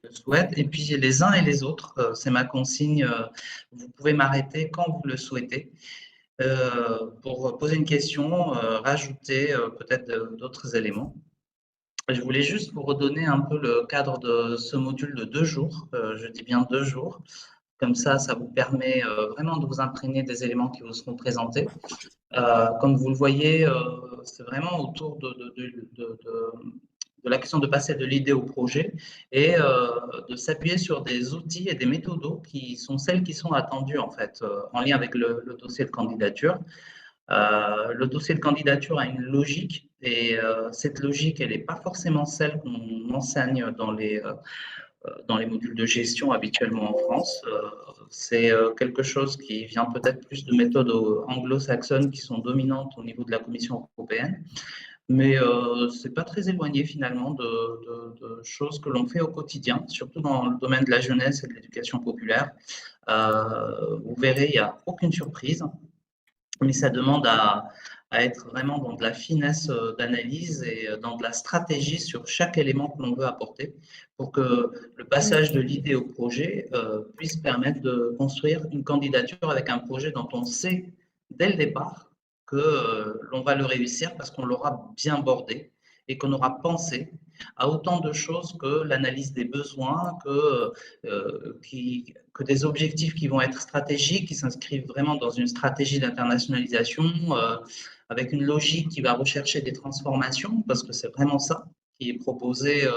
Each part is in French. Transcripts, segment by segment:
le souhaite. Et puis les uns et les autres, c'est ma consigne, vous pouvez m'arrêter quand vous le souhaitez pour poser une question, rajouter peut-être d'autres éléments. Je voulais juste vous redonner un peu le cadre de ce module de 2 jours. Je dis bien 2 jours. Comme ça vous permet vraiment de vous imprégner des éléments qui vous seront présentés. Comme vous le voyez, c'est vraiment autour de la question de passer de l'idée au projet et de s'appuyer sur des outils et des méthodos qui sont celles qui sont attendues en fait, en lien avec le dossier de candidature. Le dossier de candidature a une logique et cette logique, elle n'est pas forcément celle qu'on enseigne dans les modules de gestion habituellement en France. C'est quelque chose qui vient peut-être plus de méthodes anglo-saxonnes qui sont dominantes au niveau de la Commission européenne, mais ce n'est pas très éloigné finalement de choses que l'on fait au quotidien, surtout dans le domaine de la jeunesse et de l'éducation populaire. Vous verrez, il n'y a aucune surprise, mais ça demande à être vraiment dans de la finesse d'analyse et dans de la stratégie sur chaque élément que l'on veut apporter pour que le passage de l'idée au projet puisse permettre de construire une candidature avec un projet dont on sait dès le départ que l'on va le réussir parce qu'on l'aura bien bordé et qu'on aura pensé à autant de choses que l'analyse des besoins, que des objectifs qui vont être stratégiques, qui s'inscrivent vraiment dans une stratégie d'internationalisation, avec une logique qui va rechercher des transformations, parce que c'est vraiment ça qui est proposé,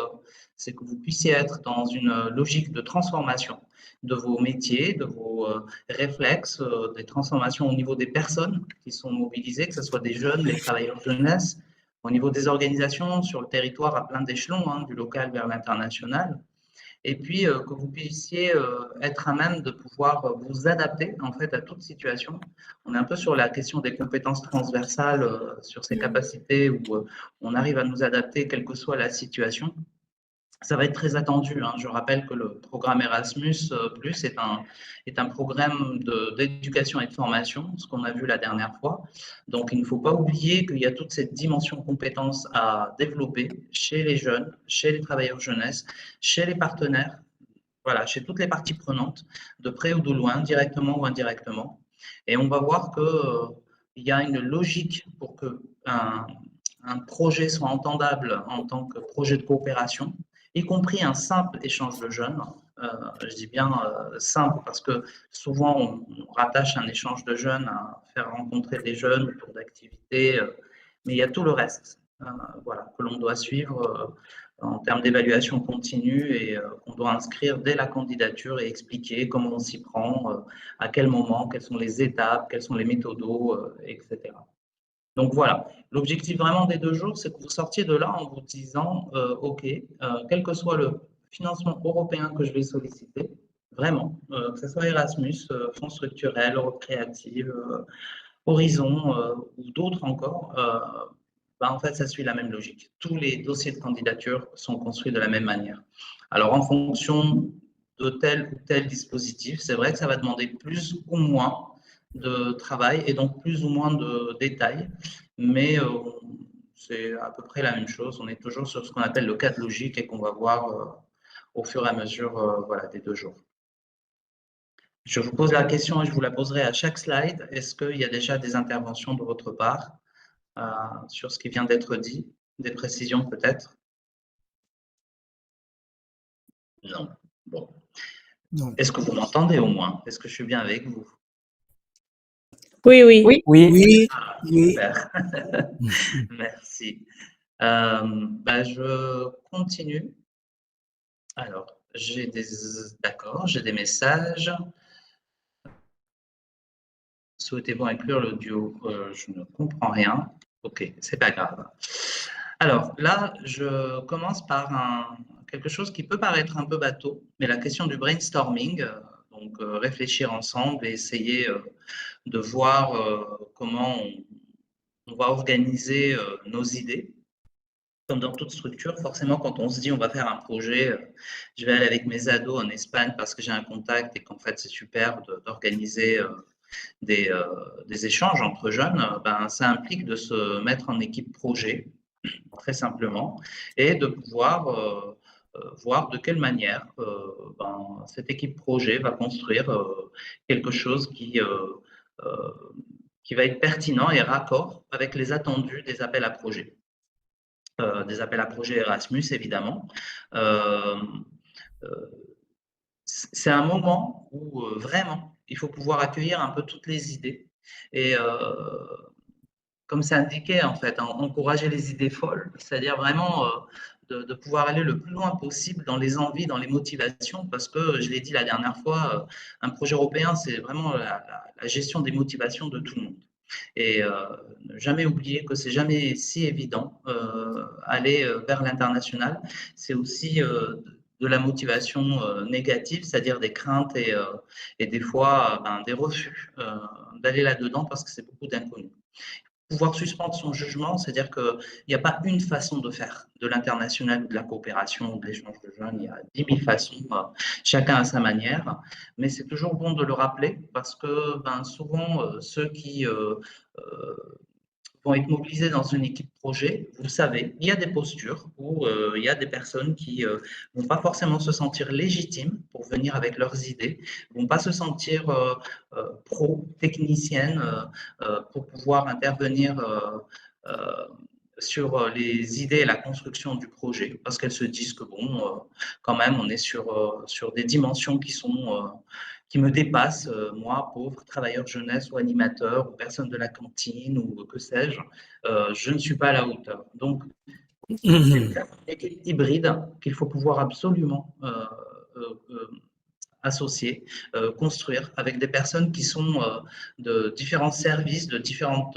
c'est que vous puissiez être dans une logique de transformation de vos métiers, de vos réflexes, des transformations au niveau des personnes qui sont mobilisées, que ce soit des jeunes, les travailleurs jeunesse, au niveau des organisations sur le territoire à plein d'échelons, hein, du local vers l'international, et puis que vous puissiez être à même de pouvoir vous adapter en fait à toute situation. On est un peu sur la question des compétences transversales, sur ces capacités où on arrive à nous adapter quelle que soit la situation. Ça va être très attendu, hein. Je rappelle que le programme Erasmus Plus est un programme d'éducation et de formation, ce qu'on a vu la dernière fois. Donc, il ne faut pas oublier qu'il y a toute cette dimension compétences à développer chez les jeunes, chez les travailleurs jeunesse, chez les partenaires, voilà, chez toutes les parties prenantes, de près ou de loin, directement ou indirectement. Et on va voir qu'il y a une logique pour un projet soit entendable en tant que projet de coopération, y compris un simple échange de jeunes. Je dis bien simple parce que souvent on rattache un échange de jeunes à faire rencontrer des jeunes autour d'activités, mais il y a tout le reste, voilà, que l'on doit suivre en termes d'évaluation continue et qu'on doit inscrire dès la candidature et expliquer comment on s'y prend, à quel moment, quelles sont les étapes, quels sont les méthodos, etc. Donc voilà, l'objectif vraiment des 2 jours, c'est que vous sortiez de là en vous disant, OK, quel que soit le financement européen que je vais solliciter, vraiment, que ce soit Erasmus, Fonds structurels, Europe créative, Horizon ou d'autres encore, en fait, ça suit la même logique. Tous les dossiers de candidature sont construits de la même manière. Alors, en fonction de tel ou tel dispositif, c'est vrai que ça va demander plus ou moins de travail et donc plus ou moins de détails, mais c'est à peu près la même chose. On est toujours sur ce qu'on appelle le cadre logique et qu'on va voir au fur et à mesure voilà, des 2 jours. Je vous pose la question et je vous la poserai à chaque slide. Est-ce qu'il y a déjà des interventions de votre part sur ce qui vient d'être dit? Des précisions peut-être? Non. Bon. Non. Est-ce que vous m'entendez au moins? Est-ce que je suis bien avec vous? Oui, oui. Oui. Oui, Ah, oui. super. Merci. Je continue. Alors, d'accord, j'ai des messages. Souhaitez-vous inclure l'audio? Je ne comprends rien. Ok, c'est pas grave. Alors là, je commence par quelque chose qui peut paraître un peu bateau, mais la question du brainstorming, donc réfléchir ensemble et essayer de voir comment on va organiser nos idées. Comme dans toute structure, forcément, quand on se dit on va faire un projet, je vais aller avec mes ados en Espagne parce que j'ai un contact et qu'en fait c'est super d'organiser des échanges entre jeunes, ça implique de se mettre en équipe projet, très simplement, et de pouvoir voir de quelle manière cette équipe projet va construire quelque chose qui va être pertinent et raccord avec les attendus des appels à projets. Des appels à projets Erasmus, évidemment. C'est un moment où vraiment, il faut pouvoir accueillir un peu toutes les idées et comme c'est indiqué, en fait, encourager les idées folles, c'est-à-dire vraiment de pouvoir aller le plus loin possible dans les envies, dans les motivations, parce que, je l'ai dit la dernière fois, un projet européen, c'est vraiment la gestion des motivations de tout le monde. Et ne jamais oublier que c'est jamais si évident aller vers l'international. C'est aussi de la motivation négative, c'est-à-dire des craintes et des fois des refus d'aller là-dedans parce que c'est beaucoup d'inconnus. Pouvoir suspendre son jugement, c'est-à-dire qu'il n'y a pas une façon de faire de l'international, de la coopération, de l'échange de jeunes, il y a 10 000 façons, chacun à sa manière, mais c'est toujours bon de le rappeler parce que souvent, ceux qui vont être mobilisés dans une équipe projet, vous le savez, il y a des postures où il y a des personnes qui vont pas forcément se sentir légitimes pour venir avec leurs idées, vont pas se sentir pro-techniciennes pour pouvoir intervenir sur les idées et la construction du projet, parce qu'elles se disent que bon, quand même, on est sur des dimensions qui me dépassent, moi, pauvre travailleur jeunesse ou animateur ou personne de la cantine ou que sais-je, je ne suis pas à la hauteur. Donc, c'est une équipe hybride qu'il faut pouvoir absolument associer, construire avec des personnes qui sont de différents services, de différents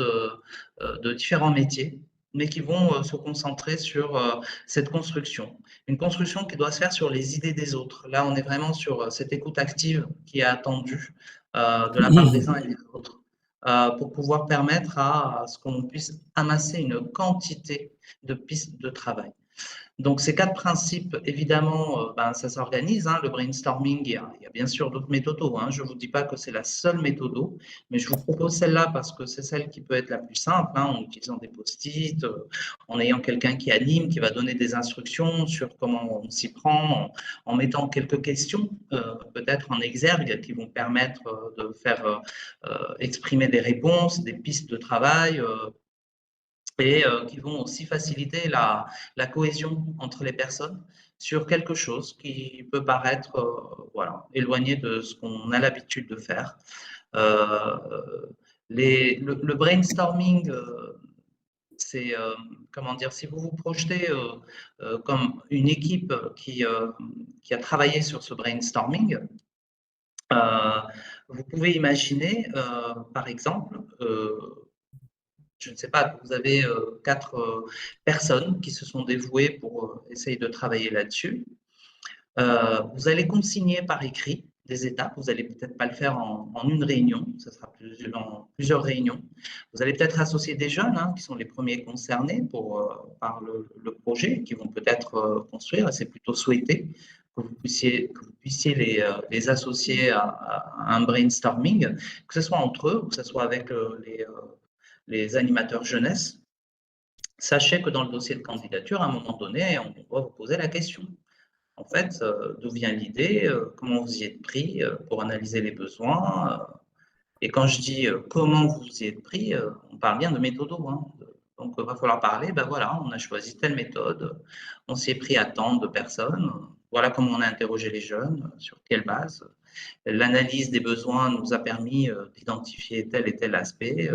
métiers, mais qui vont se concentrer sur cette construction. Une construction qui doit se faire sur les idées des autres. Là, on est vraiment sur cette écoute active qui est attendue de la part des uns et des autres pour pouvoir permettre à ce qu'on puisse amasser une quantité de pistes de travail. Donc, ces 4 principes, évidemment, ça s'organise. Le brainstorming, il y a bien sûr d'autres méthodes. Je ne vous dis pas que c'est la seule méthode, mais je vous propose celle-là parce que c'est celle qui peut être la plus simple, en utilisant des post-it, en ayant quelqu'un qui anime, qui va donner des instructions sur comment on s'y prend, en mettant quelques questions, peut-être en exergue, qui vont permettre de faire exprimer des réponses, des pistes de travail, et qui vont aussi faciliter la cohésion entre les personnes sur quelque chose qui peut paraître éloigné de ce qu'on a l'habitude de faire. Le brainstorming, c'est, comment dire, si vous vous projetez comme une équipe qui a travaillé sur ce brainstorming, vous pouvez imaginer, par exemple, je ne sais pas, vous avez 4 personnes qui se sont dévouées pour essayer de travailler là-dessus. Vous allez consigner par écrit des étapes. Vous n'allez peut-être pas le faire en une réunion, ça sera en plusieurs réunions. Vous allez peut-être associer des jeunes qui sont les premiers concernés par le projet, qui vont peut-être construire, et c'est plutôt souhaité que vous puissiez les associer à un brainstorming, que ce soit entre eux, que ce soit avec les animateurs jeunesse. Sachez que dans le dossier de candidature, à un moment donné, on doit vous poser la question. En fait, d'où vient l'idée, comment vous y êtes pris pour analyser les besoins. Et quand je dis comment vous y êtes pris, on parle bien de méthodo. Donc, il va falloir parler, voilà, on a choisi telle méthode, on s'y est pris à tant de personnes, voilà comment on a interrogé les jeunes, sur quelle base. L'analyse des besoins nous a permis d'identifier tel et tel aspect,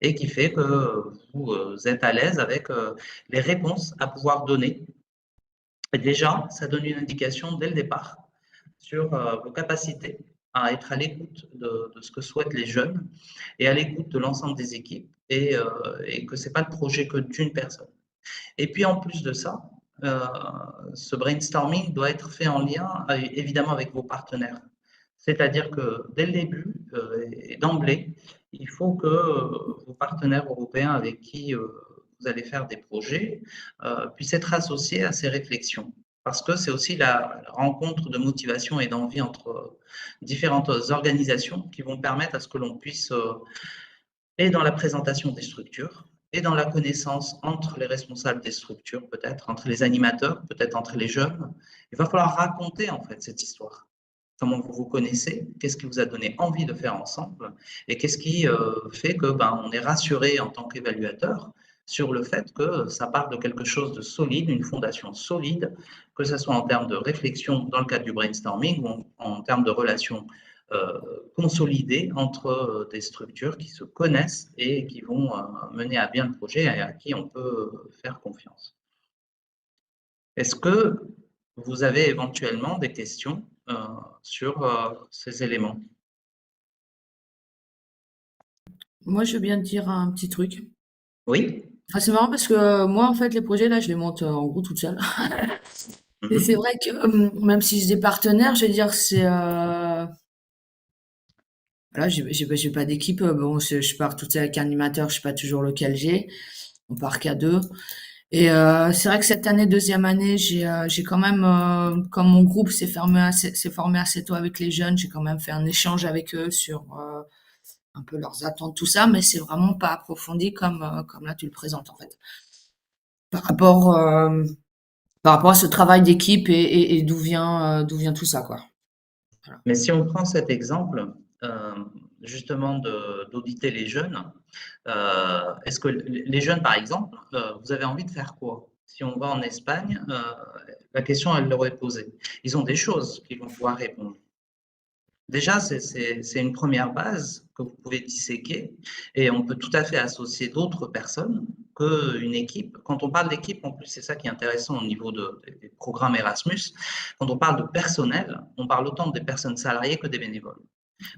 et qui fait que vous êtes à l'aise avec les réponses à pouvoir donner. Et déjà, ça donne une indication dès le départ sur vos capacités à être à l'écoute de ce que souhaitent les jeunes et à l'écoute de l'ensemble des équipes et que ce n'est pas le projet que d'une personne. Et puis en plus de ça, ce brainstorming doit être fait en lien évidemment avec vos partenaires. C'est-à-dire que dès le début et d'emblée, il faut que vos partenaires européens avec qui vous allez faire des projets puissent être associés à ces réflexions. Parce que c'est aussi la rencontre de motivation et d'envie entre différentes organisations qui vont permettre à ce que l'on puisse, et dans la présentation des structures, et dans la connaissance entre les responsables des structures, peut-être, entre les animateurs, peut-être entre les jeunes. Il va falloir raconter en fait cette histoire. Comment vous vous connaissez, qu'est-ce qui vous a donné envie de faire ensemble, et qu'est-ce qui fait que on est rassuré en tant qu'évaluateur sur le fait que ça part de quelque chose de solide, une fondation solide, que ce soit en termes de réflexion dans le cadre du brainstorming ou en termes de relations consolidées entre des structures qui se connaissent et qui vont mener à bien le projet et à qui on peut faire confiance. Est-ce que vous avez éventuellement des questions sur ces éléments? Moi, je veux bien te dire un petit truc. Oui. Enfin, c'est marrant parce que moi, en fait, les projets, là, je les monte en gros toute seule. Et c'est vrai que même si j'ai des partenaires, je veux dire, c'est... Voilà, j'ai pas d'équipe. Bon, je pars toute seule avec un animateur, je sais pas toujours lequel j'ai. On part qu'à deux. Et c'est vrai que cette année, deuxième année, j'ai quand même, comme mon groupe s'est formé assez tôt avec les jeunes, j'ai quand même fait un échange avec eux sur un peu leurs attentes, tout ça, mais c'est vraiment pas approfondi comme là tu le présentes en fait. Par rapport, euh, par rapport à ce travail d'équipe et d'où vient tout ça, quoi. Voilà. Mais si on prend cet exemple, justement d'auditer les jeunes, est-ce que les jeunes, par exemple, vous avez envie de faire quoi? Si on va en Espagne, la question, elle leur est posée. Ils ont des choses qu'ils vont pouvoir répondre. Déjà, c'est une première base que vous pouvez disséquer et on peut tout à fait associer d'autres personnes qu'une équipe. Quand on parle d'équipe, en plus, c'est ça qui est intéressant au niveau des programmes Erasmus. Quand on parle de personnel, on parle autant des personnes salariées que des bénévoles.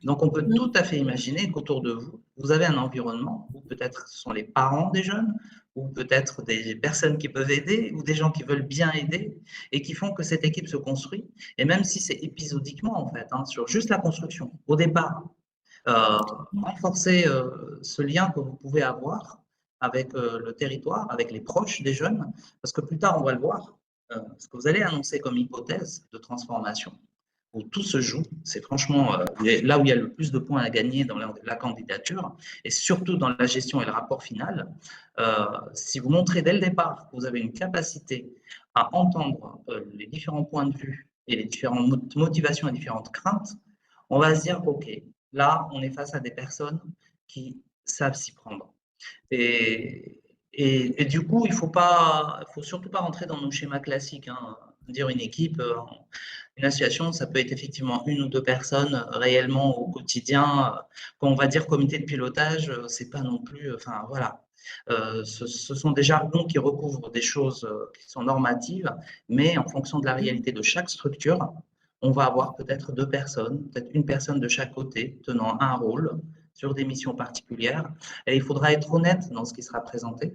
Donc, on peut tout à fait imaginer qu'autour de vous, vous avez un environnement où peut-être ce sont les parents des jeunes, ou peut-être des personnes qui peuvent aider, ou des gens qui veulent bien aider, et qui font que cette équipe se construit. Et même si c'est épisodiquement, en fait, sur juste la construction, au départ, renforcer ce lien que vous pouvez avoir avec le territoire, avec les proches des jeunes, parce que plus tard, on va le voir, ce que vous allez annoncer comme hypothèse de transformation, où tout se joue. C'est franchement là où il y a le plus de points à gagner dans la candidature, et surtout dans la gestion et le rapport final. Si vous montrez dès le départ que vous avez une capacité à entendre les différents points de vue et les différentes motivations et différentes craintes, on va se dire, OK, là, on est face à des personnes qui savent s'y prendre. Et, et du coup, il faut surtout pas rentrer dans nos schémas classiques. Dire une équipe, une association, ça peut être effectivement une ou deux personnes réellement au quotidien. Quand on va dire comité de pilotage, c'est pas non plus. Enfin voilà, ce sont des jargons qui recouvrent des choses qui sont normatives, mais en fonction de la réalité de chaque structure, on va avoir peut-être deux personnes, peut-être une personne de chaque côté tenant un rôle sur des missions particulières. Et il faudra être honnête dans ce qui sera présenté,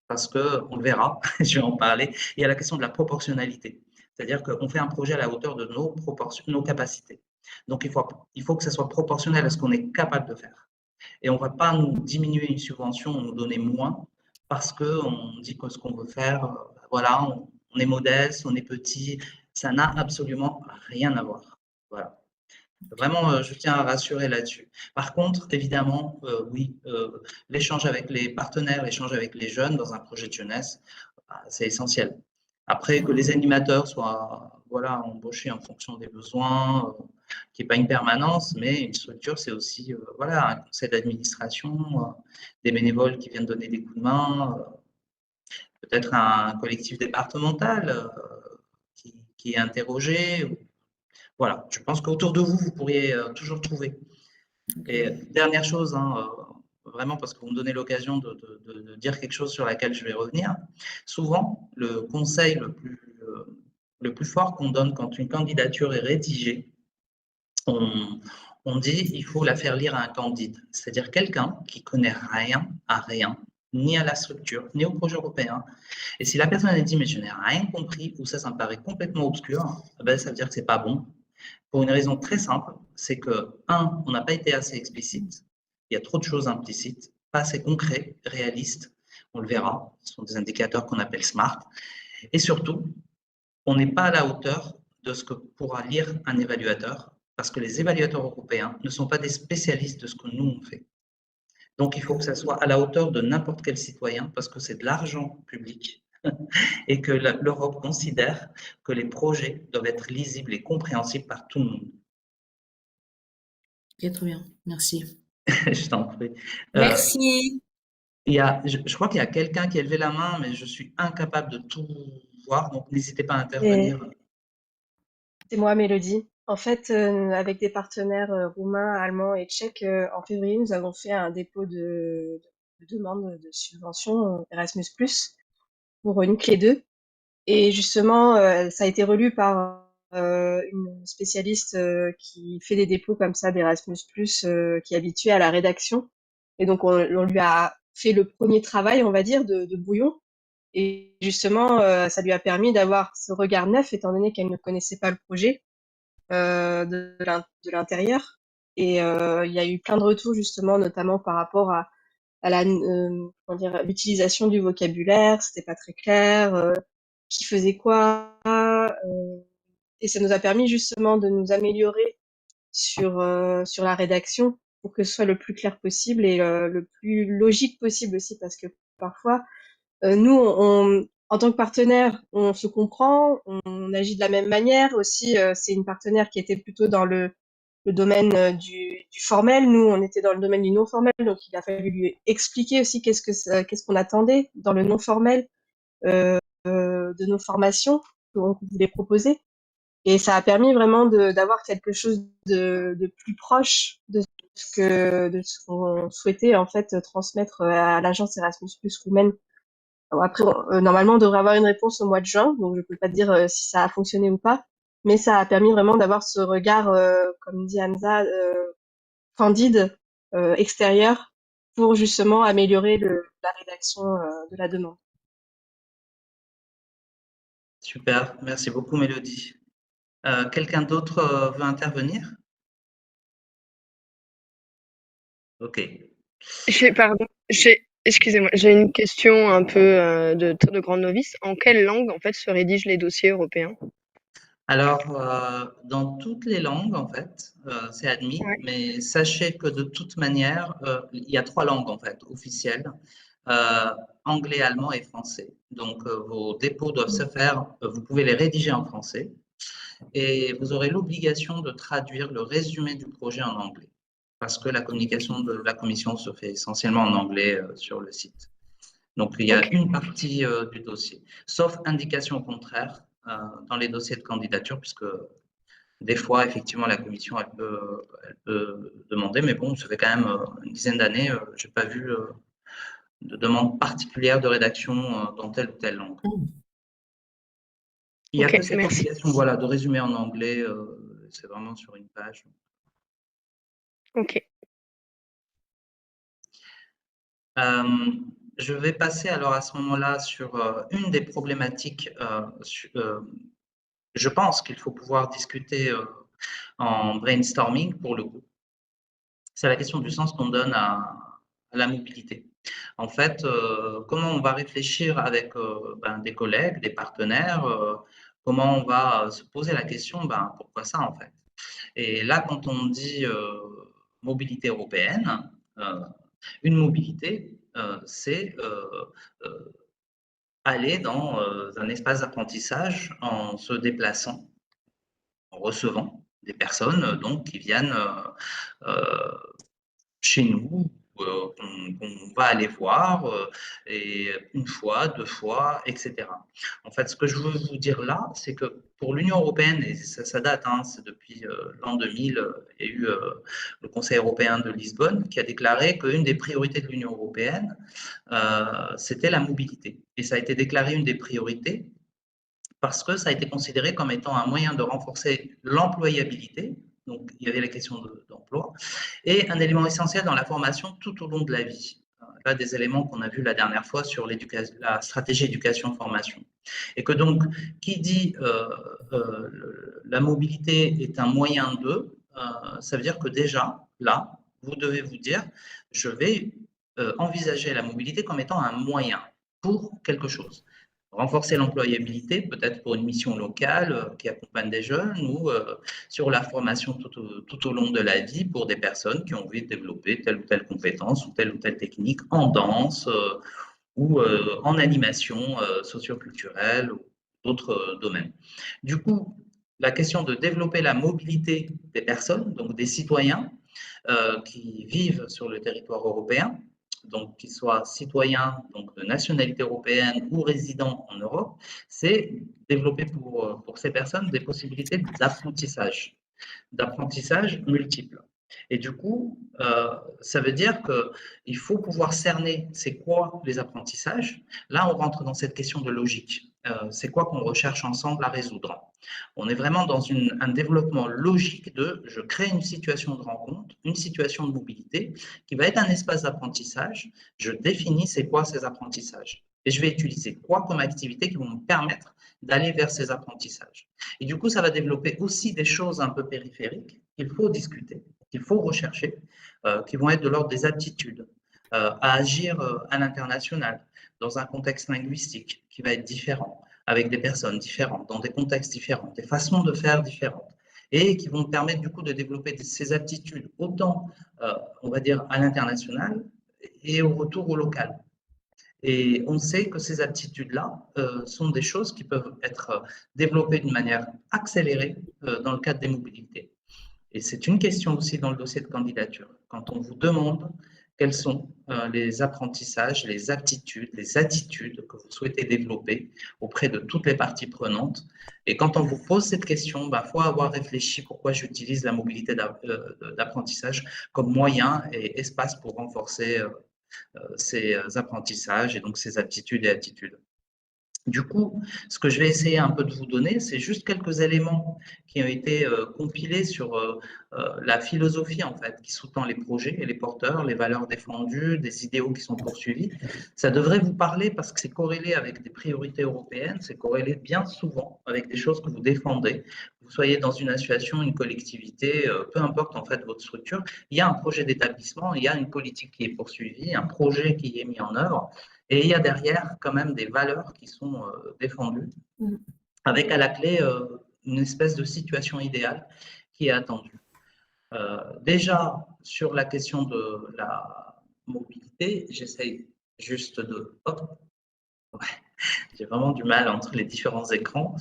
parce qu'on le verra, je vais en parler. Il y a la question de la proportionnalité. C'est-à-dire qu'on fait un projet à la hauteur de nos capacités. Donc, il faut que ça soit proportionnel à ce qu'on est capable de faire. Et on ne va pas nous diminuer une subvention ou nous donner moins parce qu'on dit que ce qu'on veut faire, voilà, on est modeste, on est petit. Ça n'a absolument rien à voir. Voilà. Vraiment, je tiens à rassurer là-dessus. Par contre, évidemment, oui, l'échange avec les partenaires, l'échange avec les jeunes dans un projet de jeunesse, c'est essentiel. Après, que les animateurs soient voilà, embauchés en fonction des besoins, qu'il n'y ait pas une permanence, mais une structure, c'est aussi voilà, un conseil d'administration, des bénévoles qui viennent donner des coups de main, peut-être un collectif départemental qui est interrogé. Voilà, je pense qu'autour de vous, vous pourriez toujours trouver. Et dernière chose, vraiment parce que vous me donnez l'occasion de dire quelque chose sur laquelle je vais revenir. Souvent, le conseil le plus fort qu'on donne quand une candidature est rédigée, on dit il faut la faire lire à un candide, c'est-à-dire quelqu'un qui connaît rien à rien, ni à la structure, ni au projet européen. Et si la personne a dit mais je n'ai rien compris ou ça me paraît complètement obscur, ben, ça veut dire que c'est pas bon. Pour une raison très simple, c'est que, un, on n'a pas été assez explicite, il y a trop de choses implicites, pas assez concret, réaliste, on le verra, ce sont des indicateurs qu'on appelle SMART, et surtout, on n'est pas à la hauteur de ce que pourra lire un évaluateur, parce que les évaluateurs européens ne sont pas des spécialistes de ce que nous on fait. Donc, il faut que ça soit à la hauteur de n'importe quel citoyen parce que c'est de l'argent public et que l'Europe considère que les projets doivent être lisibles et compréhensibles par tout le monde. Ok, très bien. Merci. Je t'en prie. Merci. Je crois qu'il y a quelqu'un qui a levé la main, mais je suis incapable de tout voir, donc n'hésitez pas à Et intervenir. c'est moi, Mélodie. En fait, avec des partenaires roumains, allemands et tchèques, en février, nous avons fait un dépôt de demande de subvention Erasmus+, pour une clé 2. Et justement, ça a été relu par une spécialiste qui fait des dépôts comme ça d'Erasmus+, qui est habituée à la rédaction. Et donc, on lui a fait le premier travail, on va dire, de brouillon. Et justement, ça lui a permis d'avoir ce regard neuf, étant donné qu'elle ne connaissait pas le projet de l'intérieur. Et il y a eu plein de retours, justement, notamment par rapport à comment dire, l'utilisation du vocabulaire, c'était pas très clair, qui faisait quoi, et ça nous a permis justement de nous améliorer sur la rédaction pour que ce soit le plus clair possible et le plus logique possible aussi, parce que parfois, nous, en tant que partenaire, on se comprend, on agit de la même manière aussi. C'est une partenaire qui était plutôt dans le domaine du formel. Nous, on était dans le domaine du non formel, donc il a fallu lui expliquer aussi qu'est-ce qu'on attendait dans le non formel de nos formations qu'on voulait proposer. Et ça a permis vraiment d'avoir quelque chose de plus proche de ce qu'on souhaitait en fait transmettre à l'agence Erasmus+ Roumaine. Alors après, normalement, on devrait avoir une réponse au mois de juin, donc je peux pas te dire si ça a fonctionné ou pas, mais ça a permis vraiment d'avoir ce regard, comme dit Hamza, candide, extérieur, pour justement améliorer la rédaction de la demande. Super, merci beaucoup Mélodie. Quelqu'un d'autre veut intervenir? Ok. Pardon, excusez-moi, j'ai une question un peu de grande novice. En quelle langue, en fait, se rédigent les dossiers européens? Alors, dans toutes les langues, en fait, c'est admis, Ouais. mais sachez que de toute manière, il y a 3 langues, en fait, officielles, euh, anglais, allemand et français. Donc, vos dépôts doivent se faire, vous pouvez les rédiger en français, et vous aurez l'obligation de traduire le résumé du projet en anglais, parce que la communication de la commission se fait essentiellement en anglais sur le site. Donc, il y a Ok. une partie du dossier, sauf indication contraire dans les dossiers de candidature, puisque des fois, effectivement, la commission, elle peut demander, mais bon, ça fait quand même une dizaine d'années, je n'ai pas vu de demande particulière de rédaction dans telle ou telle langue. Il n'y a Ok, que cette merci. obligation, voilà, de résumer en anglais, c'est vraiment sur une page. Ok. Je vais passer alors à ce moment-là sur une des problématiques. Je pense qu'il faut pouvoir discuter en brainstorming pour le coup. C'est la question du sens qu'on donne à la mobilité. En fait, comment on va réfléchir avec des collègues, des partenaires, comment on va se poser la question, pourquoi ça en fait? Et là, quand on dit mobilité européenne, une mobilité, c'est aller dans un espace d'apprentissage en se déplaçant, en recevant des personnes donc qui viennent chez nous, qu'on va aller voir et une fois, 2 fois, etc. En fait, ce que je veux vous dire là, c'est que pour l'Union européenne, et ça date, hein, c'est depuis l'an 2000, il y a eu le Conseil européen de Lisbonne qui a déclaré qu'une des priorités de l'Union européenne, c'était la mobilité. Et ça a été déclaré une des priorités parce que ça a été considéré comme étant un moyen de renforcer l'employabilité, donc il y avait la question d'emploi, et un élément essentiel dans la formation tout au long de la vie. Là, des éléments qu'on a vus la dernière fois sur la stratégie éducation-formation. Et que donc, qui dit la mobilité est un moyen de, ça veut dire que déjà, là, vous devez vous dire, je vais envisager la mobilité comme étant un moyen pour quelque chose. Renforcer l'employabilité, peut-être pour une mission locale qui accompagne des jeunes ou sur la formation tout au long de la vie pour des personnes qui ont envie de développer telle ou telle compétence ou telle technique en danse ou en animation socioculturelle ou d'autres domaines. Du coup, la question de développer la mobilité des personnes, donc des citoyens qui vivent sur le territoire européen, donc qu'ils soient citoyens donc de nationalité européenne ou résidents en Europe, c'est développer pour ces personnes des possibilités d'apprentissage multiples. Et du coup, ça veut dire qu'il faut pouvoir cerner c'est quoi les apprentissages. Là, on rentre dans cette question de logique. C'est quoi qu'on recherche ensemble à résoudre? On est vraiment dans un développement logique de je crée une situation de rencontre, une situation de mobilité qui va être un espace d'apprentissage. Je définis c'est quoi ces apprentissages. Et je vais utiliser quoi comme activités qui vont me permettre d'aller vers ces apprentissages. Et du coup, ça va développer aussi des choses un peu périphériques qu'il faut discuter, qu'il faut rechercher, qui vont être de l'ordre des aptitudes à agir à l'international, dans un contexte linguistique qui va être différent, avec des personnes différentes, dans des contextes différents, des façons de faire différentes, et qui vont permettre du coup de développer ces aptitudes autant, on va dire, à l'international et au retour au local. Et on sait que ces aptitudes-là sont des choses qui peuvent être développées d'une manière accélérée dans le cadre des mobilités. Et c'est une question aussi dans le dossier de candidature. Quand on vous demande quels sont les apprentissages, les aptitudes, les attitudes que vous souhaitez développer auprès de toutes les parties prenantes. Et quand on vous pose cette question, il faut avoir réfléchi pourquoi j'utilise la mobilité d'apprentissage comme moyen et espace pour renforcer ces apprentissages et donc ces aptitudes et attitudes. Du coup, ce que je vais essayer un peu de vous donner, c'est juste quelques éléments qui ont été compilés sur la philosophie en fait, qui sous-tend les projets et les porteurs, les valeurs défendues, des idéaux qui sont poursuivis. Ça devrait vous parler parce que c'est corrélé avec des priorités européennes, c'est corrélé bien souvent avec des choses que vous défendez. Vous soyez dans une association, une collectivité, peu importe en fait votre structure, il y a un projet d'établissement, il y a une politique qui est poursuivie, un projet qui est mis en œuvre. Et il y a derrière quand même des valeurs qui sont défendues, avec à la clé une espèce de situation idéale qui est attendue. Déjà, sur la question de la mobilité, j'essaye juste de... Hop, ouais, j'ai vraiment du mal entre les différents écrans.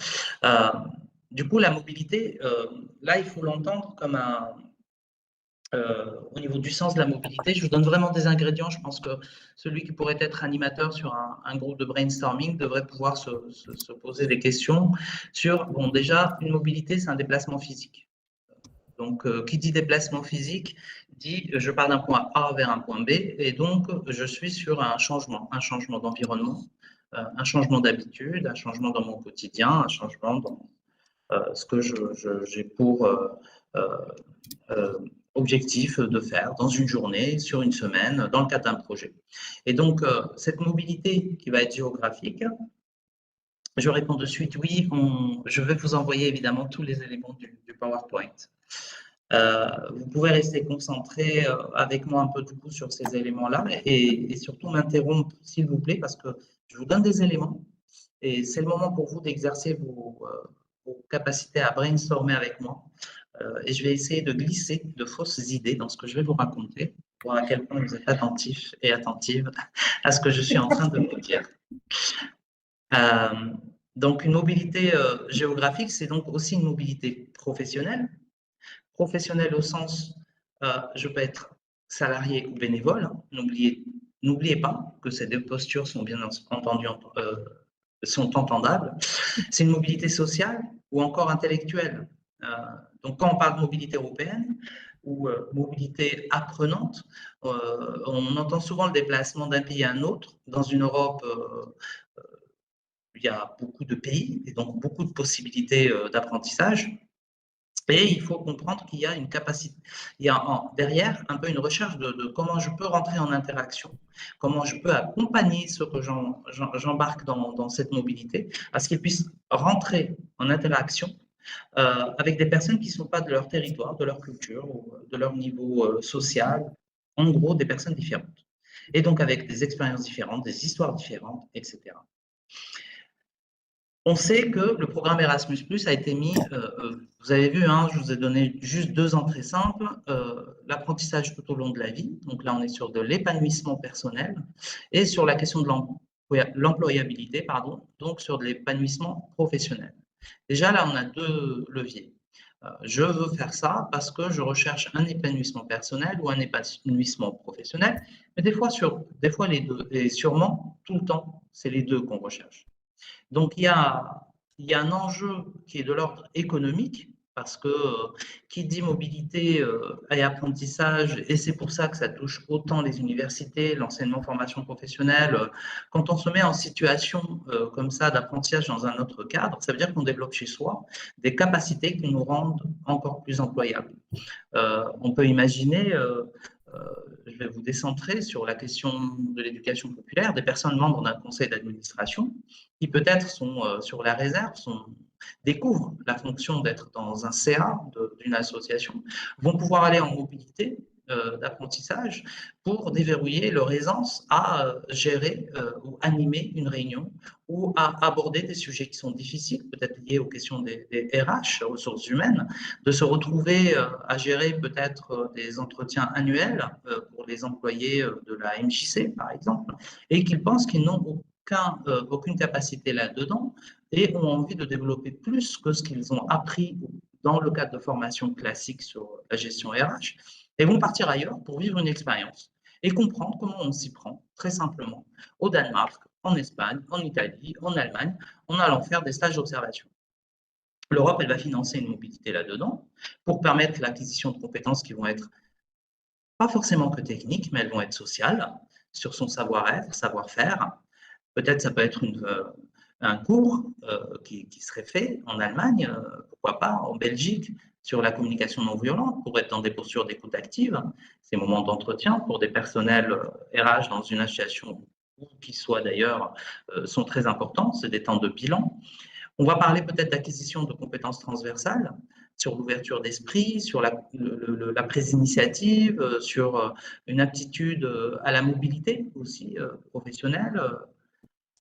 Du coup, la mobilité, là, il faut l'entendre comme au niveau du sens de la mobilité, je vous donne vraiment des ingrédients. Je pense que celui qui pourrait être animateur sur un groupe de brainstorming devrait pouvoir se poser des questions sur, bon, déjà, une mobilité, c'est un déplacement physique. Donc, qui dit déplacement physique dit je pars d'un point A vers un point B et donc je suis sur un changement d'environnement, un changement d'habitude, un changement dans mon quotidien, un changement dans ce que j'ai pour objectif de faire dans une journée, sur une semaine, dans le cadre d'un projet. Et donc, cette mobilité qui va être géographique, je réponds de suite oui, je vais vous envoyer évidemment tous les éléments du PowerPoint. Vous pouvez rester concentré avec moi un peu du coup sur ces éléments-là et surtout m'interrompre s'il vous plaît parce que je vous donne des éléments et c'est le moment pour vous d'exercer vos capacités à brainstormer avec moi. Et je vais essayer de glisser de fausses idées dans ce que je vais vous raconter, pour voir à quel point vous êtes attentifs et attentives à ce que je suis en train de vous dire. Donc, une mobilité géographique, c'est donc aussi une mobilité professionnelle. Professionnelle au sens, je peux être salarié ou bénévole. Hein. N'oubliez pas que ces deux postures sont bien entendues, sont entendables. C'est une mobilité sociale ou encore intellectuelle. Donc, quand on parle de mobilité européenne ou mobilité apprenante, on entend souvent le déplacement d'un pays à un autre. Dans une Europe, il y a beaucoup de pays et donc beaucoup de possibilités d'apprentissage. Et il faut comprendre qu'il y a une capacité, il y a derrière un peu une recherche de comment je peux rentrer en interaction, comment je peux accompagner ceux que j'embarque dans cette mobilité, à ce qu'ils puissent rentrer en interaction avec des personnes qui ne sont pas de leur territoire, de leur culture, ou de leur niveau social, en gros des personnes différentes. Et donc avec des expériences différentes, des histoires différentes, etc. On sait que le programme Erasmus+ a été mis, vous avez vu, hein, je vous ai donné juste 2 entrées simples, l'apprentissage tout au long de la vie, donc là on est sur de l'épanouissement personnel, et sur la question de l'employabilité, pardon, donc sur de l'épanouissement professionnel. Déjà là, on a 2 leviers. Je veux faire ça parce que je recherche un épanouissement personnel ou un épanouissement professionnel, mais des fois les 2, et sûrement tout le temps, c'est les 2 qu'on recherche. Donc, il y a un enjeu qui est de l'ordre économique, parce que qui dit mobilité et apprentissage, et c'est pour ça que ça touche autant les universités, l'enseignement formation professionnelle, quand on se met en situation comme ça d'apprentissage dans un autre cadre, ça veut dire qu'on développe chez soi des capacités qui nous rendent encore plus employables. On peut imaginer, je vais vous décentrer sur la question de l'éducation populaire, des personnes membres d'un conseil d'administration qui peut-être sont sur la réserve, découvrent la fonction d'être dans un CA d'une association, vont pouvoir aller en mobilité d'apprentissage pour déverrouiller leur aisance à gérer ou animer une réunion ou à aborder des sujets qui sont difficiles, peut-être liés aux questions des RH, ressources humaines, de se retrouver à gérer peut-être des entretiens annuels pour les employés de la MJC, par exemple, et qu'ils pensent qu'ils n'ont aucune capacité là-dedans et ont envie de développer plus que ce qu'ils ont appris dans le cadre de formation classique sur la gestion RH, et vont partir ailleurs pour vivre une expérience et comprendre comment on s'y prend, très simplement, au Danemark, en Espagne, en Italie, en Allemagne, en allant faire des stages d'observation. L'Europe, elle va financer une mobilité là-dedans pour permettre l'acquisition de compétences qui vont être pas forcément que techniques, mais elles vont être sociales, sur son savoir-être, savoir-faire. Peut-être ça peut être un cours qui serait fait en Allemagne, pourquoi pas, en Belgique, sur la communication non violente, pour être dans des postures d'écoute active, ces moments d'entretien pour des personnels RH dans une association ou qui soient d'ailleurs, sont très importants, c'est des temps de bilan. On va parler peut-être d'acquisition de compétences transversales, sur l'ouverture d'esprit, sur la prise d'initiative, sur une aptitude à la mobilité aussi professionnelle.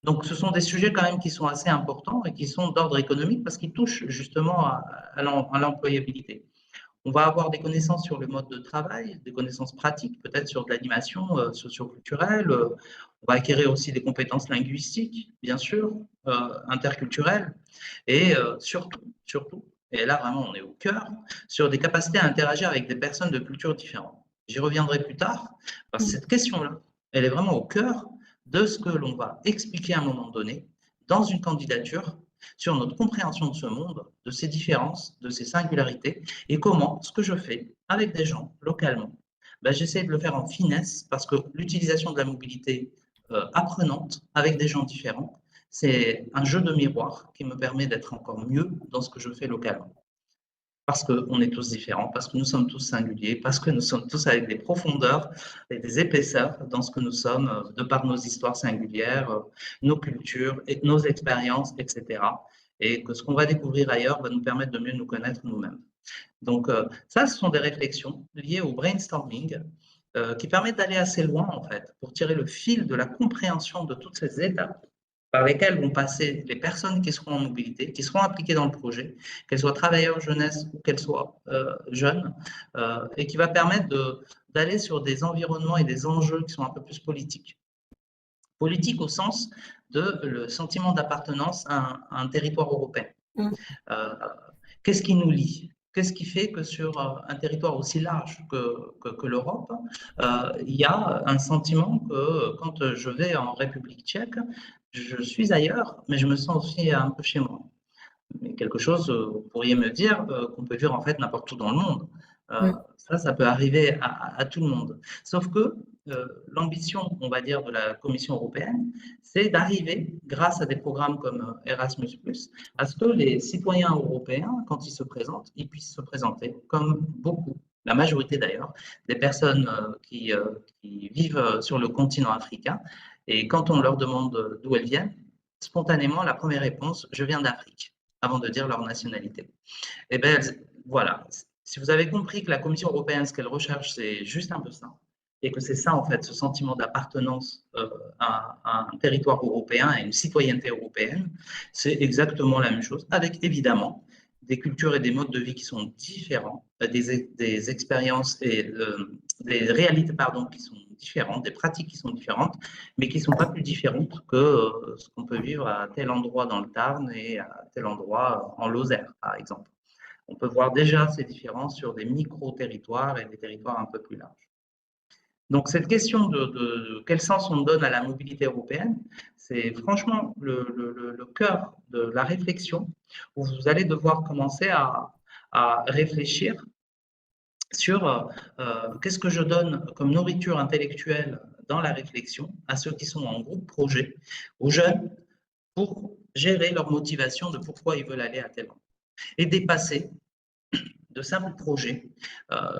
Donc, ce sont des sujets quand même qui sont assez importants et qui sont d'ordre économique parce qu'ils touchent justement à l'employabilité. On va avoir des connaissances sur le mode de travail, des connaissances pratiques, peut-être sur de l'animation socio-culturelle. On va acquérir aussi des compétences linguistiques, bien sûr, interculturelles, et surtout, et là vraiment on est au cœur, sur des capacités à interagir avec des personnes de cultures différentes. J'y reviendrai plus tard, parce que cette question-là, elle est vraiment au cœur de ce que l'on va expliquer à un moment donné dans une candidature sur notre compréhension de ce monde, de ses différences, de ses singularités, et comment ce que je fais avec des gens localement, j'essaie de le faire en finesse parce que l'utilisation de la mobilité apprenante avec des gens différents, c'est un jeu de miroir qui me permet d'être encore mieux dans ce que je fais localement. Parce qu'on est tous différents, parce que nous sommes tous singuliers, parce que nous sommes tous avec des profondeurs et des épaisseurs dans ce que nous sommes, de par nos histoires singulières, nos cultures, et nos expériences, etc. Et que ce qu'on va découvrir ailleurs va nous permettre de mieux nous connaître nous-mêmes. Donc ça, ce sont des réflexions liées au brainstorming qui permettent d'aller assez loin, en fait, pour tirer le fil de la compréhension de toutes ces étapes par lesquelles vont passer les personnes qui seront en mobilité, qui seront impliquées dans le projet, qu'elles soient travailleurs jeunesse ou qu'elles soient jeunes, et qui va permettre d'aller sur des environnements et des enjeux qui sont un peu plus politiques. Politique au sens de le sentiment d'appartenance à un territoire européen. Qu'est-ce qui nous lie? Qu'est-ce qui fait que sur un territoire aussi large que l'Europe, il y a un sentiment que quand je vais en République tchèque, je suis ailleurs, mais je me sens aussi un peu chez moi. Mais quelque chose, vous pourriez me dire, qu'on peut vivre en fait n'importe où dans le monde. Ça peut arriver à tout le monde. Sauf que l'ambition, on va dire, de la Commission européenne, c'est d'arriver, grâce à des programmes comme Erasmus+, à ce que les citoyens européens, quand ils se présentent, ils puissent se présenter comme beaucoup, la majorité d'ailleurs, des personnes qui vivent sur le continent africain. Et quand on leur demande d'où elles viennent, spontanément, la première réponse, je viens d'Afrique, avant de dire leur nationalité. Et bien, voilà. Si vous avez compris que la Commission européenne, ce qu'elle recherche, c'est juste un peu ça, et que c'est ça, en fait, ce sentiment d'appartenance à un territoire européen, à une citoyenneté européenne, c'est exactement la même chose, avec évidemment des cultures et des modes de vie qui sont différents, des expériences et des réalités pardon, qui sont différentes, des pratiques qui sont différentes, mais qui ne sont pas plus différentes que ce qu'on peut vivre à tel endroit dans le Tarn et à tel endroit en Lozère, par exemple. On peut voir déjà ces différences sur des micro-territoires et des territoires un peu plus larges. Donc, cette question de quel sens on donne à la mobilité européenne, c'est franchement le cœur de la réflexion où vous allez devoir commencer à réfléchir sur qu'est-ce que je donne comme nourriture intellectuelle dans la réflexion à ceux qui sont en groupe projet, aux jeunes, pour gérer leur motivation de pourquoi ils veulent aller à tel endroit. Et dépasser de simples projets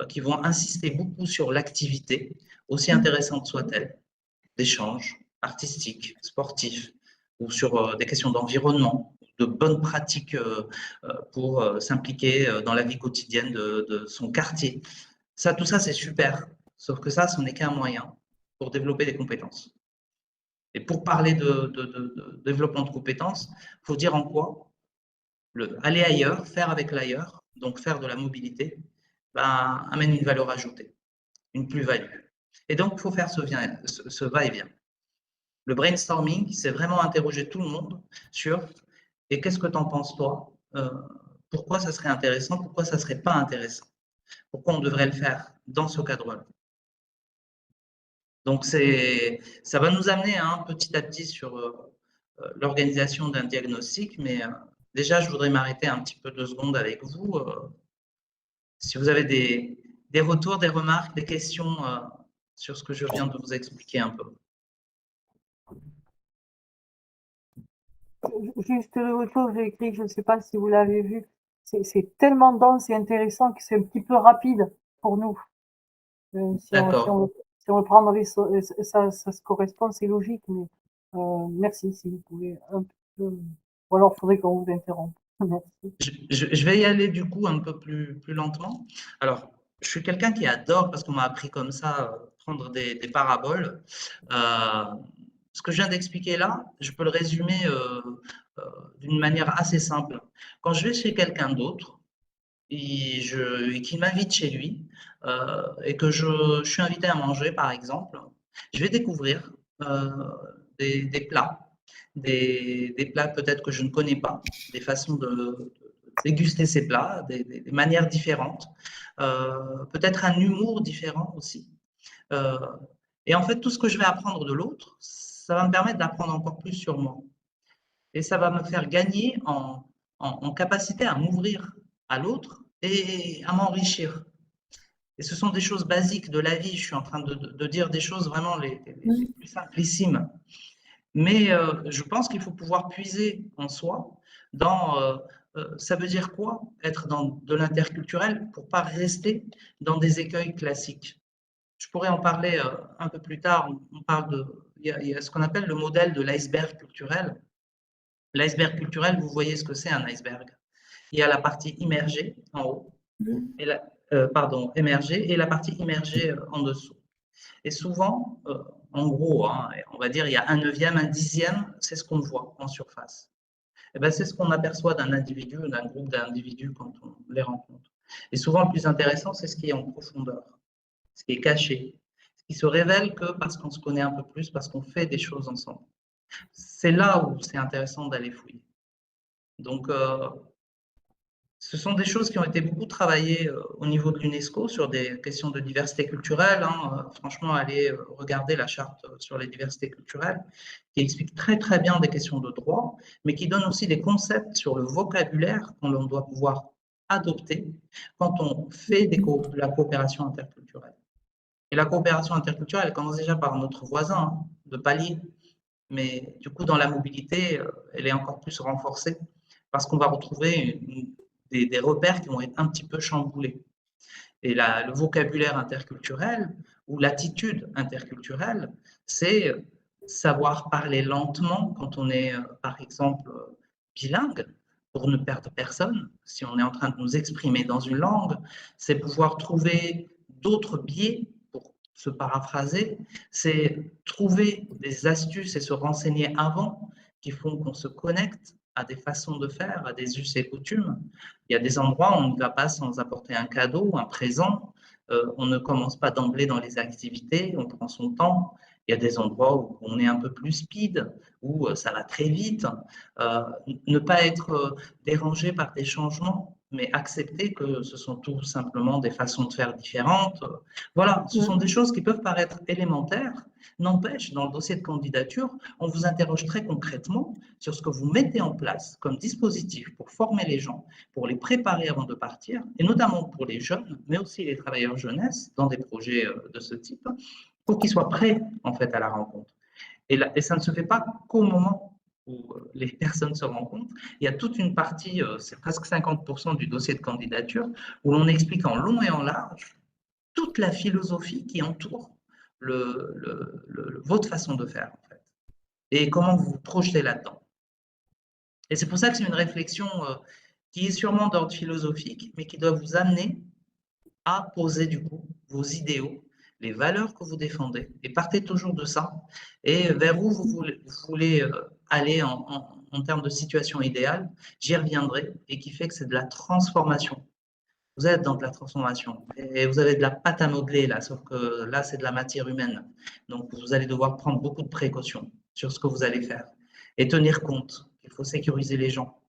qui vont insister beaucoup sur l'activité, aussi intéressante soit-elle, d'échanges artistiques, sportifs, ou sur des questions d'environnement, de bonnes pratiques pour s'impliquer dans la vie quotidienne de son quartier. Ça, tout ça, c'est super, sauf que ça, ce n'est qu'un moyen pour développer des compétences. Et pour parler de développement de compétences, il faut dire en quoi aller ailleurs, faire avec l'ailleurs, donc faire de la mobilité, amène une valeur ajoutée, une plus-value. Et donc, il faut faire ce va-et-vient. Le brainstorming, c'est vraiment interroger tout le monde sur « et qu'est-ce que tu en penses toi pourquoi ça serait intéressant, pourquoi ça ne serait pas intéressant, pourquoi on devrait le faire dans ce cadre-là ». Donc, ça va nous amener petit à petit sur l'organisation d'un diagnostic, mais déjà, je voudrais m'arrêter un petit peu 2 secondes avec vous. Si vous avez des retours, des remarques, des questions sur ce que je viens de vous expliquer un peu. Juste le retour, j'ai écrit, je ne sais pas si vous l'avez vu, c'est tellement dense et intéressant que c'est un petit peu rapide pour nous. Si on le prend dans ça se correspond, c'est logique, mais merci si vous pouvez un peu. Ou alors il faudrait qu'on vous interrompe. Merci. Je vais y aller du coup un peu plus lentement. Alors, je suis quelqu'un qui adore, parce qu'on m'a appris comme ça, prendre des paraboles. Ce que je viens d'expliquer là, je peux le résumer d'une manière assez simple. Quand je vais chez quelqu'un d'autre et qu'il m'invite chez lui et que je suis invité à manger, par exemple, je vais découvrir des plats, des plats peut-être que je ne connais pas, des façons de déguster ces plats, des manières différentes, peut-être un humour différent aussi. Et en fait, tout ce que je vais apprendre de l'autre, ça va me permettre d'apprendre encore plus sur moi. Et ça va me faire gagner en capacité à m'ouvrir à l'autre et à m'enrichir. Et ce sont des choses basiques de la vie. Je suis en train de dire des choses vraiment les plus simplissimes. Mais je pense qu'il faut pouvoir puiser en soi dans ça veut dire quoi être dans de l'interculturel pour ne pas rester dans des écueils classiques. Je pourrais en parler un peu plus tard. Il y a ce qu'on appelle le modèle de l'iceberg culturel. L'iceberg culturel, vous voyez ce que c'est un iceberg. Il y a la partie immergée en haut, émergée, et la partie immergée en dessous. Et souvent, en gros, on va dire il y a 1/9, 1/10, c'est ce qu'on voit en surface. Et ben, c'est ce qu'on aperçoit d'un individu ou d'un groupe d'individus quand on les rencontre. Et souvent, le plus intéressant, c'est ce qui est en profondeur, ce qui est caché, ce qui se révèle que parce qu'on se connaît un peu plus, parce qu'on fait des choses ensemble. C'est là où c'est intéressant d'aller fouiller. Donc, ce sont des choses qui ont été beaucoup travaillées au niveau de l'UNESCO sur des questions de diversité culturelle. Franchement, allez regarder la charte sur les diversités culturelles, qui explique très très bien des questions de droit, mais qui donne aussi des concepts sur le vocabulaire qu'on doit pouvoir adopter quand on fait de la coopération interculturelle. Et la coopération interculturelle, elle commence déjà par notre voisin de palier, mais du coup, dans la mobilité, elle est encore plus renforcée parce qu'on va retrouver des repères qui vont être un petit peu chamboulés. Et le vocabulaire interculturel ou l'attitude interculturelle, c'est savoir parler lentement quand on est, par exemple, bilingue, pour ne perdre personne. Si on est en train de nous exprimer dans une langue, c'est pouvoir trouver d'autres biais pour se paraphraser, c'est trouver des astuces et se renseigner avant qui font qu'on se connecte à des façons de faire, à des us et coutumes. Il y a des endroits où on ne va pas sans apporter un cadeau, un présent. On ne commence pas d'emblée dans les activités, on prend son temps. Il y a des endroits où on est un peu plus speed, où ça va très vite. Ne pas être dérangé par des changements, mais accepter que ce sont tout simplement des façons de faire différentes. Voilà, ce sont des choses qui peuvent paraître élémentaires. N'empêche, dans le dossier de candidature, on vous interroge très concrètement sur ce que vous mettez en place comme dispositif pour former les gens, pour les préparer avant de partir, et notamment pour les jeunes, mais aussi les travailleurs jeunesse dans des projets de ce type, pour qu'ils soient prêts en fait à la rencontre. Et ça ne se fait pas qu'au moment où les personnes se rencontrent. Il y a toute une partie, c'est presque 50% du dossier de candidature, où l'on explique en long et en large toute la philosophie qui entoure votre façon de faire, en fait, et comment vous vous projetez là-dedans. Et c'est pour ça que c'est une réflexion qui est sûrement d'ordre philosophique, mais qui doit vous amener à poser du coup vos idéaux, les valeurs que vous défendez, et partez toujours de ça, et vers où vous voulez aller en termes de situation idéale, j'y reviendrai, et qui fait que c'est de la transformation. Vous êtes dans de la transformation, et vous avez de la pâte à modeler là, sauf que là c'est de la matière humaine, donc vous allez devoir prendre beaucoup de précautions sur ce que vous allez faire, et tenir compte qu'il faut sécuriser les gens.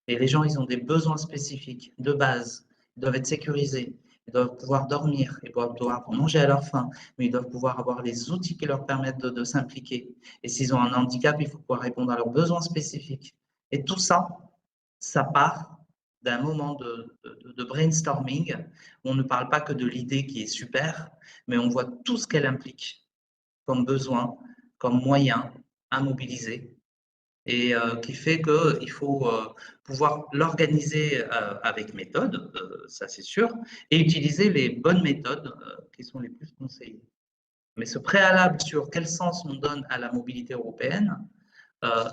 Et les gens, ils ont des besoins spécifiques, de base. Ils doivent être sécurisés, ils doivent pouvoir dormir, ils doivent pouvoir manger à leur faim, mais ils doivent pouvoir avoir les outils qui leur permettent de s'impliquer. Et s'ils ont un handicap, il faut pouvoir répondre à leurs besoins spécifiques. Et tout ça, ça part d'un moment de brainstorming où on ne parle pas que de l'idée qui est super, mais on voit tout ce qu'elle implique comme besoin, comme moyen à mobiliser, et qui fait qu'il faut pouvoir l'organiser avec méthode, ça c'est sûr, et utiliser les bonnes méthodes qui sont les plus conseillées. Mais ce préalable sur quel sens on donne à la mobilité européenne,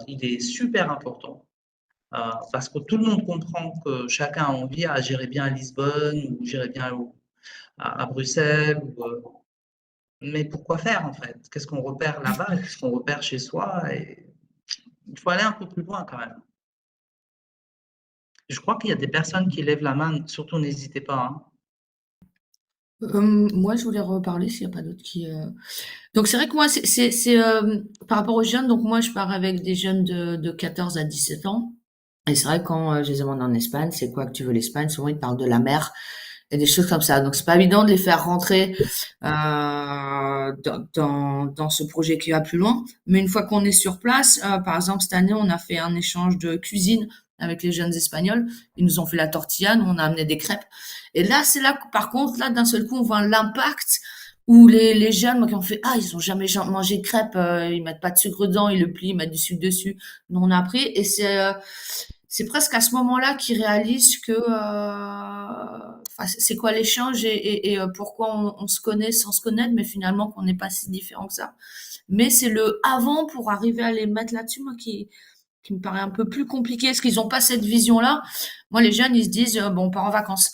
il est super important, parce que tout le monde comprend que chacun a envie à j'irai bien à Lisbonne, ou j'irai bien à Bruxelles, mais pourquoi faire en fait? Qu'est-ce qu'on repère là-bas et qu'est-ce qu'on repère chez soi? Et il faut aller un peu plus loin quand même. Je crois qu'il y a des personnes qui lèvent la main, surtout n'hésitez pas. Moi, je voulais reparler s'il n'y a pas d'autres qui. Donc, c'est vrai que moi, par rapport aux jeunes, donc moi, je pars avec des jeunes de 14 à 17 ans. Et c'est vrai que quand je les demande en Espagne, c'est quoi que tu veux l'Espagne? Souvent, ils parlent de la mer et des choses comme ça. Donc, c'est pas évident de les faire rentrer dans ce projet qui va plus loin. Mais une fois qu'on est sur place, par exemple, cette année, on a fait un échange de cuisine avec les jeunes Espagnols. Ils nous ont fait la tortilla, nous, on a amené des crêpes. Et là, c'est là, par contre, là, d'un seul coup, on voit l'impact où les jeunes, moi, qui ont fait, ils ont jamais mangé de crêpes, ils mettent pas de sucre dedans, ils le plient, ils mettent du sucre dessus. Nous, on a appris, et c'est presque à ce moment-là qu'ils réalisent que c'est quoi l'échange et pourquoi on se connaît sans se connaître, mais finalement qu'on n'est pas si différent que ça. Mais c'est le avant pour arriver à les mettre là-dessus, moi, qui me paraît un peu plus compliqué, parce qu'ils n'ont pas cette vision-là. Moi, les jeunes, ils se disent, bon, on part en vacances.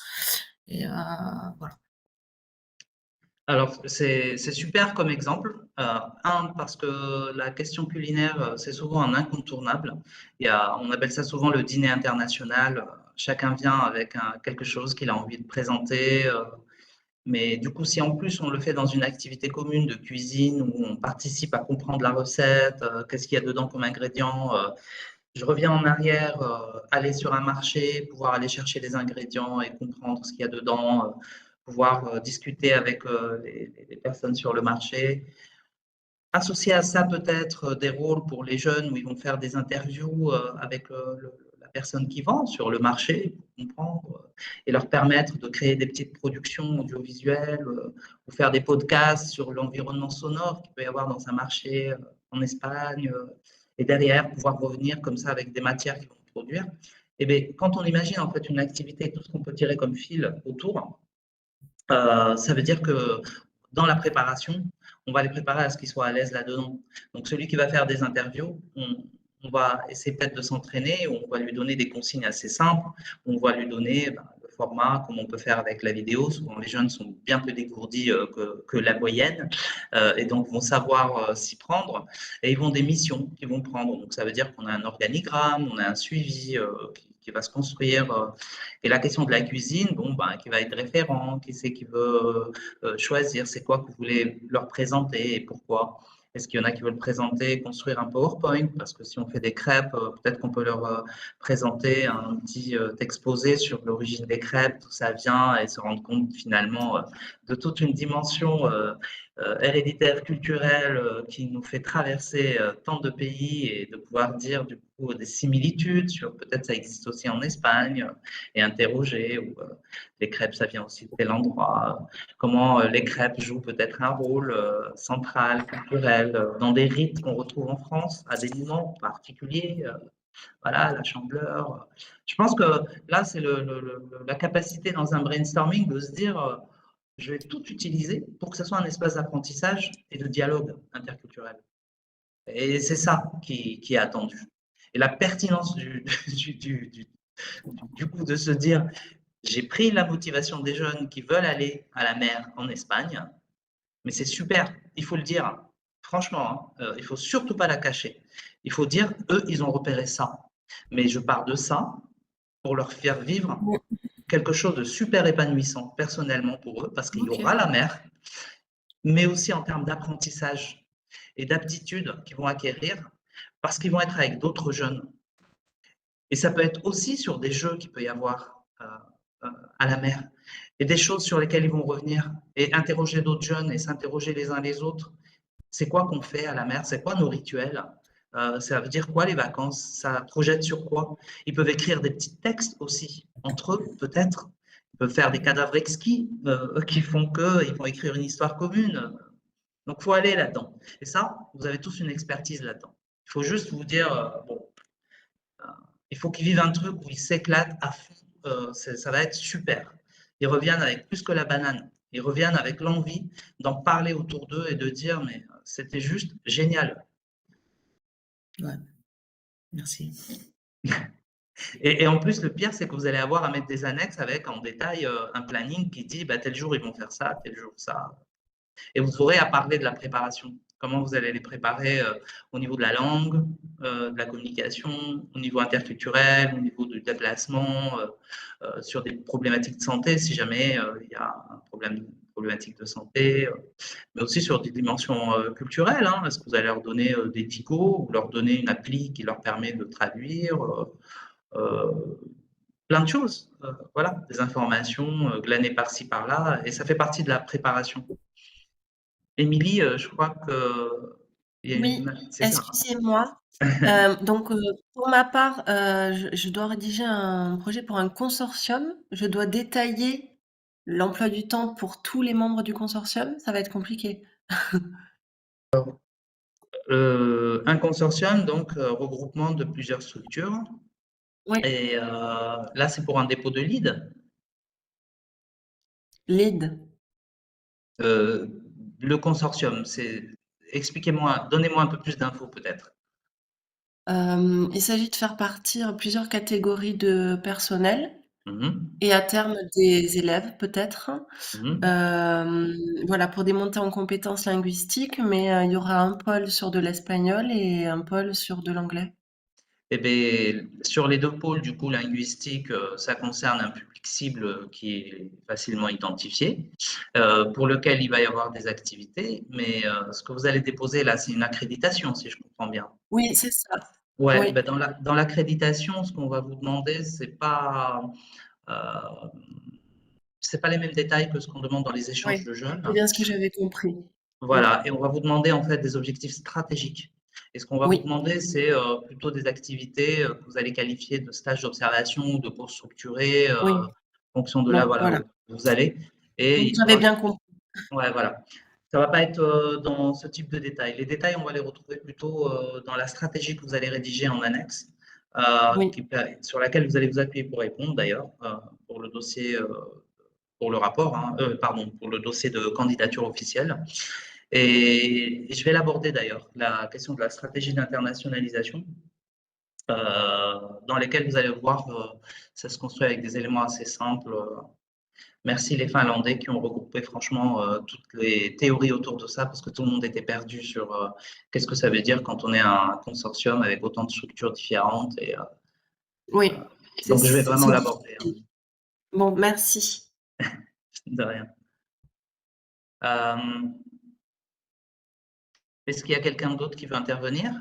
Et voilà. Alors, c'est super comme exemple. Parce que la question culinaire, c'est souvent un incontournable. On appelle ça souvent le dîner international. Chacun vient avec quelque chose qu'il a envie de présenter. Mais du coup, si en plus on le fait dans une activité commune de cuisine où on participe à comprendre la recette, qu'est-ce qu'il y a dedans comme ingrédients, je reviens en arrière, aller sur un marché, pouvoir aller chercher les ingrédients et comprendre ce qu'il y a dedans, pouvoir discuter avec les personnes sur le marché. Associer à ça peut-être des rôles pour les jeunes où ils vont faire des interviews avec la personne qui vend sur le marché pour comprendre et leur permettre de créer des petites productions audiovisuelles ou faire des podcasts sur l'environnement sonore qu'il peut y avoir dans un marché en Espagne et derrière pouvoir revenir comme ça avec des matières qu'ils vont produire. Et bien, quand on imagine en fait une activité, tout ce qu'on peut tirer comme fil autour, ça veut dire que dans la préparation, on va les préparer à ce qu'ils soient à l'aise là-dedans. Donc, celui qui va faire des interviews, on va essayer peut-être de s'entraîner, on va lui donner des consignes assez simples, on va lui donner le format, comme on peut faire avec la vidéo. Souvent, les jeunes sont bien plus dégourdis que la moyenne et donc vont savoir s'y prendre. Et ils vont des missions qu'ils vont prendre. Donc, ça veut dire qu'on a un organigramme, on a un suivi qui va se construire. Et la question de la cuisine, bon, ben, qui va être référent, qui c'est qui veut choisir, c'est quoi que vous voulez leur présenter et pourquoi. Est-ce qu'il y en a qui veulent présenter, construire un PowerPoint? Parce que si on fait des crêpes, peut-être qu'on peut leur présenter un petit exposé sur l'origine des crêpes, d'où ça vient, et se rendre compte finalement de toute une dimension héréditaire, culturelle, qui nous fait traverser tant de pays et de pouvoir dire du coup des similitudes sur peut-être ça existe aussi en Espagne et interroger. Ou, les crêpes, ça vient aussi de tel endroit. Comment les crêpes jouent peut-être un rôle central, culturel, dans des rites qu'on retrouve en France à des moments particuliers. Voilà, la chandeleur. Je pense que là, c'est la capacité dans un brainstorming de se dire je vais tout utiliser pour que ce soit un espace d'apprentissage et de dialogue interculturel. Et c'est ça qui est attendu. Et la pertinence du coup de se dire j'ai pris la motivation des jeunes qui veulent aller à la mer en Espagne, mais c'est super, il faut le dire. Franchement, il ne faut surtout pas la cacher. Il faut dire, eux, ils ont repéré ça. Mais je pars de ça pour leur faire vivre quelque chose de super épanouissant personnellement pour eux, parce qu'il y aura la mer, mais aussi en termes d'apprentissage et d'aptitudes qu'ils vont acquérir, parce qu'ils vont être avec d'autres jeunes. Et ça peut être aussi sur des jeux qu'il peut y avoir à la mer, et des choses sur lesquelles ils vont revenir et interroger d'autres jeunes et s'interroger les uns les autres. C'est quoi qu'on fait à la mer? C'est quoi nos rituels? Ça veut dire quoi les vacances? Ça projette sur quoi? Ils peuvent écrire des petits textes aussi, entre eux peut-être. Ils peuvent faire des cadavres exquis qui font qu'ils vont écrire une histoire commune. Donc, il faut aller là-dedans. Et ça, vous avez tous une expertise là-dedans. Il faut juste vous dire, bon, il faut qu'ils vivent un truc où ils s'éclatent à fond. Ça va être super. Ils reviennent avec plus que la banane. Ils reviennent avec l'envie d'en parler autour d'eux et de dire, mais c'était juste génial. Ouais, merci. Et en plus, le pire, c'est que vous allez avoir à mettre des annexes avec en détail un planning qui dit bah, tel jour ils vont faire ça, tel jour ça. Et vous aurez à parler de la préparation. Comment vous allez les préparer au niveau de la langue, de la communication, au niveau interculturel, au niveau du déplacement, sur des problématiques de santé, si jamais il y a un problématique de santé, mais aussi sur des dimensions culturelles. Hein. Est-ce que vous allez leur donner des ticos ou leur donner une appli qui leur permet de traduire plein de choses, voilà, des informations glanées par-ci, par-là, et ça fait partie de la préparation. Émilie, je crois que… Oui, excusez-moi. Donc, pour ma part, je dois rédiger un projet pour un consortium. Je dois détailler l'emploi du temps pour tous les membres du consortium. Ça va être compliqué. Un consortium, donc regroupement de plusieurs structures. Oui. Et là, c'est pour un dépôt de lead. Lead. Le consortium, expliquez-moi, donnez-moi un peu plus d'infos peut-être. Il s'agit de faire partir plusieurs catégories de personnel et à terme des élèves peut-être. Voilà, pour des montées en compétences linguistiques, mais il y aura un pôle sur de l'espagnol et un pôle sur de l'anglais. Eh bien, sur les deux pôles, du coup, linguistique, ça concerne un public cible qui est facilement identifié, pour lequel il va y avoir des activités, mais ce que vous allez déposer là, c'est une accréditation, si je comprends bien. Oui, c'est ça. Ouais, Oui. ben dans l'accréditation, ce qu'on va vous demander, c'est pas les mêmes détails que ce qu'on demande dans les échanges de jeunes. C'est bien ce que j'avais compris. Voilà, et on va vous demander en fait des objectifs stratégiques. Et ce qu'on va vous demander, c'est plutôt des activités que vous allez qualifier de stages d'observation ou de cours structurés en fonction de là où vous allez. Et j'avais bien compris. Ouais, voilà. Ça ne va pas être dans ce type de détails. Les détails, on va les retrouver plutôt dans la stratégie que vous allez rédiger en annexe, sur laquelle vous allez vous appuyer pour répondre d'ailleurs, pour le dossier, pour le rapport, hein, pardon, pour le dossier de candidature officielle. Et je vais l'aborder d'ailleurs, la question de la stratégie d'internationalisation. dans lesquels vous allez voir, ça se construit avec des éléments assez simples. Merci les Finlandais qui ont regroupé franchement toutes les théories autour de ça, parce que tout le monde était perdu sur qu'est-ce que ça veut dire quand on est un consortium avec autant de structures différentes. Oui. Donc je vais vraiment l'aborder. Bon, merci. De rien. Est-ce qu'il y a quelqu'un d'autre qui veut intervenir?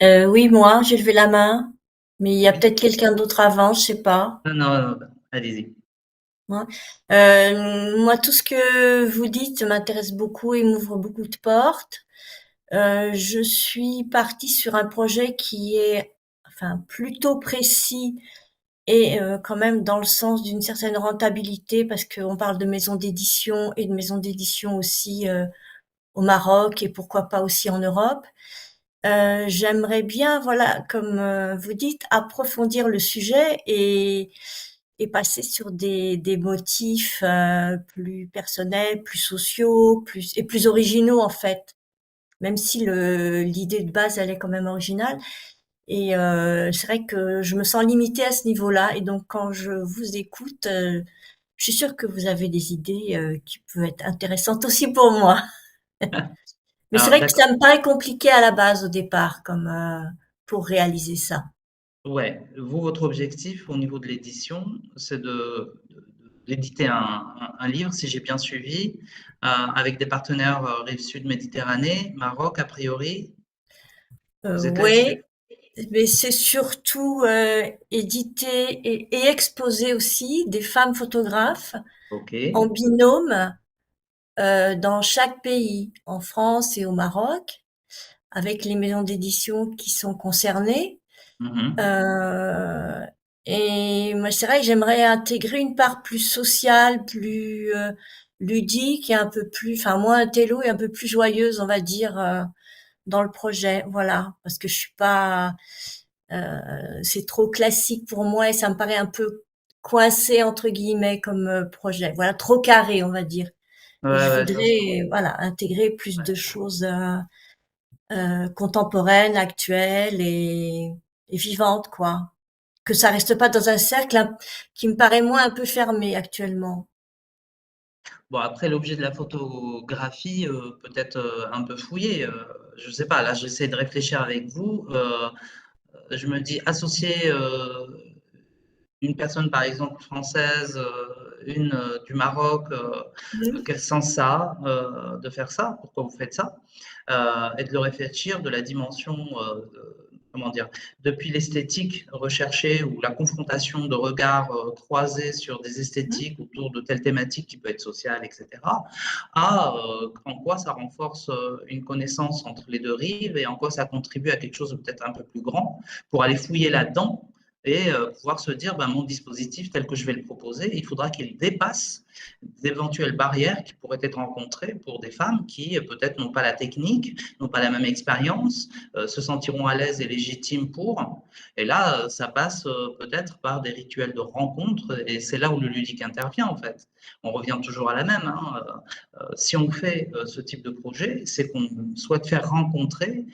Oui, moi, j'ai levé la main, mais il y a peut-être quelqu'un d'autre avant, je sais pas. Non, allez-y. Moi, tout ce que vous dites m'intéresse beaucoup et m'ouvre beaucoup de portes. Je suis partie sur un projet qui est, enfin, plutôt précis et quand même dans le sens d'une certaine rentabilité, parce qu'on parle de maisons d'édition et de maisons d'édition aussi au Maroc et pourquoi pas aussi en Europe. J'aimerais bien, voilà, comme vous dites, approfondir le sujet et passer sur des motifs plus personnels, plus sociaux, plus originaux en fait. Même si l'idée de base elle est quand même originale. Et c'est vrai que je me sens limitée à ce niveau-là. Et donc quand je vous écoute, je suis sûre que vous avez des idées qui peuvent être intéressantes aussi pour moi. Mais c'est vrai que ça me paraît compliqué à la base au départ, comme pour réaliser ça. Ouais, vous, votre objectif au niveau de l'édition, c'est d'éditer un livre, si j'ai bien suivi, avec des partenaires rive sud Méditerranée, Maroc, a priori. Vous êtes Oui, là-dessus? mais c'est surtout éditer et exposer aussi des femmes photographes Ok. en binôme dans chaque pays, en France et au Maroc, avec les maisons d'édition qui sont concernées. Mhm. Euh, et moi, c'est vrai que j'aimerais intégrer une part plus sociale, plus ludique et un peu plus, enfin moins intello et un peu plus joyeuse, on va dire, dans le projet. Voilà, parce que je suis pas, c'est trop classique pour moi et ça me paraît un peu coincé entre guillemets comme projet. Voilà, trop carré, on va dire. Et je Ouais, j'entends. voudrais, voilà, intégrer plus de choses contemporaines, actuelles et vivantes, quoi. Que ça reste pas dans un cercle qui me paraît moins un peu fermé actuellement. Bon, après, l'objet de la photographie, peut-être un peu fouillé. Je sais pas, là, j'essaie de réfléchir avec vous. Je me dis, associer une personne, par exemple, française, une du Maroc, quel sens ça a de faire ça? Pourquoi vous faites ça? Et de le réfléchir de la dimension, comment dire, depuis l'esthétique recherchée ou la confrontation de regards croisés sur des esthétiques autour de telles thématiques qui peut être sociale, etc., à en quoi ça renforce une connaissance entre les deux rives et en quoi ça contribue à quelque chose de peut-être un peu plus grand pour aller fouiller là-dedans et pouvoir se dire, ben, mon dispositif tel que je vais le proposer, il faudra qu'il dépasse d'éventuelles barrières qui pourraient être rencontrées pour des femmes qui peut-être n'ont pas la technique, n'ont pas la même expérience, se sentiront à l'aise et légitimes pour. Et là, ça passe peut-être par des rituels de rencontre et c'est là où le ludique intervient en fait. On revient toujours à la même. Hein. Si on fait ce type de projet, c'est qu'on souhaite faire rencontrer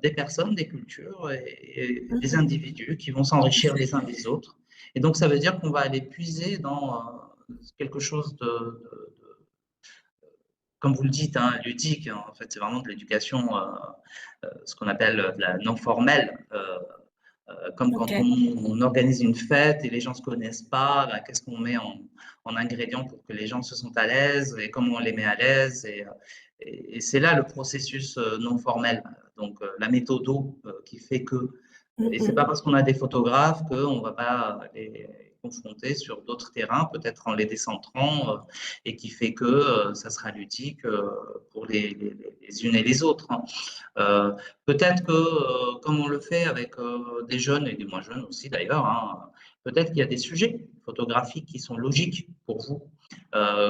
des personnes, des cultures et des individus qui vont s'enrichir les uns des autres. Et donc, ça veut dire qu'on va aller puiser dans quelque chose comme vous le dites, hein, ludique. En fait, c'est vraiment de l'éducation, ce qu'on appelle de la non formelle. Comme quand Ok. on organise une fête et les gens ne se connaissent pas, ben, qu'est-ce qu'on met en ingrédients pour que les gens se sentent à l'aise et comment on les met à l'aise. Et c'est là le processus non formel. Donc, la méthode qui fait que. Et c'est pas parce qu'on a des photographes qu'on va pas les confronter sur d'autres terrains, peut-être en les décentrant, et qui fait que ça sera ludique pour les unes et les autres. Hein. Peut-être que, comme on le fait avec des jeunes et des moins jeunes aussi d'ailleurs, hein, peut-être qu'il y a des sujets photographiques qui sont logiques pour vous,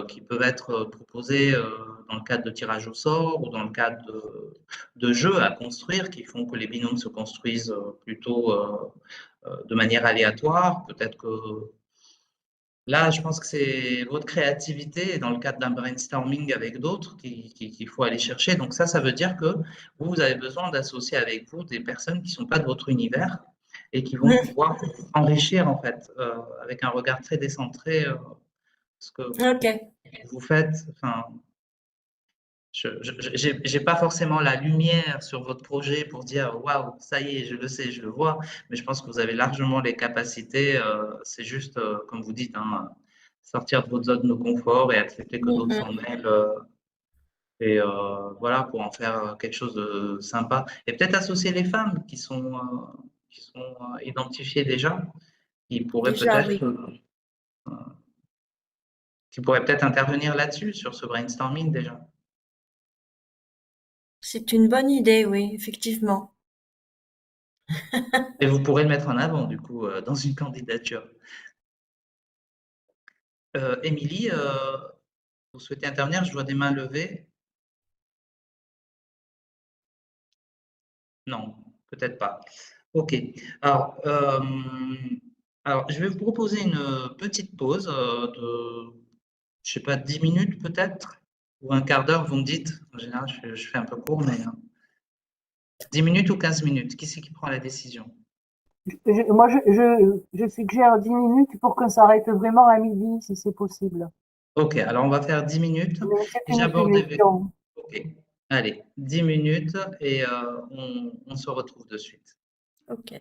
qui peuvent être proposés dans le cadre de tirage au sort ou dans le cadre de jeux à construire qui font que les binômes se construisent plutôt de manière aléatoire. Peut-être que là, je pense que c'est votre créativité dans le cadre d'un brainstorming avec d'autres qu'il faut aller chercher. Donc ça veut dire que vous avez besoin d'associer avec vous des personnes qui ne sont pas de votre univers et qui vont pouvoir enrichir en fait avec un regard très décentré ce que Ok. vous faites. Enfin, je n'ai pas forcément la lumière sur votre projet pour dire waouh, ça y est, je le sais, je le vois, mais je pense que vous avez largement les capacités. C'est juste, comme vous dites, hein, sortir de votre zone de confort et accepter que d'autres s'en mêlent. Et voilà, pour en faire quelque chose de sympa. Et peut-être associer les femmes qui sont identifiées déjà, qui pourraient Déjà, peut-être oui. qui pourraient peut-être intervenir là-dessus, sur ce brainstorming déjà. C'est une bonne idée, oui, effectivement. Et vous pourrez le mettre en avant, du coup, dans une candidature. Émilie, vous souhaitez intervenir? Je vois des mains levées. Non, peut-être pas. OK. Alors, je vais vous proposer une petite pause de, je sais pas, 10 minutes peut-être, ou un quart d'heure, vous me dites. En général, je fais un peu court, mais 10 minutes ou 15 minutes, qui c'est qui prend la décision? Moi, je suggère 10 minutes pour qu'on s'arrête vraiment à midi, si c'est possible. OK, alors on va faire 10 minutes Mais c'est et une j'aborde suggestion. OK, allez, 10 minutes et on se retrouve de suite. Ok.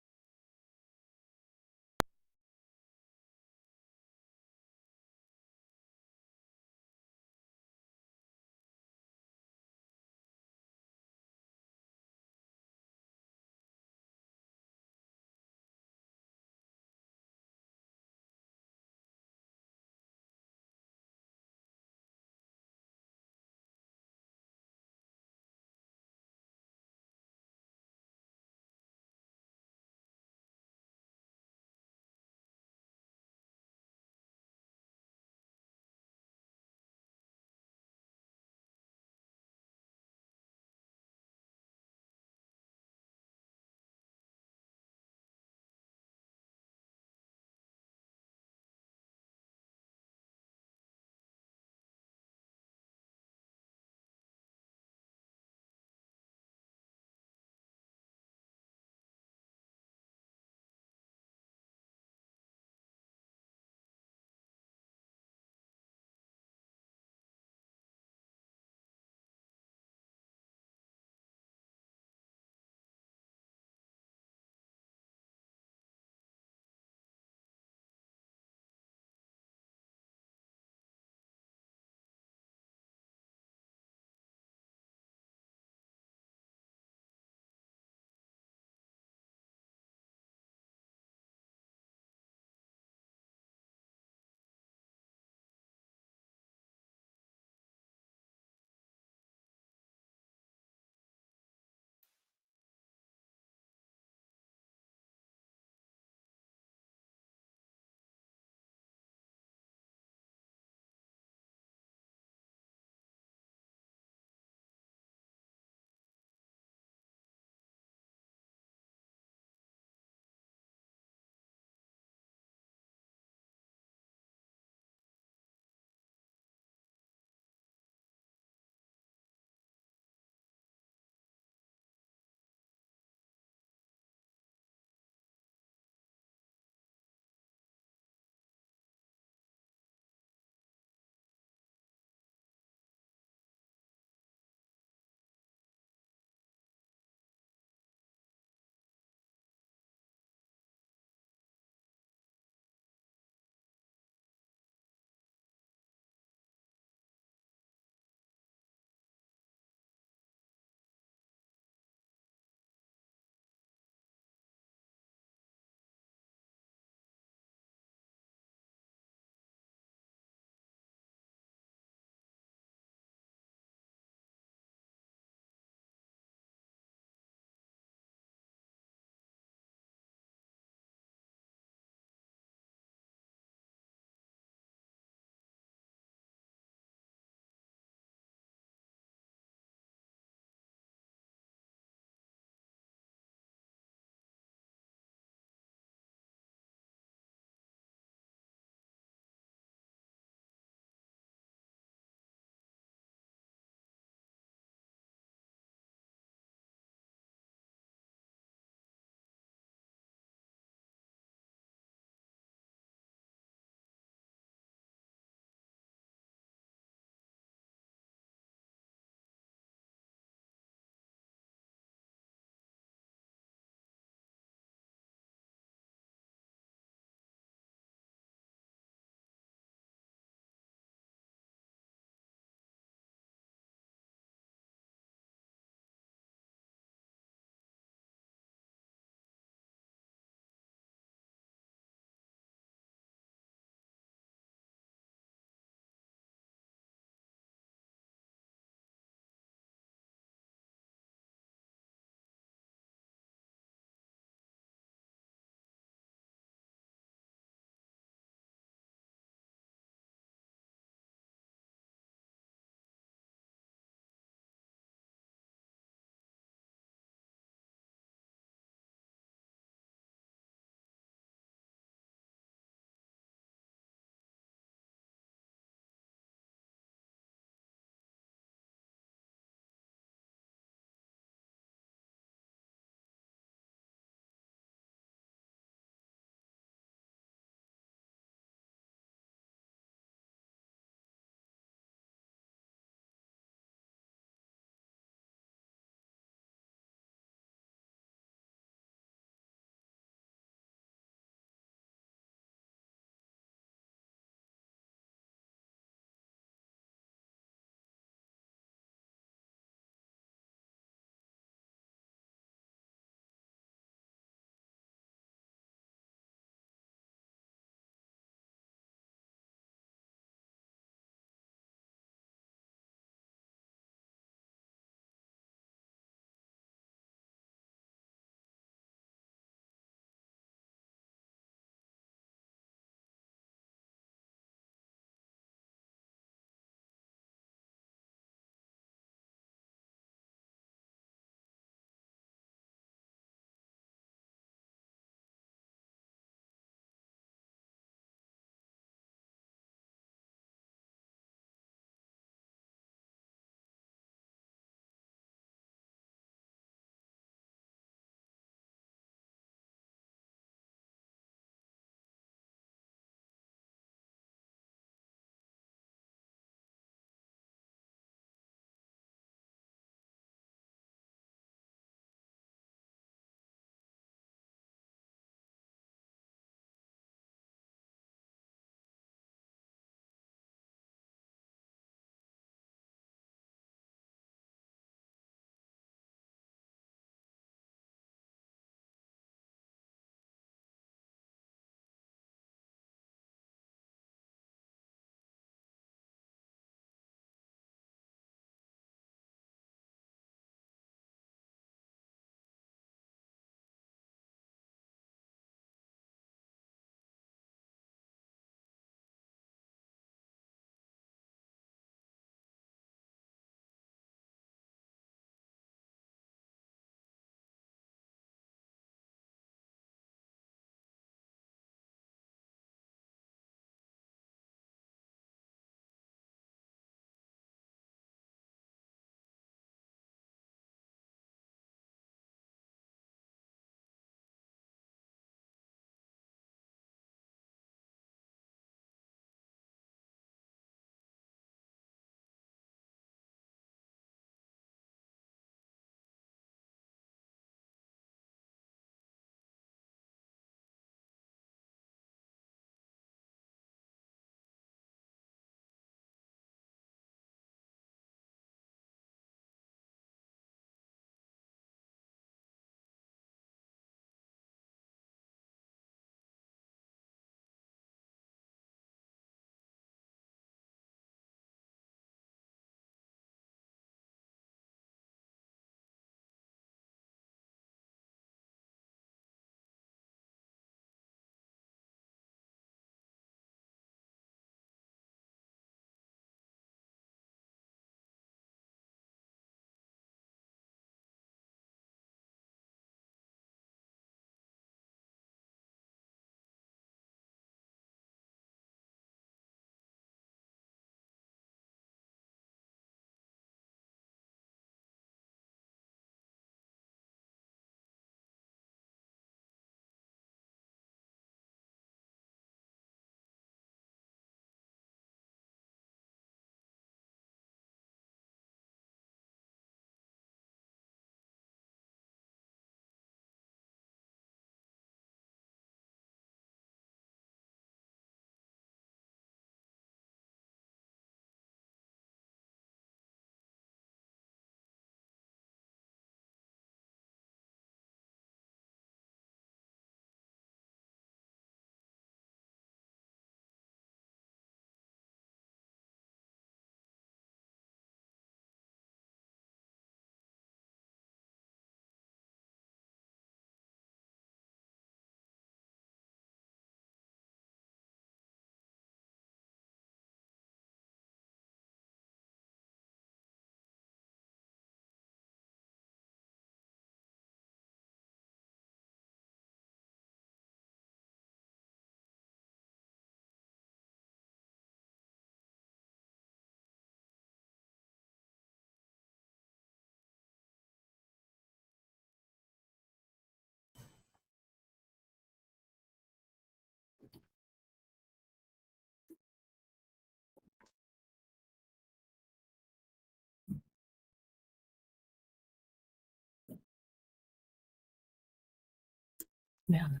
Merde.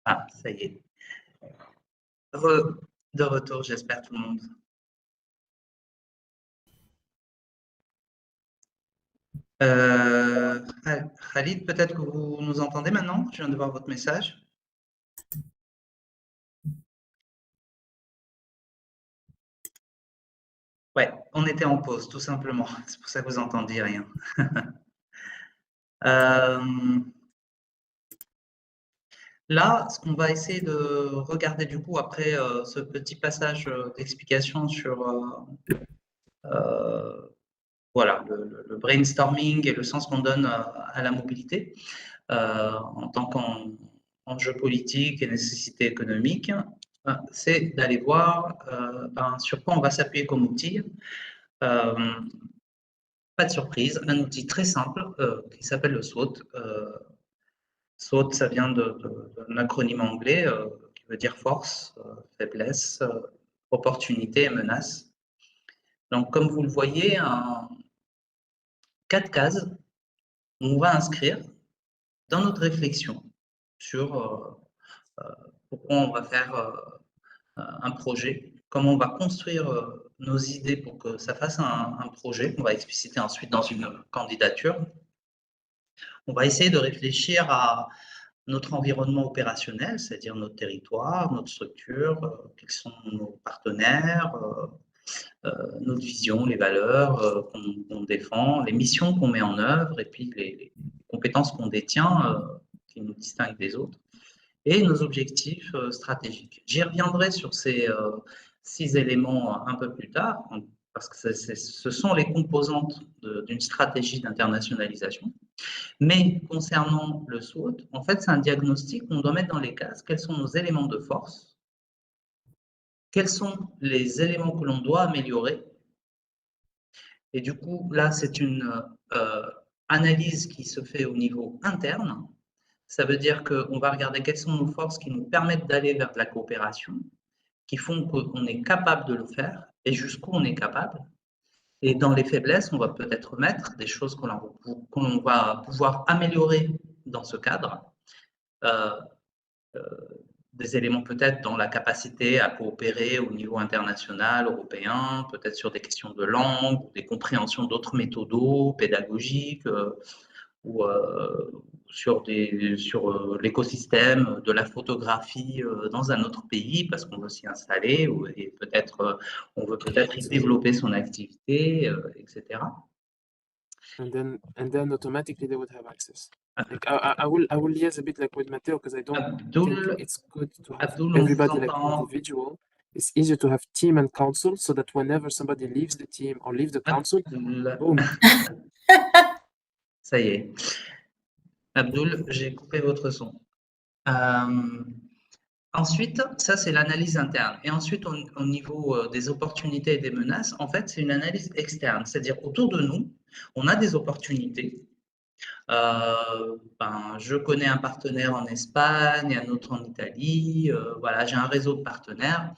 Ah, ça y est. De retour, j'espère tout le monde. Khalid, peut-être que vous nous entendez maintenant? Je viens de voir votre message. Ouais, on était en pause, tout simplement. C'est pour ça que vous n'entendiez rien. Là, ce qu'on va essayer de regarder du coup après ce petit passage d'explication sur voilà, le brainstorming et le sens qu'on donne à la mobilité en tant qu'enjeu politique et nécessité économique, c'est d'aller voir sur quoi on va s'appuyer comme outil. Pas de surprise, un outil très simple qui s'appelle le SWOT. SWOT, ça vient d'un acronyme anglais qui veut dire force, faiblesse, opportunité et menace. Donc, comme vous le voyez, 4 cases où on va inscrire dans notre réflexion sur pourquoi on va faire un projet, comment on va construire nos idées pour que ça fasse un projet qu'on va expliciter ensuite dans une candidature. On va essayer de réfléchir à notre environnement opérationnel, c'est-à-dire notre territoire, notre structure, quels sont nos partenaires, notre vision, les valeurs qu'on défend, les missions qu'on met en œuvre et puis les compétences qu'on détient qui nous distinguent des autres et nos objectifs stratégiques. J'y reviendrai sur ces 6 éléments un peu plus tard parce que ce sont les composantes d'une stratégie d'internationalisation. Mais concernant le SWOT, en fait, c'est un diagnostic qu'on doit mettre dans les cases. Quels sont nos éléments de force? Quels sont les éléments que l'on doit améliorer? Et du coup, là, c'est une analyse qui se fait au niveau interne. Ça veut dire qu'on va regarder quelles sont nos forces qui nous permettent d'aller vers de la coopération, qui font qu'on est capable de le faire et jusqu'où on est capable. Et dans les faiblesses, on va peut-être mettre des choses que l'on va pouvoir améliorer dans ce cadre. Des éléments peut-être dans la capacité à coopérer au niveau international, européen, peut-être sur des questions de langue, des compréhensions d'autres méthodos pédagogiques, ou sur l'écosystème de la photographie dans un autre pays parce qu'on veut s'y installer et peut-être on veut peut-être y développer son activité, etc. And then automatically they would have access. Like I will liaise a bit like with Matteo because I don't think it's good to have everybody like individual. It's easier to have team and council so that whenever somebody leaves the team or leaves the council, boom. Ça y est. Abdul, j'ai coupé votre son. Ensuite, ça c'est l'analyse interne. Et ensuite, au niveau des opportunités et des menaces, en fait, c'est une analyse externe. C'est-à-dire autour de nous, on a des opportunités. Je connais un partenaire en Espagne, un autre en Italie. Voilà, j'ai un réseau de partenaires.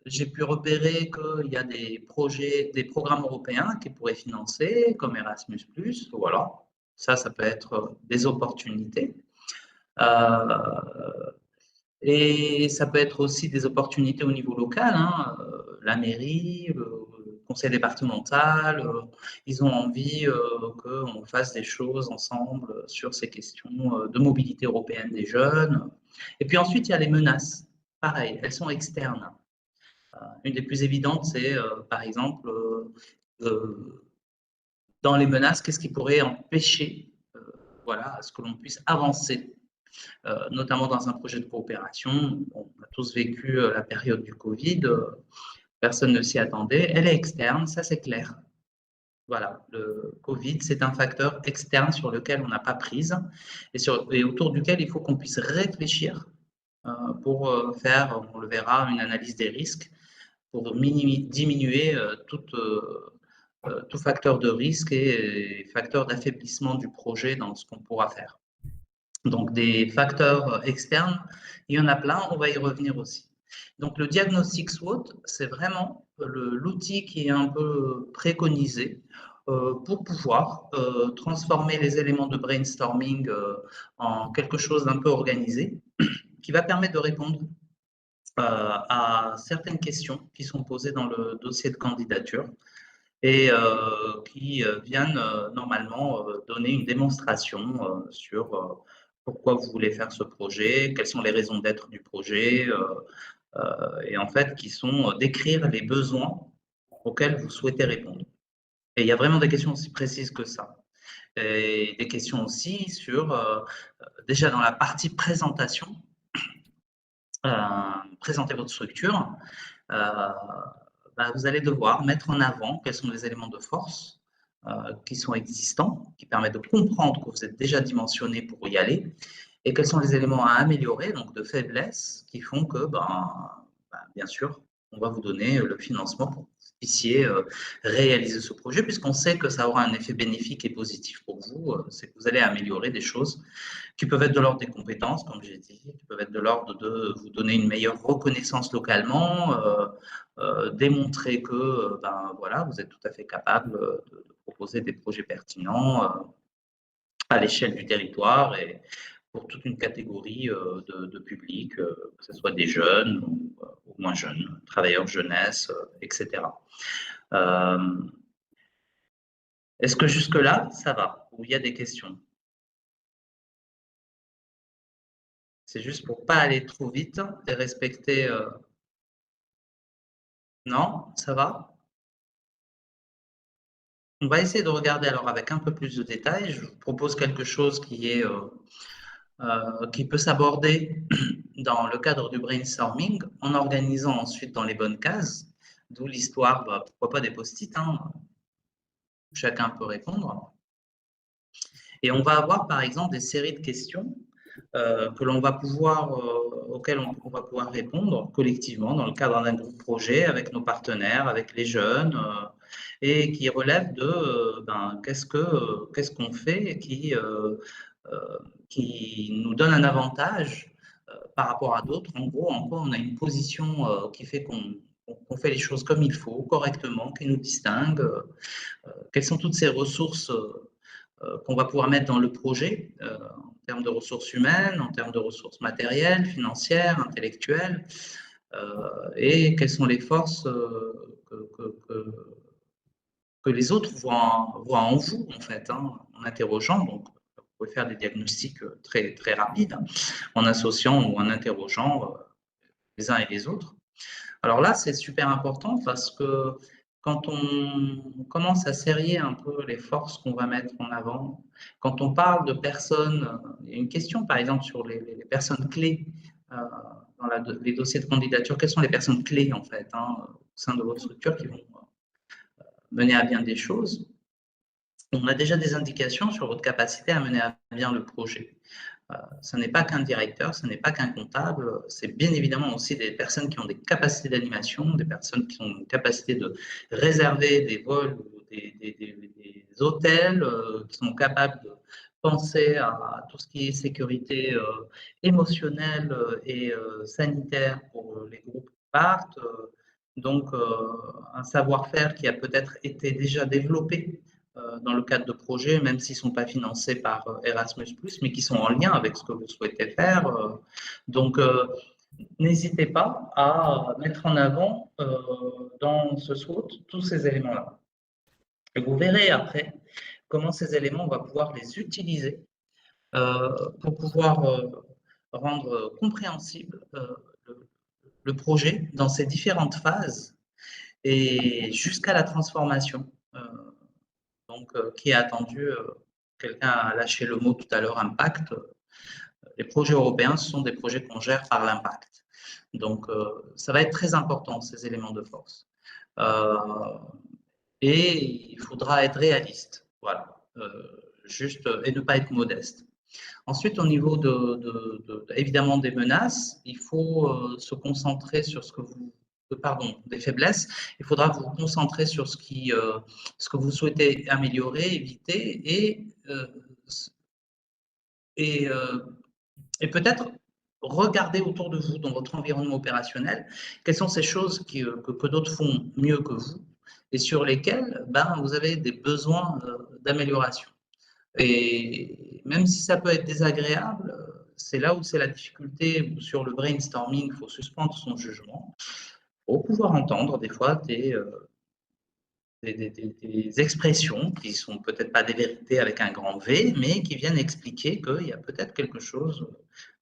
J'ai pu repérer qu'il y a des projets, des programmes européens qui pourraient financer, comme Erasmus+. Voilà, ça peut être des opportunités. Et ça peut être aussi des opportunités au niveau local, la mairie, le conseil départemental, ils ont envie qu'on fasse des choses ensemble sur ces questions de mobilité européenne des jeunes. Et puis ensuite, il y a les menaces. Pareil, elles sont externes. Une des plus évidentes, c'est par exemple, dans les menaces, qu'est-ce qui pourrait empêcher voilà, à ce que l'on puisse avancer, notamment dans un projet de coopération. On a tous vécu la période du Covid, personne ne s'y attendait. Elle est externe, ça c'est clair. Voilà, le Covid, c'est un facteur externe sur lequel on n'a pas prise et autour duquel il faut qu'on puisse réfléchir pour faire, on le verra, une analyse des risques pour diminuer tout facteur de risque et facteur d'affaiblissement du projet dans ce qu'on pourra faire. Donc, des facteurs externes, il y en a plein, on va y revenir aussi. Donc, le diagnostic SWOT, c'est vraiment l'outil qui est un peu préconisé pour pouvoir transformer les éléments de brainstorming en quelque chose d'un peu organisé, qui va permettre de répondre à certaines questions qui sont posées dans le dossier de candidature et qui viennent normalement donner une démonstration sur pourquoi vous voulez faire ce projet, quelles sont les raisons d'être du projet, et en fait qui sont décrire les besoins auxquels vous souhaitez répondre. Et il y a vraiment des questions aussi précises que ça. Et des questions aussi sur, déjà dans la partie présentation, présenter votre structure, vous allez devoir mettre en avant quels sont les éléments de force qui sont existants, qui permettent de comprendre que vous êtes déjà dimensionné pour y aller, et quels sont les éléments à améliorer, donc de faiblesse, qui font que, bien sûr, on va vous donner le financement pour que vous puissiez réaliser ce projet, puisqu'on sait que ça aura un effet bénéfique et positif pour vous, c'est que vous allez améliorer des choses qui peuvent être de l'ordre des compétences, comme j'ai dit, qui peuvent être de l'ordre de vous donner une meilleure reconnaissance localement, démontrer que voilà, vous êtes tout à fait capable de proposer des projets pertinents à l'échelle du territoire et pour toute une catégorie de public, que ce soit des jeunes ou moins jeunes, travailleurs jeunesse, etc. Est-ce que jusque-là, ça va? Ou il y a des questions? C'est juste pour ne pas aller trop vite et respecter… Non, ça va? On va essayer de regarder alors avec un peu plus de détails. Je vous propose quelque chose qui peut s'aborder dans le cadre du brainstorming en organisant ensuite dans les bonnes cases, d'où l'histoire, pourquoi pas des post-it, hein, chacun peut répondre. Et on va avoir par exemple des séries de questions auxquelles on va pouvoir répondre collectivement dans le cadre d'un groupe projet avec nos partenaires, avec les jeunes, et qui relèvent de qu'est-ce qu'on fait qui nous donne un avantage par rapport à d'autres. En gros, en quoi on a une position qui fait qu'on fait les choses comme il faut, correctement, qui nous distingue, quelles sont toutes ces ressources qu'on va pouvoir mettre dans le projet en termes de ressources humaines, en termes de ressources matérielles, financières, intellectuelles, et quelles sont les forces que les autres voient en vous, en fait, hein, en interrogeant. Donc, vous pouvez faire des diagnostics très, très rapides, hein, en associant ou en interrogeant les uns et les autres. Alors là, c'est super important parce que quand on commence à serrer un peu les forces qu'on va mettre en avant, quand on parle de personnes, il y a une question par exemple sur les personnes clés dans les dossiers de candidature, quelles sont les personnes clés en fait au sein de votre structure qui vont mener à bien des choses. On a déjà des indications sur votre capacité à mener à bien le projet. Ce n'est pas qu'un directeur, ce n'est pas qu'un comptable, c'est bien évidemment aussi des personnes qui ont des capacités d'animation, des personnes qui ont une capacité de réserver des vols ou des hôtels, qui sont capables de penser à tout ce qui est sécurité émotionnelle et sanitaire pour les groupes qui partent. Donc, un savoir-faire qui a peut-être été déjà développé dans le cadre de projets, même s'ils ne sont pas financés par Erasmus+, mais qui sont en lien avec ce que vous souhaitez faire. Donc, n'hésitez pas à mettre en avant dans ce SWOT tous ces éléments-là. Et vous verrez après comment ces éléments, on va pouvoir les utiliser pour pouvoir rendre compréhensible le projet dans ses différentes phases et jusqu'à la transformation. Qui est attendu, quelqu'un a lâché le mot tout à l'heure, impact. Les projets européens, ce sont des projets qu'on gère par l'impact. Donc, ça va être très important, ces éléments de force. Et il faudra être réaliste, voilà, juste, et ne pas être modeste. Ensuite, au niveau évidemment des menaces, il faut se concentrer sur ce que vous, des faiblesses. Il faudra vous concentrer sur ce que vous souhaitez améliorer, éviter, et peut-être regarder autour de vous, dans votre environnement opérationnel, quelles sont ces choses que d'autres font mieux que vous et sur lesquelles vous avez des besoins d'amélioration. Et même si ça peut être désagréable, c'est là où c'est la difficulté, où sur le brainstorming, il faut suspendre son jugement, pour pouvoir entendre des fois des expressions qui ne sont peut-être pas des vérités avec un grand V, mais qui viennent expliquer qu'il y a peut-être quelque chose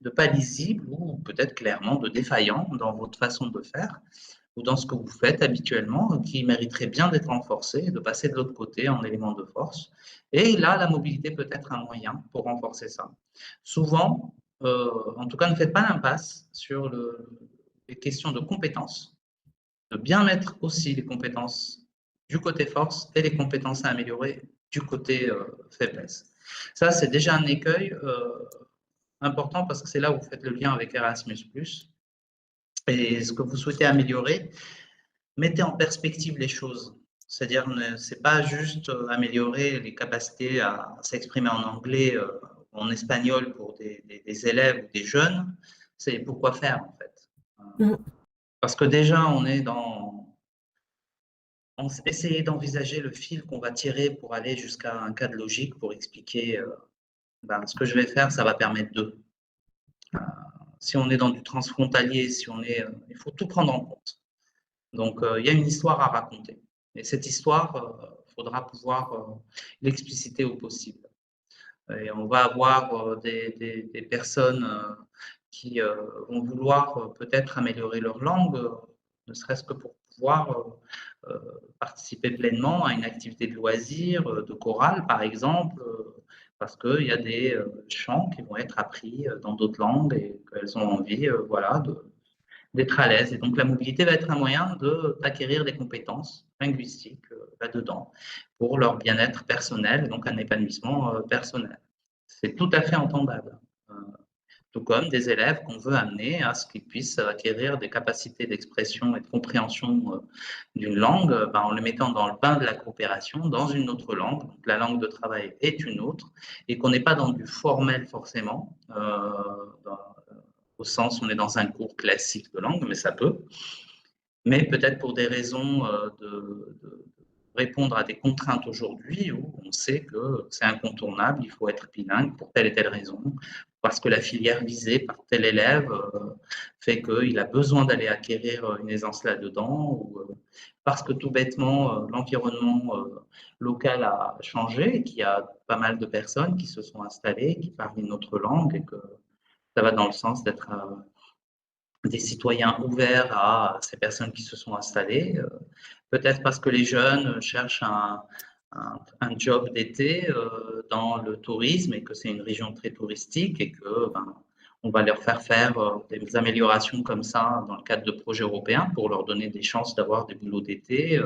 de pas lisible ou peut-être clairement de défaillant dans votre façon de faire ou dans ce que vous faites habituellement, qui mériterait bien d'être renforcé et de passer de l'autre côté en élément de force. Et là, la mobilité peut être un moyen pour renforcer ça. Souvent, en tout cas, ne faites pas l'impasse sur les questions de compétences, de bien mettre aussi les compétences du côté force et les compétences à améliorer du côté faiblesse. Ça, c'est déjà un écueil important parce que c'est là où vous faites le lien avec Erasmus+. Et ce que vous souhaitez améliorer, mettez en perspective les choses. C'est-à-dire, ce n'est pas juste améliorer les capacités à s'exprimer en anglais ou en espagnol pour des élèves ou des jeunes, c'est pourquoi faire en fait. Parce que déjà, on est essayer d'envisager le fil qu'on va tirer pour aller jusqu'à un cadre logique pour expliquer ce que je vais faire, ça va permettre de. Si on est dans du transfrontalier, il faut tout prendre en compte. Donc, il y a une histoire à raconter. Et cette histoire, il faudra pouvoir l'expliciter au possible. Et on va avoir des personnes qui vont vouloir peut-être améliorer leur langue, ne serait-ce que pour pouvoir participer pleinement à une activité de loisir, de chorale par exemple, parce qu'il y a des chants qui vont être appris dans d'autres langues et qu'elles ont envie voilà, d'être à l'aise. Et donc la mobilité va être un moyen d'acquérir des compétences linguistiques là-dedans pour leur bien-être personnel, donc un épanouissement personnel. C'est tout à fait entendable. Tout comme des élèves qu'on veut amener à ce qu'ils puissent acquérir des capacités d'expression et de compréhension d'une langue en les mettant dans le bain de la coopération, dans une autre langue. Donc, la langue de travail est une autre et qu'on n'est pas dans du formel forcément, au sens où on est dans un cours classique de langue, mais ça peut. Mais peut-être pour des raisons de répondre à des contraintes aujourd'hui où on sait que c'est incontournable, il faut être bilingue pour telle et telle raison, parce que la filière visée par tel élève fait qu'il a besoin d'aller acquérir une aisance là-dedans, ou parce que tout bêtement, l'environnement local a changé et qu'il y a pas mal de personnes qui se sont installées, qui parlent une autre langue et que ça va dans le sens d'être des citoyens ouverts à ces personnes qui se sont installées. Peut-être parce que les jeunes cherchent un job d'été dans le tourisme et que c'est une région très touristique et que on va leur faire des améliorations comme ça dans le cadre de projets européens pour leur donner des chances d'avoir des boulots d'été.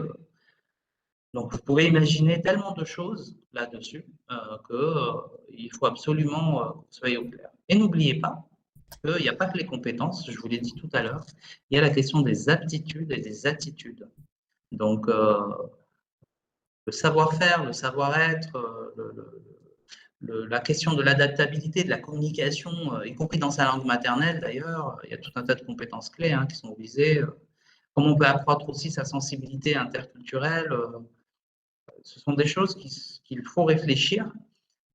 Donc, vous pouvez imaginer tellement de choses là-dessus qu'il faut absolument que vous soyez au clair. Et n'oubliez pas qu'il n'y a pas que les compétences, je vous l'ai dit tout à l'heure, il y a la question des aptitudes et des attitudes. Donc, le savoir-faire, le savoir-être, la question de l'adaptabilité, de la communication, y compris dans sa langue maternelle d'ailleurs, il y a tout un tas de compétences clés qui sont visées. Comment on peut accroître aussi sa sensibilité interculturelle. Ce sont des choses qu'il faut réfléchir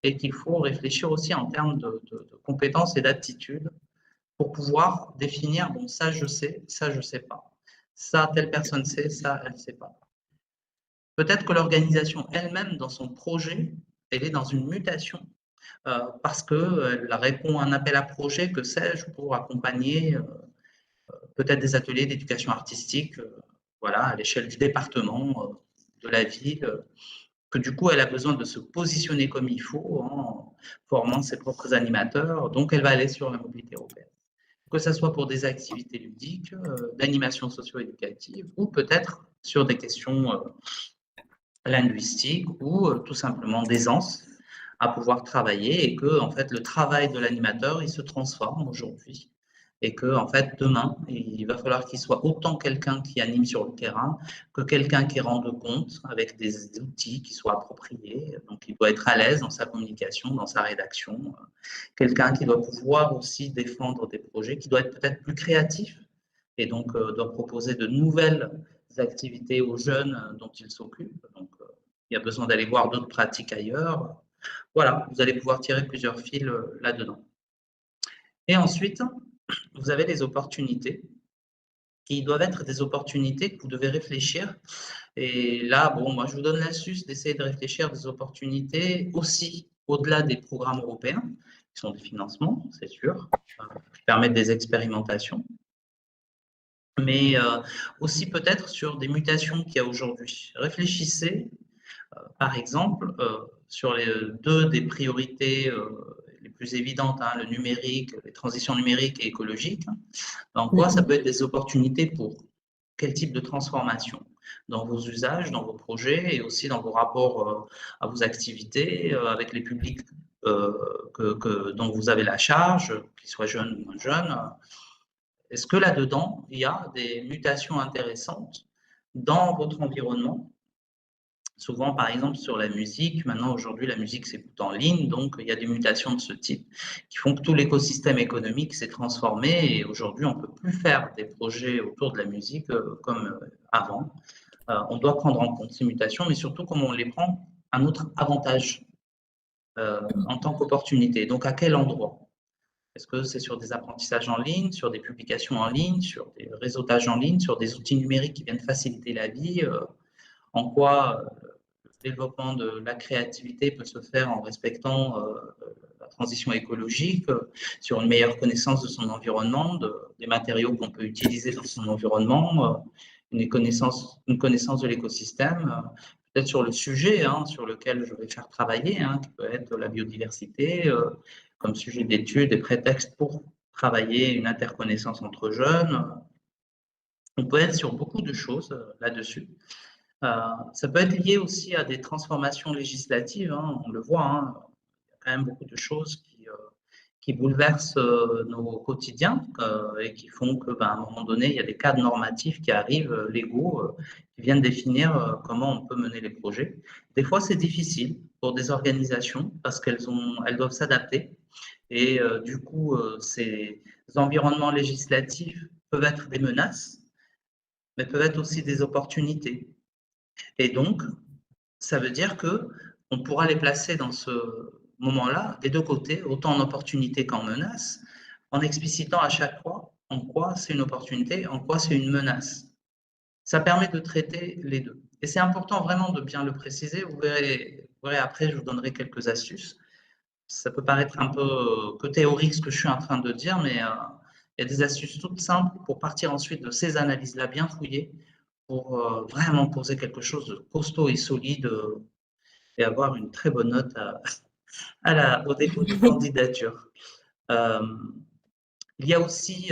et qu'il faut réfléchir aussi en termes de compétences et d'attitudes pour pouvoir définir, bon, ça je sais, ça je sais pas. Ça, telle personne sait, ça, elle ne sait pas. Peut-être que l'organisation elle-même, dans son projet, elle est dans une mutation parce qu'elle répond à un appel à projet, que sais-je, pour accompagner peut-être des ateliers d'éducation artistique voilà, à l'échelle du département, de la ville, que du coup, elle a besoin de se positionner comme il faut en formant ses propres animateurs, donc elle va aller sur la mobilité européenne. Que ce soit pour des activités ludiques, d'animation socio-éducative, ou peut-être sur des questions linguistiques ou tout simplement d'aisance à pouvoir travailler, et que en fait, le travail de l'animateur, il se transforme aujourd'hui. Et que, en fait, demain, il va falloir qu'il soit autant quelqu'un qui anime sur le terrain que quelqu'un qui rende compte avec des outils qui soient appropriés. Donc, il doit être à l'aise dans sa communication, dans sa rédaction. Quelqu'un qui doit pouvoir aussi défendre des projets, qui doit être peut-être plus créatif et donc doit proposer de nouvelles activités aux jeunes dont il s'occupe. Donc, il y a besoin d'aller voir d'autres pratiques ailleurs. Voilà, vous allez pouvoir tirer plusieurs fils là-dedans. Et ensuite, vous avez les opportunités qui doivent être des opportunités que vous devez réfléchir. Et là, bon, moi, je vous donne l'astuce d'essayer de réfléchir des opportunités aussi au-delà des programmes européens, qui sont des financements, c'est sûr, qui permettent des expérimentations, mais aussi peut-être sur des mutations qu'il y a aujourd'hui. Réfléchissez, par exemple, sur les deux des priorités les plus évidentes, hein, le numérique, les transitions numériques et écologiques. En quoi ça peut être des opportunités pour quel type de transformation dans vos usages, dans vos projets et aussi dans vos rapports à vos activités avec les publics dont vous avez la charge, qu'ils soient jeunes ou moins jeunes. Est-ce que là-dedans, il y a des mutations intéressantes dans votre environnement? Souvent, par exemple, sur la musique, maintenant, aujourd'hui, la musique s'écoute en ligne, donc il y a des mutations de ce type qui font que tout l'écosystème économique s'est transformé et aujourd'hui, on ne peut plus faire des projets autour de la musique comme avant. On doit prendre en compte ces mutations, mais surtout, comme on les prend, un autre avantage en tant qu'opportunité. Donc, à quel endroit? Est-ce que c'est sur des apprentissages en ligne, sur des publications en ligne, sur des réseautages en ligne, sur des outils numériques qui viennent faciliter la vie? En quoi le développement de la créativité peut se faire en respectant la transition écologique, sur une meilleure connaissance de son environnement, des matériaux qu'on peut utiliser dans son environnement, une connaissance de l'écosystème, peut-être sur le sujet hein, sur lequel je vais faire travailler, hein, qui peut être la biodiversité, comme sujet d'étude et prétexte pour travailler une interconnaissance entre jeunes. On peut être sur beaucoup de choses là-dessus. Ça peut être lié aussi à des transformations législatives, hein, on le voit, hein, il y a quand même beaucoup de choses qui bouleversent nos quotidiens et qui font qu'à un moment donné, il y a des cadres normatifs qui arrivent, légaux, qui viennent définir comment on peut mener les projets. Des fois, c'est difficile pour des organisations parce qu'elles doivent s'adapter et du coup, ces environnements législatifs peuvent être des menaces, mais peuvent être aussi des opportunités. Et donc, ça veut dire qu'on pourra les placer dans ce moment-là, des deux côtés, autant en opportunité qu'en menace, en explicitant à chaque fois en quoi c'est une opportunité, en quoi c'est une menace. Ça permet de traiter les deux. Et c'est important vraiment de bien le préciser. Vous verrez après, je vous donnerai quelques astuces. Ça peut paraître un peu théorique ce que je suis en train de dire, mais il y a des astuces toutes simples pour partir ensuite de ces analyses-là bien fouillées, pour vraiment poser quelque chose de costaud et solide et avoir une très bonne note au dépôt de candidature. Il y a aussi,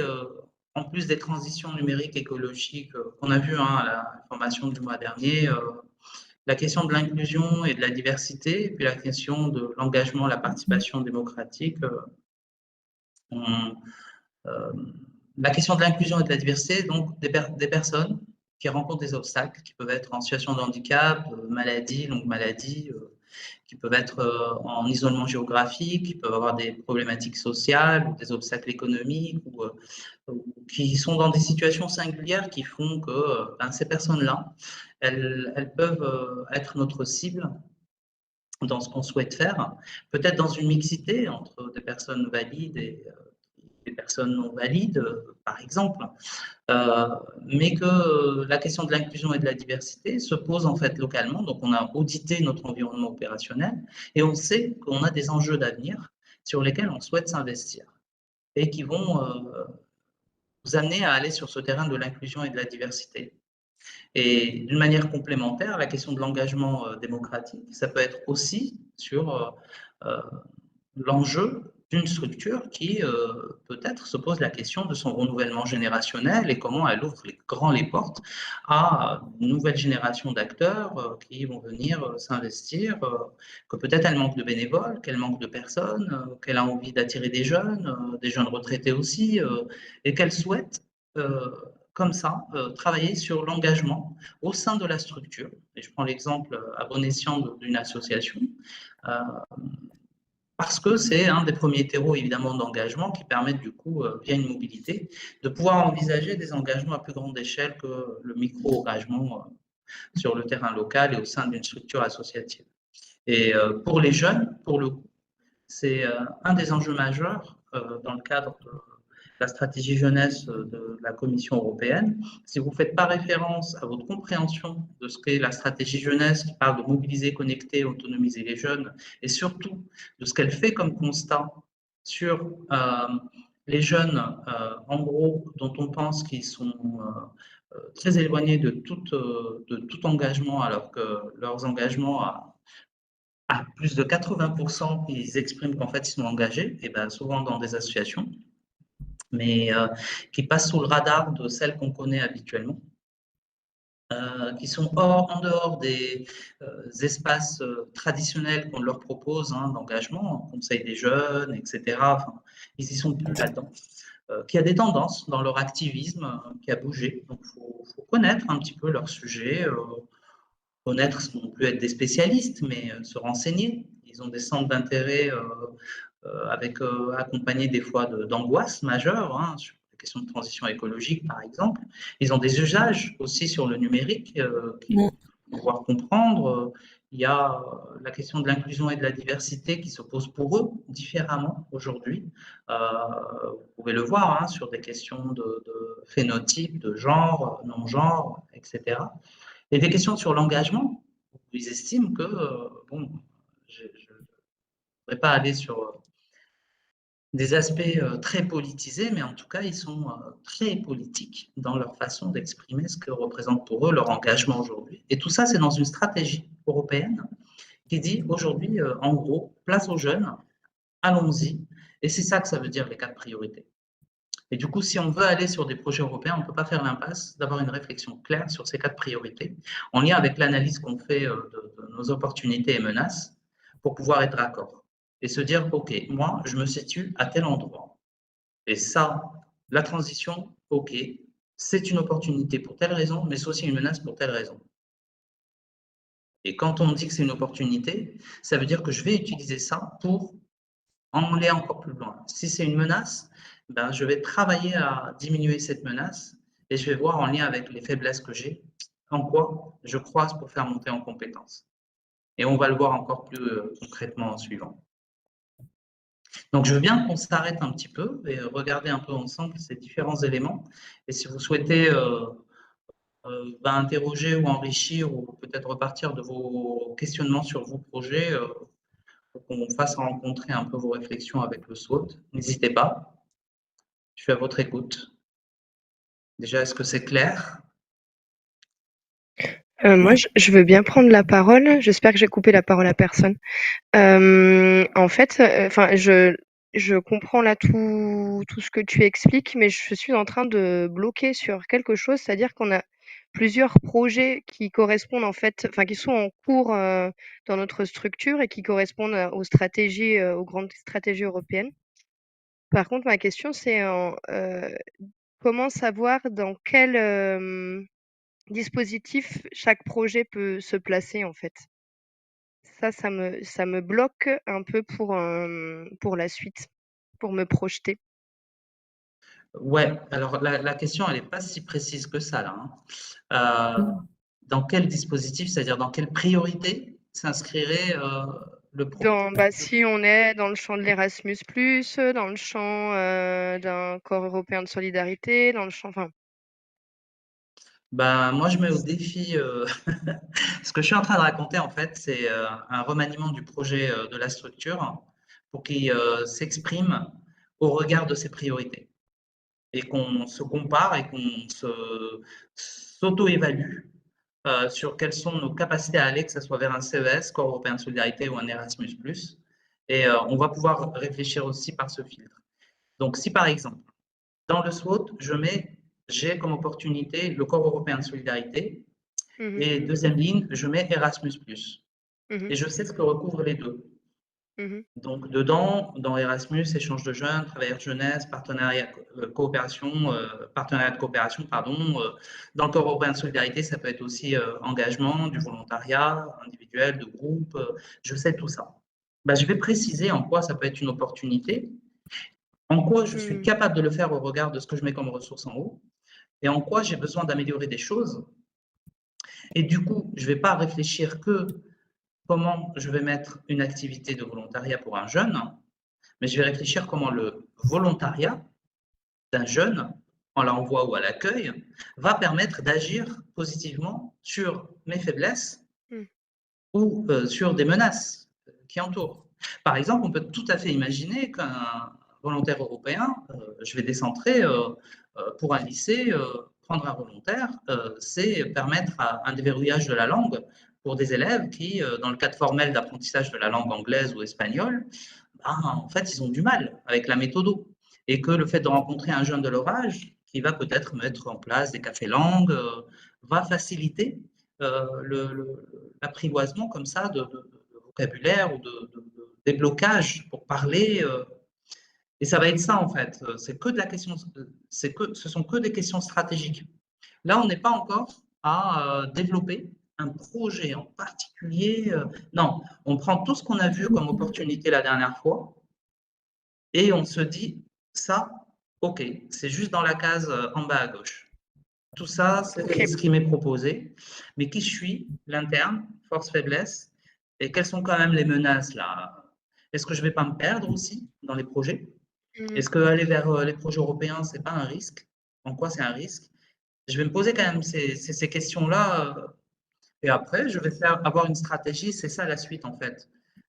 en plus des transitions numériques écologiques qu'on a vues hein, à la formation du mois dernier, la question de l'inclusion et de la diversité, et puis la question de l'engagement, la participation démocratique. La question de l'inclusion et de la diversité, donc des personnes qui rencontrent des obstacles, qui peuvent être en situation de handicap, maladie, longue maladie, qui peuvent être en isolement géographique, qui peuvent avoir des problématiques sociales, des obstacles économiques, ou qui sont dans des situations singulières qui font que ces personnes-là, elles peuvent être notre cible dans ce qu'on souhaite faire, peut-être dans une mixité entre des personnes valides et des personnes non valides, par exemple, mais que la question de l'inclusion et de la diversité se pose en fait localement. Donc, on a audité notre environnement opérationnel et on sait qu'on a des enjeux d'avenir sur lesquels on souhaite s'investir et qui vont vous amener à aller sur ce terrain de l'inclusion et de la diversité. Et d'une manière complémentaire, la question de l'engagement démocratique, ça peut être aussi sur l'enjeu d'une structure qui peut-être se pose la question de son renouvellement générationnel et comment elle ouvre les portes à une nouvelle génération d'acteurs qui vont venir s'investir, que peut-être elle manque de bénévoles, qu'elle manque de personnes, qu'elle a envie d'attirer des jeunes retraités aussi, et qu'elle souhaite comme ça, travailler sur l'engagement au sein de la structure. Et je prends l'exemple à bon escient d'une association, parce que c'est un des premiers terreaux, évidemment, d'engagement qui permettent, du coup, via une mobilité, de pouvoir envisager des engagements à plus grande échelle que le micro-engagement sur le terrain local et au sein d'une structure associative. Et pour les jeunes, pour le coup, c'est un des enjeux majeurs dans le cadre de la stratégie jeunesse de la Commission européenne. Si vous ne faites pas référence à votre compréhension de ce qu'est la stratégie jeunesse qui parle de mobiliser, connecter, autonomiser les jeunes et surtout de ce qu'elle fait comme constat sur les jeunes, en gros, dont on pense qu'ils sont très éloignés de tout engagement alors que leurs engagements à plus de 80%, ils expriment qu'en fait ils sont engagés, et bien souvent dans des associations, mais qui passent sous le radar de celles qu'on connaît habituellement, qui sont en dehors des espaces traditionnels qu'on leur propose d'engagement, conseil des jeunes, etc. Enfin, ils y sont plus là-dedans. Qui a des tendances dans leur activisme qui a bougé. Donc, il faut connaître un petit peu leur sujet, connaître sans non plus être des spécialistes, mais se renseigner. Ils ont des centres d'intérêt accompagnés des fois d'angoisse majeure, sur les questions de transition écologique, par exemple. Ils ont des usages aussi sur le numérique qu'il faut pouvoir comprendre. Il y a la question de l'inclusion et de la diversité qui se pose pour eux différemment aujourd'hui. Vous pouvez le voir sur des questions de phénotype, de genre, non-genre, etc. Et des questions sur l'engagement. Ils estiment que, bon, je ne voudrais pas aller sur des aspects très politisés, mais en tout cas, ils sont très politiques dans leur façon d'exprimer ce que représente pour eux leur engagement aujourd'hui. Et tout ça, c'est dans une stratégie européenne qui dit aujourd'hui, en gros, place aux jeunes, allons-y. Et c'est ça que ça veut dire les 4 priorités. Et du coup, si on veut aller sur des projets européens, on ne peut pas faire l'impasse d'avoir une réflexion claire sur ces 4 priorités, en lien avec l'analyse qu'on fait de nos opportunités et menaces, pour pouvoir être d'accord. Et se dire, OK, moi, je me situe à tel endroit. Et ça, la transition, OK, c'est une opportunité pour telle raison, mais c'est aussi une menace pour telle raison. Et quand on dit que c'est une opportunité, ça veut dire que je vais utiliser ça pour aller encore plus loin. Si c'est une menace, ben, je vais travailler à diminuer cette menace et je vais voir en lien avec les faiblesses que j'ai, en quoi je croise pour faire monter en compétences. Et on va le voir encore plus concrètement en suivant. Donc, je veux bien qu'on s'arrête un petit peu et regarder un peu ensemble ces différents éléments. Et si vous souhaitez interroger ou enrichir ou peut-être repartir de vos questionnements sur vos projets, pour qu'on fasse rencontrer un peu vos réflexions avec le SWOT, n'hésitez pas. Je suis à votre écoute. Déjà, est-ce que c'est clair? Moi, je veux bien prendre la parole. J'espère que j'ai coupé la parole à personne. En fait, je comprends là tout ce que tu expliques, mais je suis en train de bloquer sur quelque chose, c'est-à-dire qu'on a plusieurs projets qui correspondent en fait, enfin qui sont en cours dans notre structure et qui correspondent aux stratégies, aux grandes stratégies européennes. Par contre, ma question, c'est comment savoir dans quel dispositif chaque projet peut se placer en fait? Ça me bloque un peu pour la suite, pour me projeter. Ouais, alors la question, elle n'est pas si précise que ça, là. Dans quel dispositif, c'est-à-dire dans quelle priorité s'inscrirait Si on est dans le champ de l'Erasmus+, dans le champ d'un corps européen de solidarité, dans le champ... Enfin... Moi, je mets au défi... ce que je suis en train de raconter, en fait, c'est un remaniement du projet de la structure pour qu'il s'exprime au regard de ses priorités et qu'on se compare et qu'on s'auto-évalue sur quelles sont nos capacités à aller, que ce soit vers un CES, Corps européen de solidarité ou un Erasmus+. Et on va pouvoir réfléchir aussi par ce filtre. Donc, si par exemple, dans le SWOT, j'ai comme opportunité le Corps européen de solidarité, et deuxième ligne, je mets Erasmus+. Et je sais ce que recouvrent les deux. Donc, dedans, dans Erasmus, échange de jeunes, travailleurs jeunesse, partenariat de coopération, dans le Corps européen de solidarité, ça peut être aussi engagement, du volontariat, individuel, de groupe, je sais tout ça. Je vais préciser en quoi ça peut être une opportunité, en quoi je suis capable de le faire au regard de ce que je mets comme ressources en haut, et en quoi j'ai besoin d'améliorer des choses. Et du coup, je ne vais pas réfléchir que comment je vais mettre une activité de volontariat pour un jeune, mais je vais réfléchir comment le volontariat d'un jeune, en l'envoi ou à l'accueil, va permettre d'agir positivement sur mes faiblesses ou sur des menaces qui entourent. Par exemple, on peut tout à fait imaginer qu'un volontaire européen, je vais décentrer pour un lycée, prendre un volontaire, c'est permettre un déverrouillage de la langue pour des élèves qui, dans le cadre formel d'apprentissage de la langue anglaise ou espagnole, en fait, ils ont du mal avec la méthode. Et que le fait de rencontrer un jeune de leur âge qui va peut-être mettre en place des cafés langues va faciliter l'apprivoisement comme ça de vocabulaire ou de déblocage pour parler. Et ça va être ça, en fait. C'est que de la question, ce sont que des questions stratégiques. Là, on n'est pas encore à développer un projet en particulier. Non, on prend tout ce qu'on a vu comme opportunité la dernière fois et on se dit, ça, OK, c'est juste dans la case en bas à gauche. Tout ça, c'est ce qui m'est proposé. Mais qui je suis, l'interne, force-faiblesse, et quelles sont quand même les menaces là? Est-ce que je ne vais pas me perdre aussi dans les projets? Est-ce qu'aller vers les projets européens, ce n'est pas un risque? En quoi c'est un risque? Je vais me poser quand même ces questions-là. Et après, je vais avoir une stratégie. C'est ça la suite, en fait.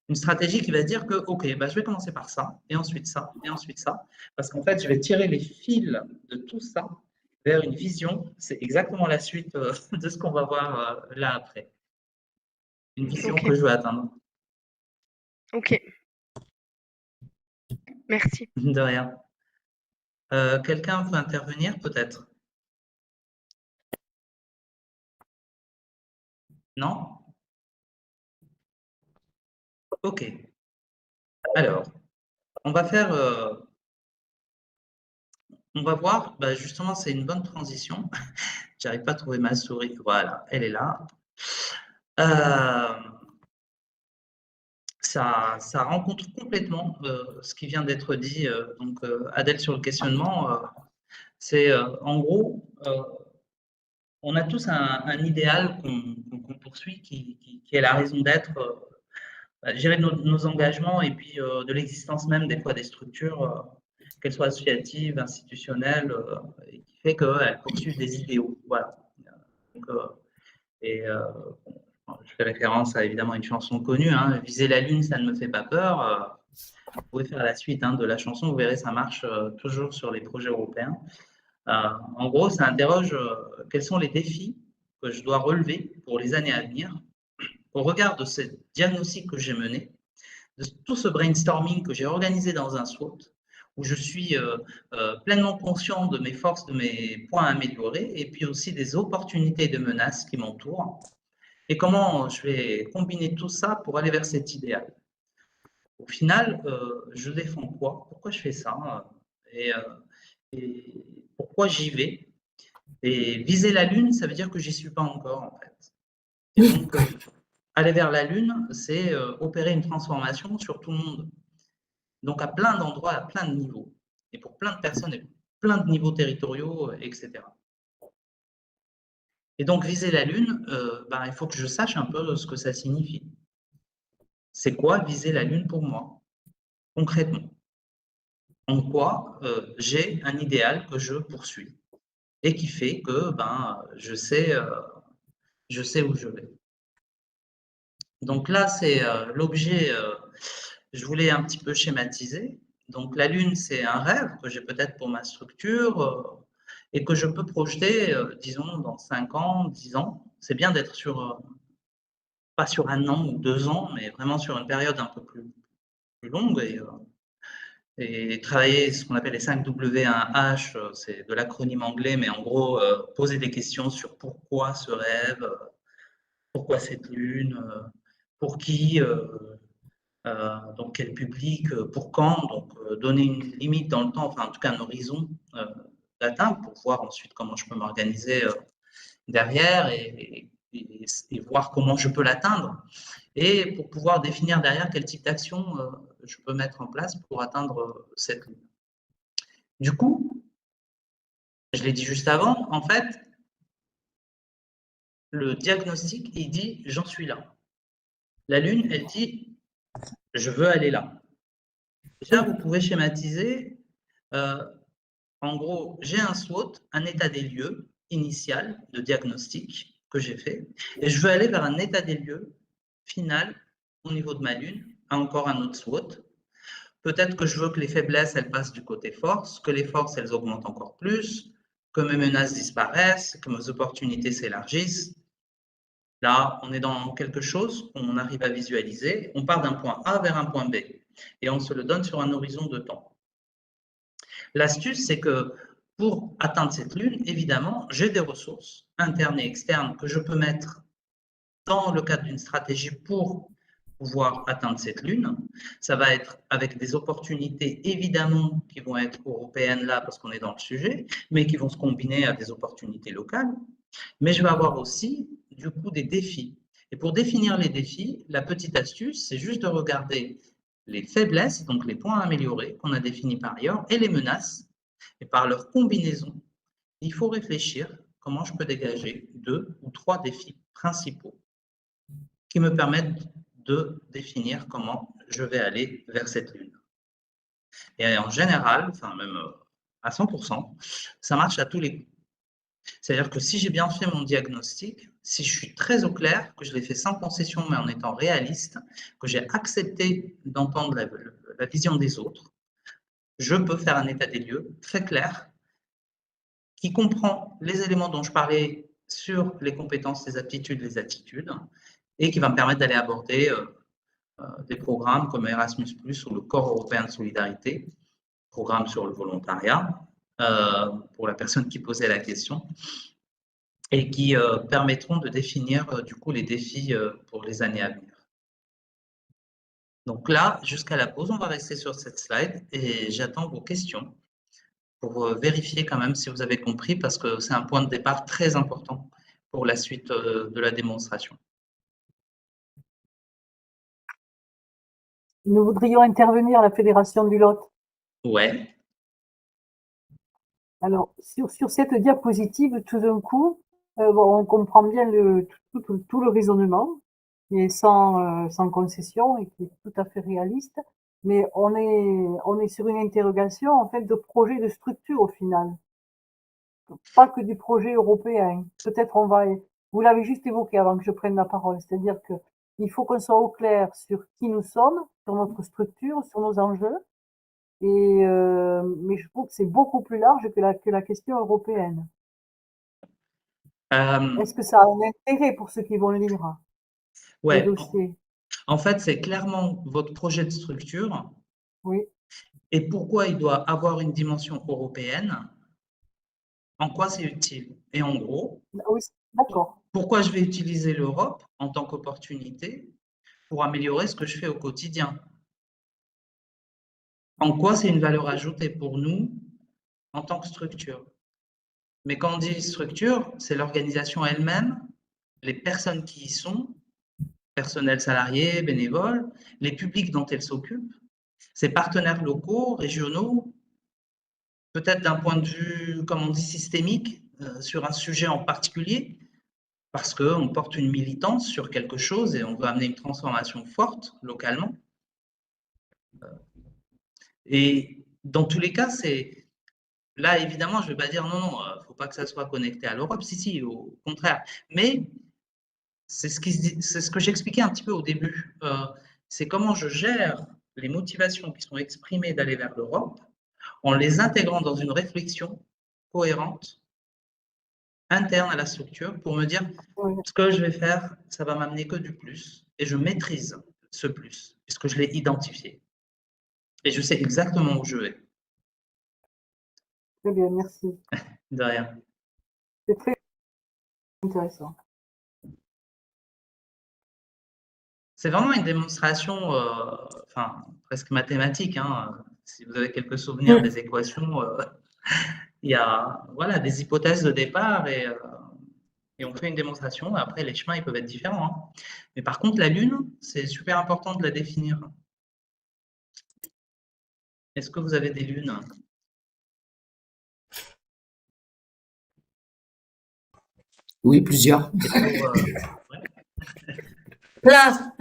Une stratégie qui va dire que, OK, je vais commencer par ça, et ensuite ça, et ensuite ça. Parce qu'en fait, je vais tirer les fils de tout ça vers une vision. C'est exactement la suite de ce qu'on va voir là après. Une vision que je veux atteindre. OK. Merci. De rien. Quelqu'un veut intervenir, peut-être? Non? OK. Alors, on va faire... on va voir, justement, c'est une bonne transition. J'arrive pas à trouver ma souris. Voilà, elle est là. Ça rencontre complètement ce qui vient d'être dit. Donc, Adèle, sur le questionnement, c'est en gros, on a tous un idéal qu'on poursuit qui est la raison d'être, gérer nos engagements et puis de l'existence même des fois des structures, qu'elles soient associatives, institutionnelles, et qui fait qu'elles poursuivent des idéaux. Voilà. Donc, je fais référence à évidemment une chanson connue, hein, Viser la lune, ça ne me fait pas peur. Vous pouvez faire la suite de la chanson, vous verrez, ça marche toujours sur les projets européens. En gros, ça interroge quels sont les défis que je dois relever pour les années à venir au regard de ce diagnostic que j'ai mené, de tout ce brainstorming que j'ai organisé dans un SWOT, où je suis pleinement conscient de mes forces, de mes points à améliorer, et puis aussi des opportunités et des menaces qui m'entourent, et comment je vais combiner tout ça pour aller vers cet idéal. Au final, je défends quoi? Pourquoi je fais ça? Et pourquoi j'y vais? Et viser la Lune, ça veut dire que j'y suis pas encore, en fait. Et donc, aller vers la Lune, c'est opérer une transformation sur tout le monde. Donc, à plein d'endroits, à plein de niveaux. Et pour plein de personnes, et plein de niveaux territoriaux, etc. Et donc, viser la Lune, il faut que je sache un peu ce que ça signifie. c'est quoi viser la Lune pour moi, concrètement? En quoi j'ai un idéal que je poursuis et qui fait que je sais où je vais. Donc là, c'est l'objet, je voulais un petit peu schématiser. Donc la Lune, c'est un rêve que j'ai peut-être pour ma structure et que je peux projeter, disons, dans 5 ans, 10 ans. C'est bien d'être sur, pas sur 1 an ou 2 ans, mais vraiment sur une période un peu plus longue et travailler ce qu'on appelle les 5W1H, c'est de l'acronyme anglais, mais en gros, poser des questions sur pourquoi ce rêve, pourquoi cette Lune, pour qui, donc quel public, pour quand, donc donner une limite dans le temps, enfin en tout cas un horizon d'atteinte pour voir ensuite comment je peux m'organiser derrière et voir comment je peux l'atteindre et pour pouvoir définir derrière quel type d'action je peux mettre en place pour atteindre cette Lune. Du coup, je l'ai dit juste avant, en fait, le diagnostic, il dit « j'en suis là ». La Lune, elle dit « je veux aller là ». Déjà, vous pouvez schématiser, en gros, j'ai un SWOT, un état des lieux initial de diagnostic que j'ai fait, et je veux aller vers un état des lieux final au niveau de ma Lune, encore un autre SWOT. Peut-être que je veux que les faiblesses, elles passent du côté force, que les forces, elles augmentent encore plus, que mes menaces disparaissent, que mes opportunités s'élargissent. Là, on est dans quelque chose qu'on arrive à visualiser. On part d'un point A vers un point B et on se le donne sur un horizon de temps. L'astuce, c'est que pour atteindre cette Lune, évidemment, j'ai des ressources internes et externes que je peux mettre dans le cadre d'une stratégie pour pouvoir atteindre cette Lune. Ça va être avec des opportunités, évidemment, qui vont être européennes là, parce qu'on est dans le sujet, mais qui vont se combiner à des opportunités locales. Mais je vais avoir aussi, du coup, des défis. Et pour définir les défis, la petite astuce, c'est juste de regarder les faiblesses, donc les points à améliorer qu'on a définis par ailleurs, et les menaces. Et par leur combinaison, il faut réfléchir comment je peux dégager 2 ou 3 défis principaux qui me permettent de définir comment je vais aller vers cette Lune. Et en général, enfin même à 100%, ça marche à tous les coups. C'est-à-dire que si j'ai bien fait mon diagnostic, si je suis très au clair, que je l'ai fait sans concession mais en étant réaliste, que j'ai accepté d'entendre la vision des autres, je peux faire un état des lieux très clair qui comprend les éléments dont je parlais sur les compétences, les aptitudes, les attitudes, et qui va me permettre d'aller aborder des programmes comme Erasmus+, ou le Corps européen de solidarité, programme sur le volontariat, pour la personne qui posait la question, et qui permettront de définir du coup les défis pour les années à venir. Donc là, jusqu'à la pause, on va rester sur cette slide et j'attends vos questions pour vérifier quand même si vous avez compris, parce que c'est un point de départ très important pour la suite de la démonstration. Nous voudrions intervenir à la Fédération du Lot. Ouais. Alors, sur cette diapositive, tout d'un coup, on comprend bien tout le raisonnement, qui est sans concession et qui est tout à fait réaliste, mais on est sur une interrogation en fait de projet de structure au final, pas que du projet européen. Peut-être vous l'avez juste évoqué avant que je prenne la parole, c'est-à-dire que il faut qu'on soit au clair sur qui nous sommes, sur notre structure, sur nos enjeux. Mais je trouve que c'est beaucoup plus large que la question européenne. Est-ce que ça a un intérêt pour ceux qui vont lire le dossier? En fait, c'est clairement votre projet de structure. Oui. Et pourquoi il doit avoir une dimension européenne, en quoi c'est utile. Et en gros, oui, d'accord. Pourquoi je vais utiliser l'Europe en tant qu'opportunité pour améliorer ce que je fais au quotidien. En quoi c'est une valeur ajoutée pour nous en tant que structure. Mais quand on dit structure, c'est l'organisation elle-même, les personnes qui y sont, personnel salarié, bénévoles, les publics dont elle s'occupe, ses partenaires locaux, régionaux, peut-être d'un point de vue, comme on dit, systémique, sur un sujet en particulier, parce qu'on porte une militance sur quelque chose et on veut amener une transformation forte localement. Et dans tous les cas, c'est... Là, évidemment, je ne vais pas dire non, non, il ne faut pas que ça soit connecté à l'Europe. Si, au contraire. Mais c'est ce que j'expliquais un petit peu au début. C'est comment je gère les motivations qui sont exprimées d'aller vers l'Europe en les intégrant dans une réflexion cohérente, interne à la structure, pour me dire ce que je vais faire, ça va m'amener que du plus. Et je maîtrise ce plus, puisque je l'ai identifié. Et je sais exactement où je vais. Très bien, merci. De rien. C'est très intéressant. C'est vraiment une démonstration, enfin, presque mathématique. Hein. Si vous avez quelques souvenirs des équations, il y a voilà, des hypothèses de départ et on fait une démonstration. Après, les chemins ils peuvent être différents. Hein. Mais par contre, la Lune, c'est super important de la définir. Est-ce que vous avez des lunes? Oui, plusieurs. Là.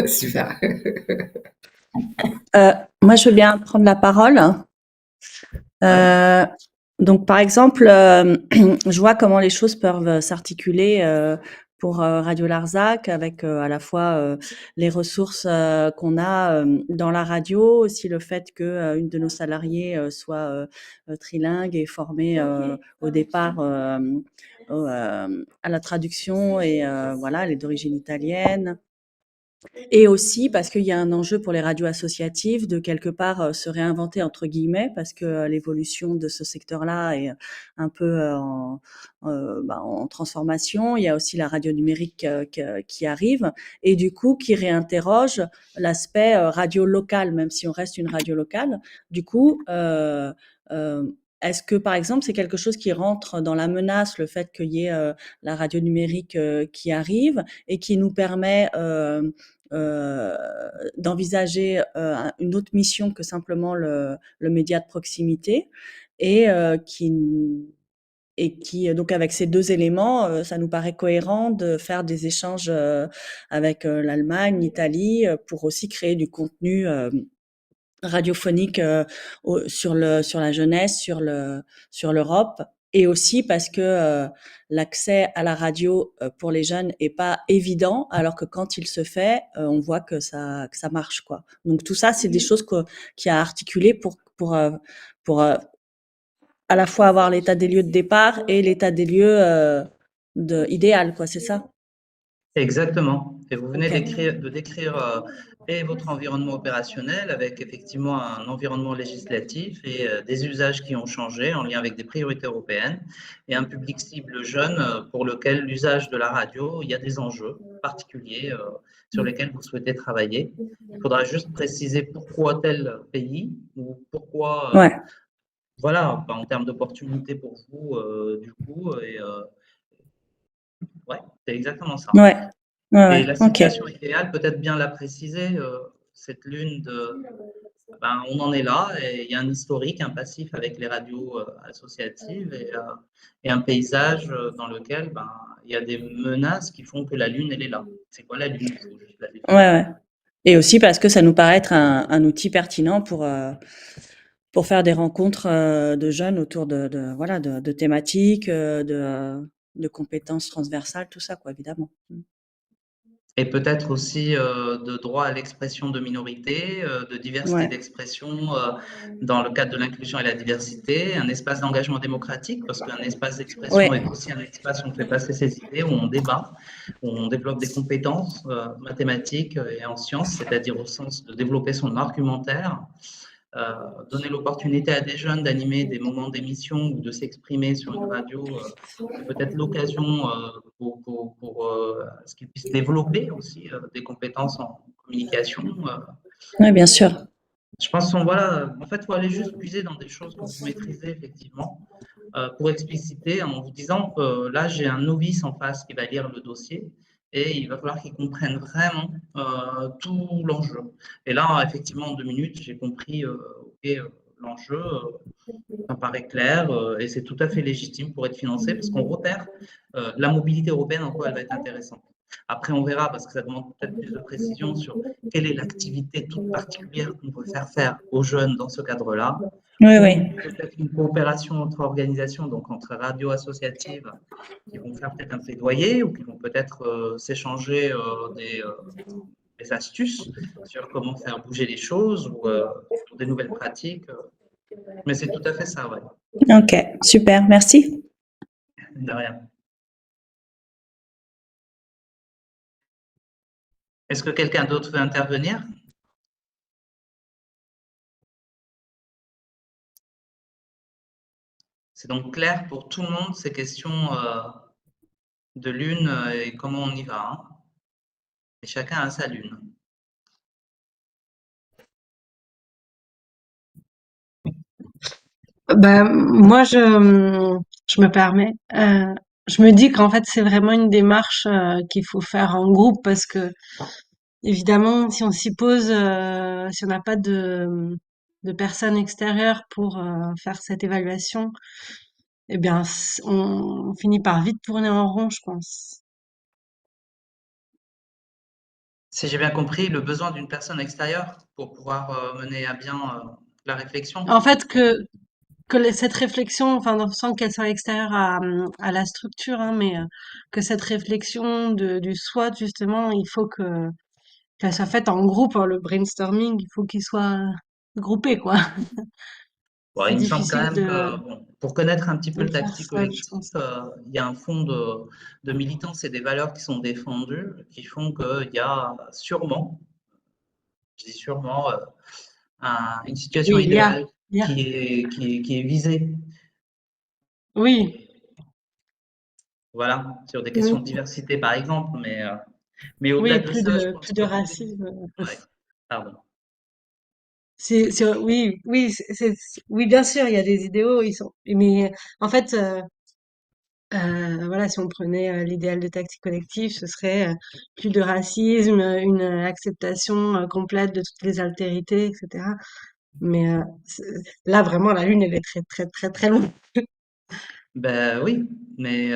Super. Moi, je veux bien prendre la parole. Donc, par exemple, je vois comment les choses peuvent s'articuler pour Radio Larzac avec à la fois les ressources qu'on a dans la radio, aussi le fait que une de nos salariés soit trilingue et formée au départ à la traduction et voilà, elle est d'origine italienne. Et aussi parce qu'il y a un enjeu pour les radios associatives de quelque part se réinventer entre guillemets parce que l'évolution de ce secteur-là est un peu en transformation. Il y a aussi la radio numérique qui arrive et du coup qui réinterroge l'aspect radio locale, même si on reste une radio locale. Du coup, est-ce que, par exemple, c'est quelque chose qui rentre dans la menace, le fait qu'il y ait la radio numérique qui arrive et qui nous permet d'envisager une autre mission que simplement le média de proximité et qui donc avec ces deux éléments, ça nous paraît cohérent de faire des échanges avec l'Allemagne, l'Italie, pour aussi créer du contenu radiophonique sur la jeunesse, sur l'Europe, et aussi parce que l'accès à la radio pour les jeunes est pas évident, alors que quand il se fait, on voit que ça marche quoi. Donc tout ça, c'est des choses qui a articulé pour à la fois avoir l'état des lieux de départ et l'état des lieux idéal quoi, c'est ça? Exactement. Et vous venez de décrire et votre environnement opérationnel avec effectivement un environnement législatif et des usages qui ont changé en lien avec des priorités européennes et un public cible jeune pour lequel l'usage de la radio, il y a des enjeux particuliers sur lesquels vous souhaitez travailler. Il faudra juste préciser pourquoi tel pays ou pourquoi, voilà, en termes d'opportunités pour vous, du coup, et ouais, c'est exactement ça. Et la situation idéale, peut-être bien la préciser, cette lune on en est là, et il y a un historique, un passif avec les radios associatives et un paysage dans lequel il y a des menaces qui font que la lune, elle est là. C'est quoi la lune? Ouais. Et aussi parce que ça nous paraît être un outil pertinent pour faire des rencontres de jeunes autour de thématiques, de compétences transversales, tout ça, quoi, évidemment. Et peut-être aussi de droit à l'expression de minorités, de diversité d'expression dans le cadre de l'inclusion et la diversité, un espace d'engagement démocratique, parce qu'un espace d'expression est aussi un espace où on fait passer ses idées, où on débat, où on développe des compétences mathématiques et en sciences, c'est-à-dire au sens de développer son argumentaire, donner l'opportunité à des jeunes d'animer des moments d'émission ou de s'exprimer sur une radio, c'est peut-être l'occasion pour ce qu'ils puissent développer aussi des compétences en communication. Oui, bien sûr. Je pense voilà, en fait, il faut aller juste puiser dans des choses que vous maîtrisez effectivement pour expliciter en vous disant là, j'ai un novice en face qui va lire le dossier. Et il va falloir qu'ils comprennent vraiment tout l'enjeu. Et là, effectivement, en 2 minutes, j'ai compris l'enjeu ça paraît clair et c'est tout à fait légitime pour être financé parce qu'on repère la mobilité européenne, en quoi elle va être intéressante. Après, on verra parce que ça demande peut-être plus de précision sur quelle est l'activité toute particulière qu'on peut faire aux jeunes dans ce cadre-là. Oui, oui. Peut-être une coopération entre organisations, donc entre radios associatives, qui vont faire peut-être un plaidoyer ou qui vont peut-être s'échanger des astuces sur comment faire bouger les choses ou sur des nouvelles pratiques. Mais c'est tout à fait ça, ouais. Ok, super, merci. De rien. Est-ce que quelqu'un d'autre veut intervenir? C'est donc clair pour tout le monde ces questions de lune et comment on y va. Hein. Et chacun a sa lune. Moi, je me permets. Je me dis qu'en fait, c'est vraiment une démarche qu'il faut faire en groupe parce que, évidemment, si on s'y pose, si on n'a pas de personnes extérieures pour faire cette évaluation, eh bien, on finit par vite tourner en rond, je pense. Si j'ai bien compris, le besoin d'une personne extérieure pour pouvoir mener à bien la réflexion. En fait, que cette réflexion, enfin, sans qu'elle soit extérieure à la structure, hein, mais que cette réflexion du SWOT, justement, il faut qu'elle soit faite en groupe, hein, le brainstorming, il faut qu'il soit groupé, quoi. Bon, C'est il me semble quand difficile même que de pour connaître un petit peu le faire tactique seul, je collectif, pense. il y a un fond de militance et des valeurs qui sont défendues qui font qu'il y a sûrement, je dis sûrement, une situation Oui, idéale il y a. qui est visée. Oui. Voilà, sur des questions de diversité par exemple, mais au-delà Oui, de ça, je pense plus de que racisme. ouais, pardon. Oui, bien sûr, il y a des idéaux, mais en fait, voilà, si on prenait l'idéal de tactique collective, ce serait plus de racisme, une acceptation complète de toutes les altérités, etc. Mais là, vraiment, la lune, elle est très, très, très, très loin. Ben oui, mais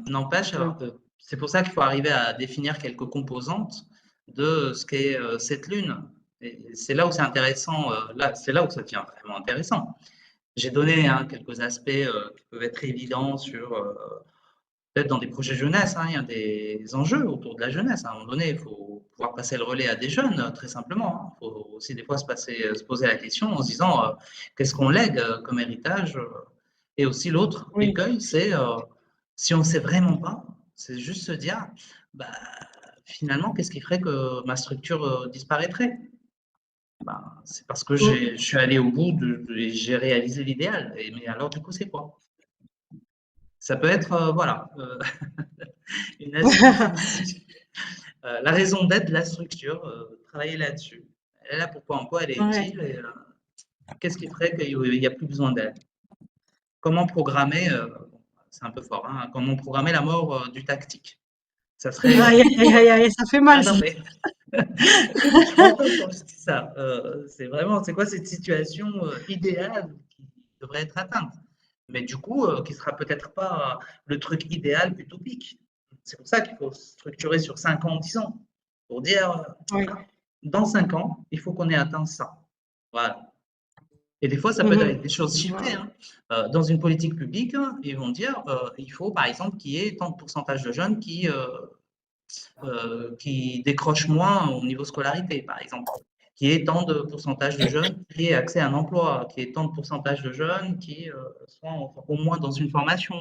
n'empêche, alors, c'est pour ça qu'il faut arriver à définir quelques composantes de ce qu'est cette lune. Et c'est là où c'est intéressant, c'est là où ça devient vraiment intéressant. J'ai donné quelques aspects qui peuvent être évidents sur peut-être dans des projets jeunesse, hein, il y a des enjeux autour de la jeunesse. À un moment donné, il faut pouvoir passer le relais à des jeunes, très simplement. Il faut aussi des fois se poser la question en se disant qu'est-ce qu'on lègue comme héritage. Et aussi l'autre écueil, c'est si on ne sait vraiment pas, c'est juste se dire bah, finalement, qu'est-ce qui ferait que ma structure disparaîtrait? Bah, c'est parce que je suis allé au bout et j'ai réalisé l'idéal. Mais alors, du coup, c'est quoi? Ça peut être, voilà, une astuce. La raison d'être de la structure, travailler là-dessus. Elle est là pourquoi, en quoi elle est utile et qu'est-ce qui ferait qu'il n'y a plus besoin d'elle? Comment programmer, c'est un peu fort, hein, comment programmer la mort du tactique? Ça serait. Ça fait mal. Ah non, mais je m'entends quand je dis ça. C'est vraiment, c'est quoi cette situation idéale qui devrait être atteinte? Mais du coup, qui sera peut-être pas le truc idéal utopique. C'est pour ça qu'il faut structurer sur 5 ans, 10 ans, pour dire, dans 5 ans, il faut qu'on ait atteint ça. Voilà. Et des fois, ça peut être des choses chiffrées. Hein. Dans une politique publique, ils vont dire, il faut par exemple qu'il y ait tant de pourcentage de jeunes qui décrochent moins au niveau scolarité, par exemple. Qu'il y ait tant de pourcentage de jeunes qui aient accès à un emploi, qu'il y ait tant de pourcentage de jeunes qui soient au moins dans une formation.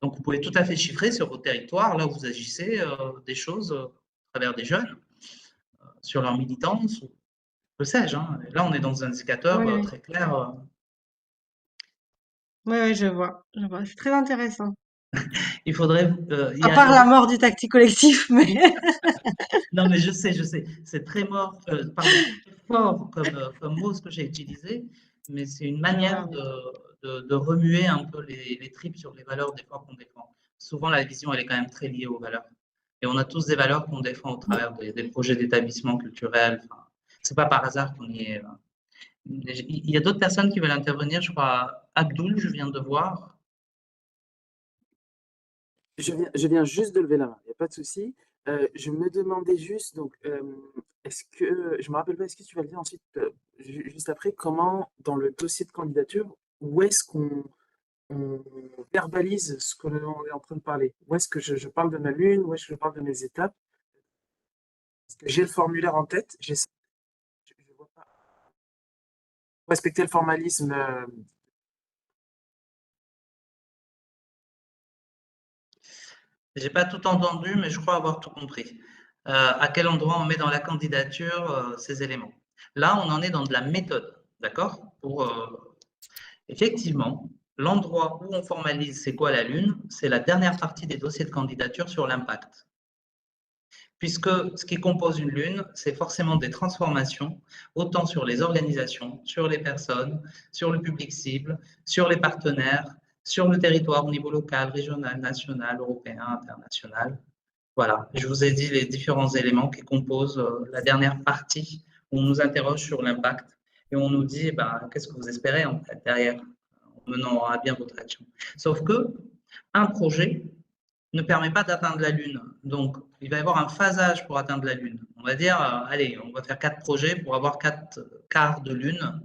Donc, vous pouvez tout à fait chiffrer sur votre territoire, là où vous agissez, des choses à travers des jeunes, sur leur militance, ou que sais-je. Hein. Là, on est dans un indicateur très clair. Oui, je vois. C'est très intéressant. Il faudrait. À part la mort du tactique collectif, mais. Non, mais je sais. C'est très fort comme mot ce que j'ai utilisé, mais c'est une manière de remuer un peu les tripes sur les valeurs des fois qu'on défend. Souvent, la vision, elle est quand même très liée aux valeurs. Et on a tous des valeurs qu'on défend au travers des projets d'établissement culturel. Enfin, c'est pas par hasard qu'on y est. Il y a d'autres personnes qui veulent intervenir, je crois. Abdoul, je viens de voir. Je viens juste de lever la main, il n'y a pas de souci. Je me demandais juste, donc, est-ce que, je me rappelle pas, est-ce que tu vas le dire ensuite, juste après, comment, dans le dossier de candidature, où est-ce qu'on on verbalise ce que l'on est en train de parler? Où est-ce que je parle de ma lune? Où est-ce que je parle de mes étapes? Parce que j'ai le formulaire en tête, je vois pas. Respecter le formalisme. J'ai pas tout entendu, mais je crois avoir tout compris. À quel endroit on met dans la candidature ces éléments? Là, on en est dans de la méthode, d'accord? Effectivement, l'endroit où on formalise c'est quoi la Lune, c'est la dernière partie des dossiers de candidature sur l'impact. Puisque ce qui compose une Lune, c'est forcément des transformations, autant sur les organisations, sur les personnes, sur le public cible, sur les partenaires, sur le territoire au niveau local, régional, national, européen, international. Voilà, je vous ai dit les différents éléments qui composent la dernière partie où on nous interroge sur l'impact et on nous dit qu'est-ce que vous espérez en fait derrière en menant à bien votre action. Sauf que un projet ne permet pas d'atteindre la Lune. Donc, il va y avoir un phasage pour atteindre la Lune. On va dire, allez, on va faire 4 projets pour avoir 4 quarts de Lune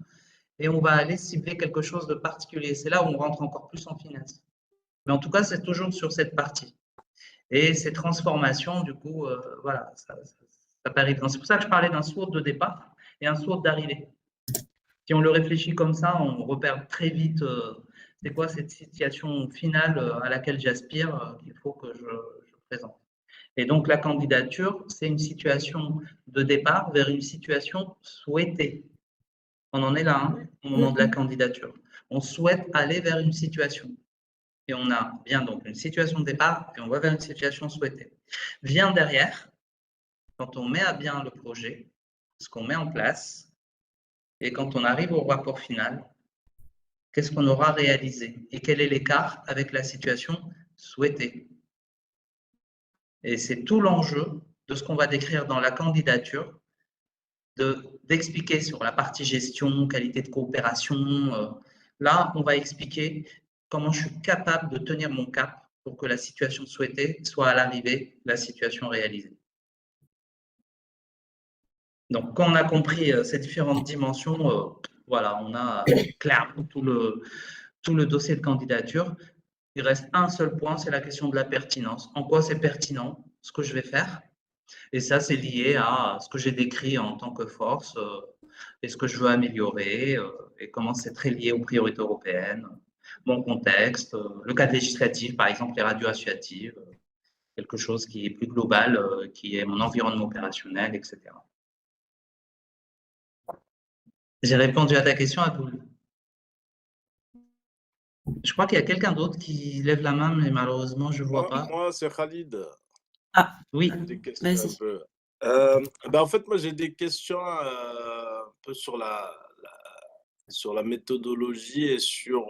et on va aller cibler quelque chose de particulier. C'est là où on rentre encore plus en finesse. Mais en tout cas, c'est toujours sur cette partie. Et ces transformations, du coup, voilà, ça paraît. C'est pour ça que je parlais d'un saut de départ et un saut d'arrivée. Si on le réfléchit comme ça, on repère très vite c'est quoi cette situation finale à laquelle j'aspire qu'il faut que je présente. Et donc, la candidature, c'est une situation de départ vers une situation souhaitée. On en est là, hein, au moment de la candidature. On souhaite aller vers une situation. Et on a bien donc une situation de départ et on va vers une situation souhaitée. Vient derrière, quand on met à bien le projet, ce qu'on met en place, et quand on arrive au rapport final, qu'est-ce qu'on aura réalisé et quel est l'écart avec la situation souhaitée. Et c'est tout l'enjeu de ce qu'on va décrire dans la candidature, d'expliquer sur la partie gestion, qualité de coopération. Là, on va expliquer comment je suis capable de tenir mon cap pour que la situation souhaitée soit à l'arrivée la situation réalisée. Donc, quand on a compris ces différentes dimensions, voilà, on a clairement tout le dossier de candidature. Il reste un seul point, c'est la question de la pertinence. En quoi c'est pertinent, ce que je vais faire? Et ça, c'est lié à ce que j'ai décrit en tant que force et ce que je veux améliorer et comment c'est très lié aux priorités européennes, mon contexte, le cadre législatif, par exemple les radios associatives, quelque chose qui est plus global, qui est mon environnement opérationnel, etc. J'ai répondu à ta question, Abdoul. Je crois qu'il y a quelqu'un d'autre qui lève la main, mais malheureusement, je ne vois pas. Moi, c'est Khalid. Ah, oui. Des questions un peu. En fait, moi, j'ai des questions un peu sur la méthodologie et sur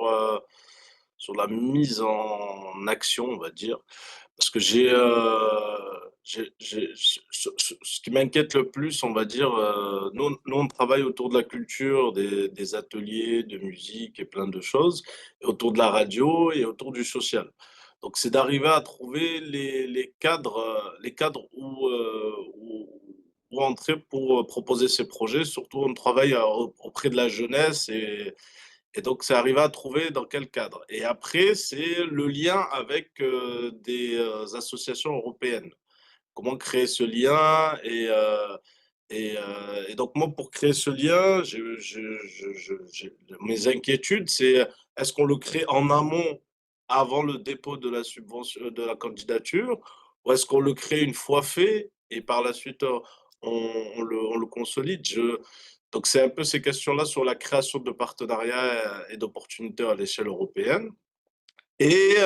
la mise en action, on va dire. Parce que ce qui m'inquiète le plus, on va dire, nous, on travaille autour de la culture, des ateliers de musique et plein de choses, et autour de la radio et autour du social. Donc, c'est d'arriver à trouver les cadres où entrer pour proposer ces projets. Surtout, on travaille auprès de la jeunesse et donc, c'est arriver à trouver dans quel cadre. Et après, c'est le lien avec des associations européennes. Comment créer ce lien et donc, moi, pour créer ce lien, mes inquiétudes, c'est est-ce qu'on le crée en amont avant le dépôt de la subvention, de la candidature, ou est-ce qu'on le crée une fois fait et par la suite, on le consolide? Donc, c'est un peu ces questions-là sur la création de partenariats et d'opportunités à l'échelle européenne. Et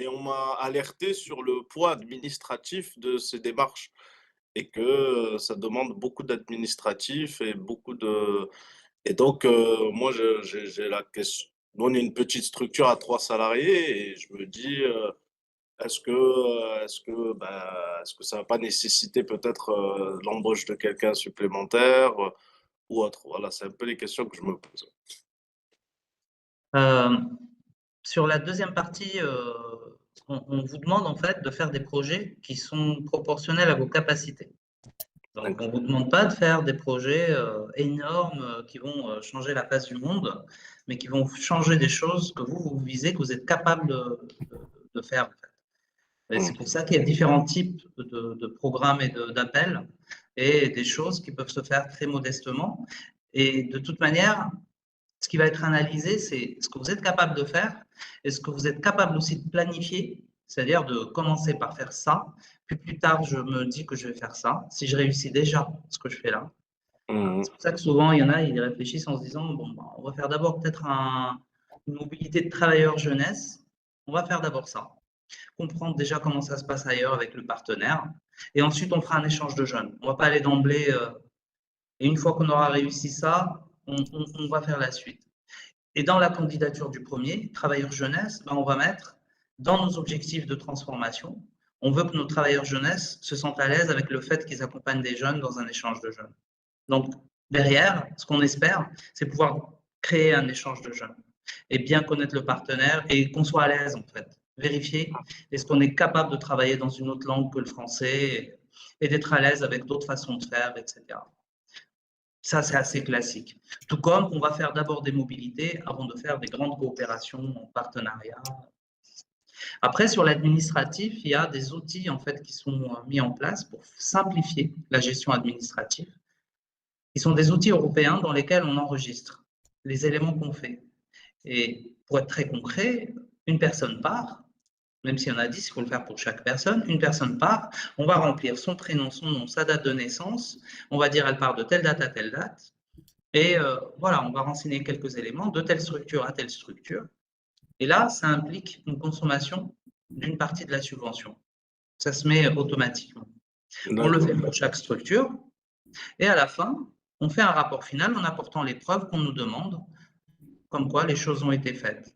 on m'a alerté sur le poids administratif de ces démarches et que ça demande beaucoup d'administratif et beaucoup de... Et donc, moi, j'ai la question. Nous, on est une petite structure à 3 salariés et je me dis, est-ce que ça va pas nécessiter peut-être l'embauche de quelqu'un supplémentaire? ou autre? Voilà, c'est un peu les questions que je me pose. Sur la deuxième partie, on vous demande en fait de faire des projets qui sont proportionnels à vos capacités. Donc, on ne vous demande pas de faire des projets énormes qui vont changer la face du monde, mais qui vont changer des choses que vous visez, que vous êtes capable de faire. En fait. Et c'est pour ça qu'il y a différents types de programmes et d'appels et des choses qui peuvent se faire très modestement. Et de toute manière, ce qui va être analysé, c'est ce que vous êtes capable de faire et ce que vous êtes capable aussi de planifier, c'est-à-dire de commencer par faire ça, puis plus tard, je me dis que je vais faire ça, si je réussis déjà ce que je fais là. C'est pour ça que souvent, il y en a, ils réfléchissent en se disant, bon, on va faire d'abord peut-être une mobilité de travailleurs jeunesse, on va faire d'abord ça, comprendre déjà comment ça se passe ailleurs avec le partenaire, et ensuite on fera un échange de jeunes. On ne va pas aller d'emblée, et une fois qu'on aura réussi ça, on va faire la suite. Et dans la candidature du premier, travailleurs jeunesse, ben, on va mettre dans nos objectifs de transformation, on veut que nos travailleurs jeunesse se sentent à l'aise avec le fait qu'ils accompagnent des jeunes dans un échange de jeunes. Donc, derrière, ce qu'on espère, c'est pouvoir créer un échange de jeunes et bien connaître le partenaire et qu'on soit à l'aise, en fait. Vérifier, est-ce qu'on est capable de travailler dans une autre langue que le français et d'être à l'aise avec d'autres façons de faire, etc. Ça, c'est assez classique. Tout comme on va faire d'abord des mobilités avant de faire des grandes coopérations en partenariat. Après, sur l'administratif, il y a des outils en fait, qui sont mis en place pour simplifier la gestion administrative. Ils sont des outils européens dans lesquels on enregistre les éléments qu'on fait. Et pour être très concret, une personne part, même s'il y en a 10, il faut le faire pour chaque personne. Une personne part, on va remplir son prénom, son nom, sa date de naissance. On va dire elle part de telle date à telle date. Et voilà, on va renseigner quelques éléments de telle structure à telle structure. Et là, ça implique une consommation d'une partie de la subvention. Ça se met automatiquement. On le fait pour chaque structure. Et à la fin, on fait un rapport final en apportant les preuves qu'on nous demande, comme quoi les choses ont été faites.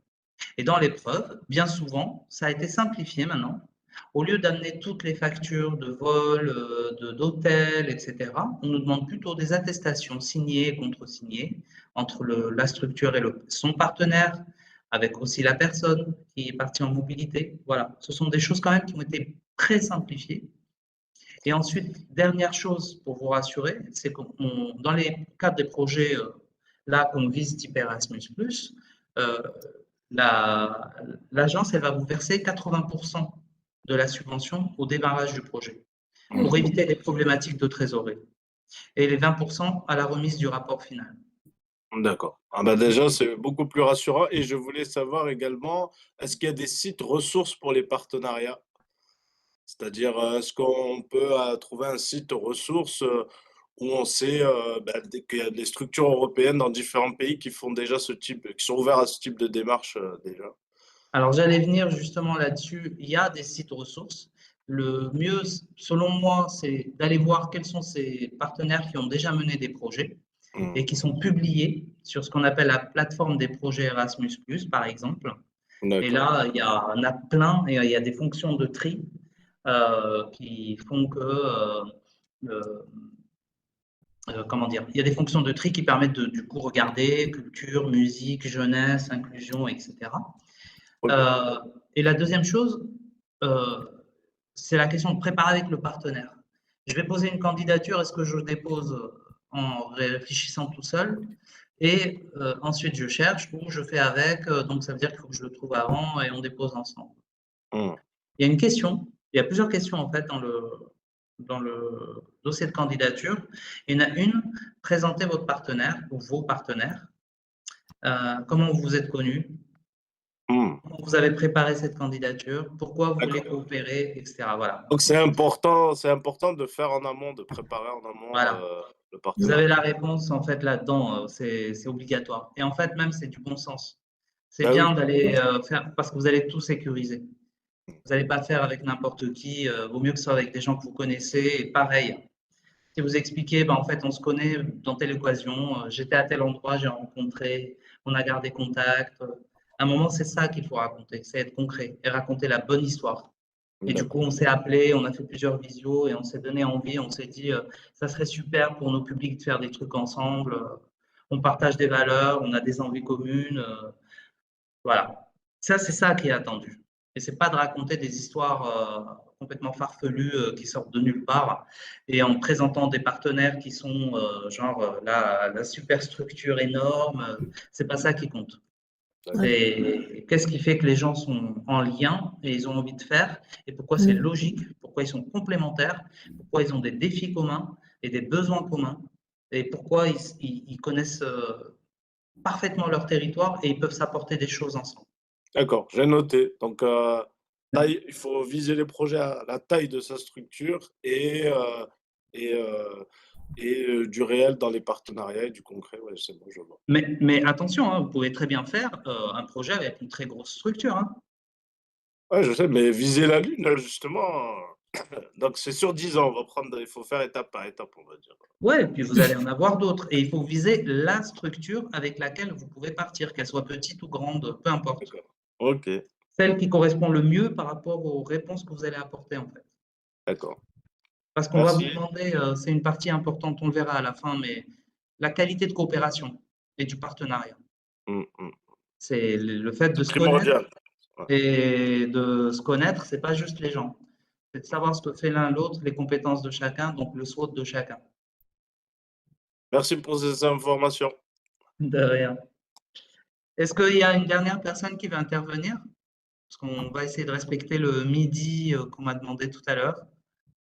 Et dans les preuves, bien souvent, ça a été simplifié maintenant. Au lieu d'amener toutes les factures de vol, d'hôtel, etc., on nous demande plutôt des attestations signées et contre-signées entre la structure et son partenaire, avec aussi la personne qui est partie en mobilité. Voilà, ce sont des choses quand même qui ont été très simplifiées. Et ensuite, dernière chose pour vous rassurer, c'est que dans les cadres des projets là qu'on vise type Erasmus+, l'agence, elle va vous verser 80% de la subvention au démarrage du projet pour éviter les problématiques de trésorerie et les 20% à la remise du rapport final. D'accord. Ah bah déjà, c'est beaucoup plus rassurant. Et je voulais savoir également, est-ce qu'il y a des sites ressources pour les partenariats? C'est-à-dire, est-ce qu'on peut trouver un site ressources où on sait qu'il y a des structures européennes dans différents pays qui font déjà qui sont ouverts à ce type de démarche déjà? Alors, j'allais venir justement là-dessus. Il y a des sites ressources. Le mieux, selon moi, c'est d'aller voir quels sont ces partenaires qui ont déjà mené des projets et qui sont publiés sur ce qu'on appelle la plateforme des projets Erasmus+, par exemple. Et là, il y en a plein et il y a des fonctions de tri qui font que comment dire, il y a des fonctions de tri qui permettent de du coup regarder culture, musique, jeunesse, inclusion, etc. Et la deuxième chose, c'est la question de préparer avec le partenaire. Je vais poser une candidature, est-ce que je dépose en réfléchissant tout seul? Et ensuite, je cherche ou je fais avec, donc ça veut dire qu'il faut que je le trouve avant et on dépose ensemble. Il y a une question, il y a plusieurs questions en fait dans le dossier de candidature. Il y en a une, présentez votre partenaire ou vos partenaires. Comment vous vous êtes connus? Comment vous avez préparé cette candidature? Pourquoi vous voulez coopérer, etc. Voilà. Donc c'est important de faire en amont, de préparer en amont le partenaire. Vous avez la réponse en fait là-dedans, c'est obligatoire. Et en fait même c'est du bon sens. C'est bien d'aller faire parce que vous allez tout sécuriser. Vous n'allez pas faire avec n'importe qui, vaut mieux que ce soit avec des gens que vous connaissez. Et pareil, si vous expliquez, en fait, on se connaît dans telle occasion, j'étais à tel endroit, j'ai rencontré, on a gardé contact. À un moment, c'est ça qu'il faut raconter, c'est être concret et raconter la bonne histoire. Et du coup, on s'est appelé, on a fait plusieurs visios et on s'est donné envie. On s'est dit, ça serait super pour nos publics de faire des trucs ensemble. On partage des valeurs, on a des envies communes. Voilà. Ça, c'est ça qui est attendu. Et c'est pas de raconter des histoires complètement farfelues qui sortent de nulle part et en présentant des partenaires qui sont genre la superstructure énorme. C'est pas ça qui compte. C'est qu'est-ce qui fait que les gens sont en lien et ils ont envie de faire et pourquoi c'est logique, pourquoi ils sont complémentaires, pourquoi ils ont des défis communs et des besoins communs et pourquoi ils connaissent parfaitement leur territoire et ils peuvent s'apporter des choses ensemble. D'accord, j'ai noté. Donc, il faut viser les projets à la taille de sa structure et du réel dans les partenariats et du concret. Ouais, c'est bon, je vois. Mais attention, hein, vous pouvez très bien faire un projet avec une très grosse structure. Hein. Ouais, je sais, mais viser la Lune, là, justement. Donc, c'est sur 10 ans, il faut faire étape par étape, on va dire. Ouais, puis vous allez en avoir d'autres. Et il faut viser la structure avec laquelle vous pouvez partir, qu'elle soit petite ou grande, peu importe. D'accord. OK. Celle qui correspond le mieux par rapport aux réponses que vous allez apporter, en fait. D'accord. Parce qu'on va vous demander, c'est une partie importante, on le verra à la fin, mais la qualité de coopération et du partenariat. C'est le fait de se connaître. Et de se connaître, c'est pas juste les gens. C'est de savoir ce que fait l'un l'autre, les compétences de chacun, donc le SWOT de chacun. Merci pour ces informations. De rien. Est-ce qu'il y a une dernière personne qui veut intervenir? Parce qu'on va essayer de respecter le midi qu'on m'a demandé tout à l'heure.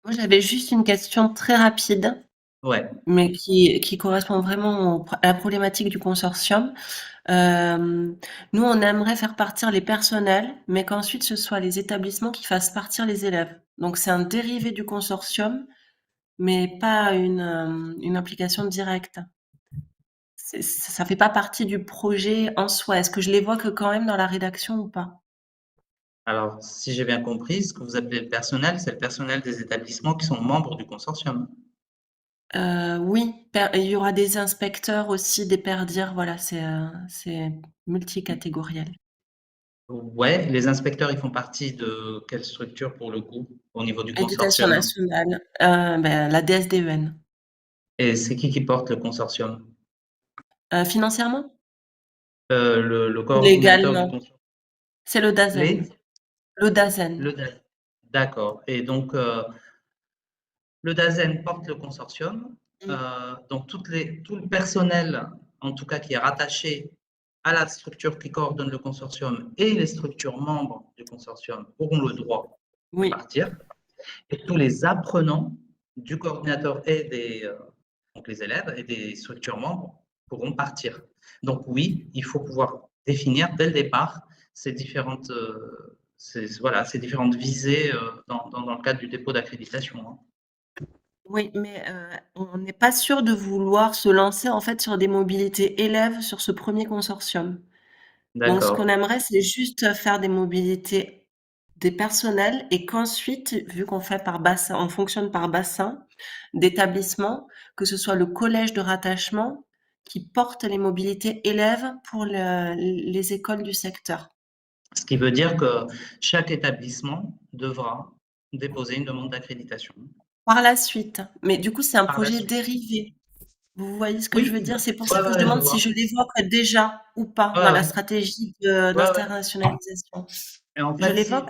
Moi, j'avais juste une question très rapide, mais qui correspond vraiment à la problématique du consortium. Nous, on aimerait faire partir les personnels, mais qu'ensuite ce soit les établissements qui fassent partir les élèves. Donc, c'est un dérivé du consortium, mais pas une implication directe. Ça fait pas partie du projet en soi. Est-ce que je les vois que quand même dans la rédaction ou pas? Alors, si j'ai bien compris, ce que vous appelez le personnel, c'est le personnel des établissements qui sont membres du consortium. Oui, il y aura des inspecteurs aussi, des pairs-dires, voilà, c'est multicatégoriel. Ouais, les inspecteurs, ils font partie de quelle structure pour le coup, au niveau du Éducation consortium? nationale, la DSDEN. Et c'est qui porte le consortium? Financièrement? Le coordinateur du Légalement. consortium. C'est le DAZEN. Le DAZEN. D'accord. Et donc, le DAZEN porte le consortium. Donc, tout le personnel, en tout cas, qui est rattaché à la structure qui coordonne le consortium et les structures membres du consortium auront le droit de partir. Et tous les apprenants du coordinateur et donc les élèves et des structures membres pourront partir. Donc oui, il faut pouvoir définir dès le départ ces différentes visées dans le cadre du dépôt d'accréditation. Hein. Oui, mais on n'est pas sûr de vouloir se lancer en fait sur des mobilités élèves sur ce premier consortium. Donc ce qu'on aimerait, c'est juste faire des mobilités des personnels et qu'ensuite, vu qu'on fait par bassin, on fonctionne par bassin d'établissement, que ce soit le collège de rattachement qui porte les mobilités élèves pour les écoles du secteur. Ce qui veut dire que chaque établissement devra déposer une demande d'accréditation. Par la suite. Mais du coup, c'est un projet dérivé. Vous voyez ce que je veux dire? C'est pour ça que je demande si je l'évoque déjà ou pas dans la stratégie d'internationalisation. En fait, je l'évoque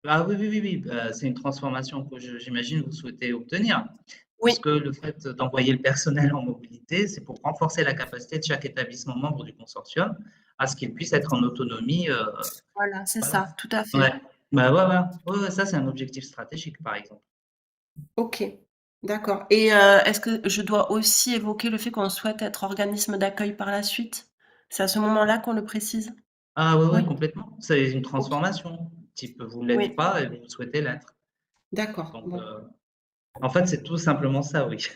Ah oui. C'est une transformation que j'imagine vous souhaitez obtenir. Parce que le fait d'envoyer le personnel en mobilité, c'est pour renforcer la capacité de chaque établissement membre du consortium à ce qu'il puisse être en autonomie. Voilà, c'est ça, tout à fait. Ouais, ça, c'est un objectif stratégique, par exemple. Ok, d'accord. Et est-ce que je dois aussi évoquer le fait qu'on souhaite être organisme d'accueil par la suite? C'est à ce moment-là qu'on le précise? Ah oui, complètement. C'est une transformation. Type, vous ne l'êtes pas et vous souhaitez l'être. D'accord. Donc, en fait, c'est tout simplement ça, oui.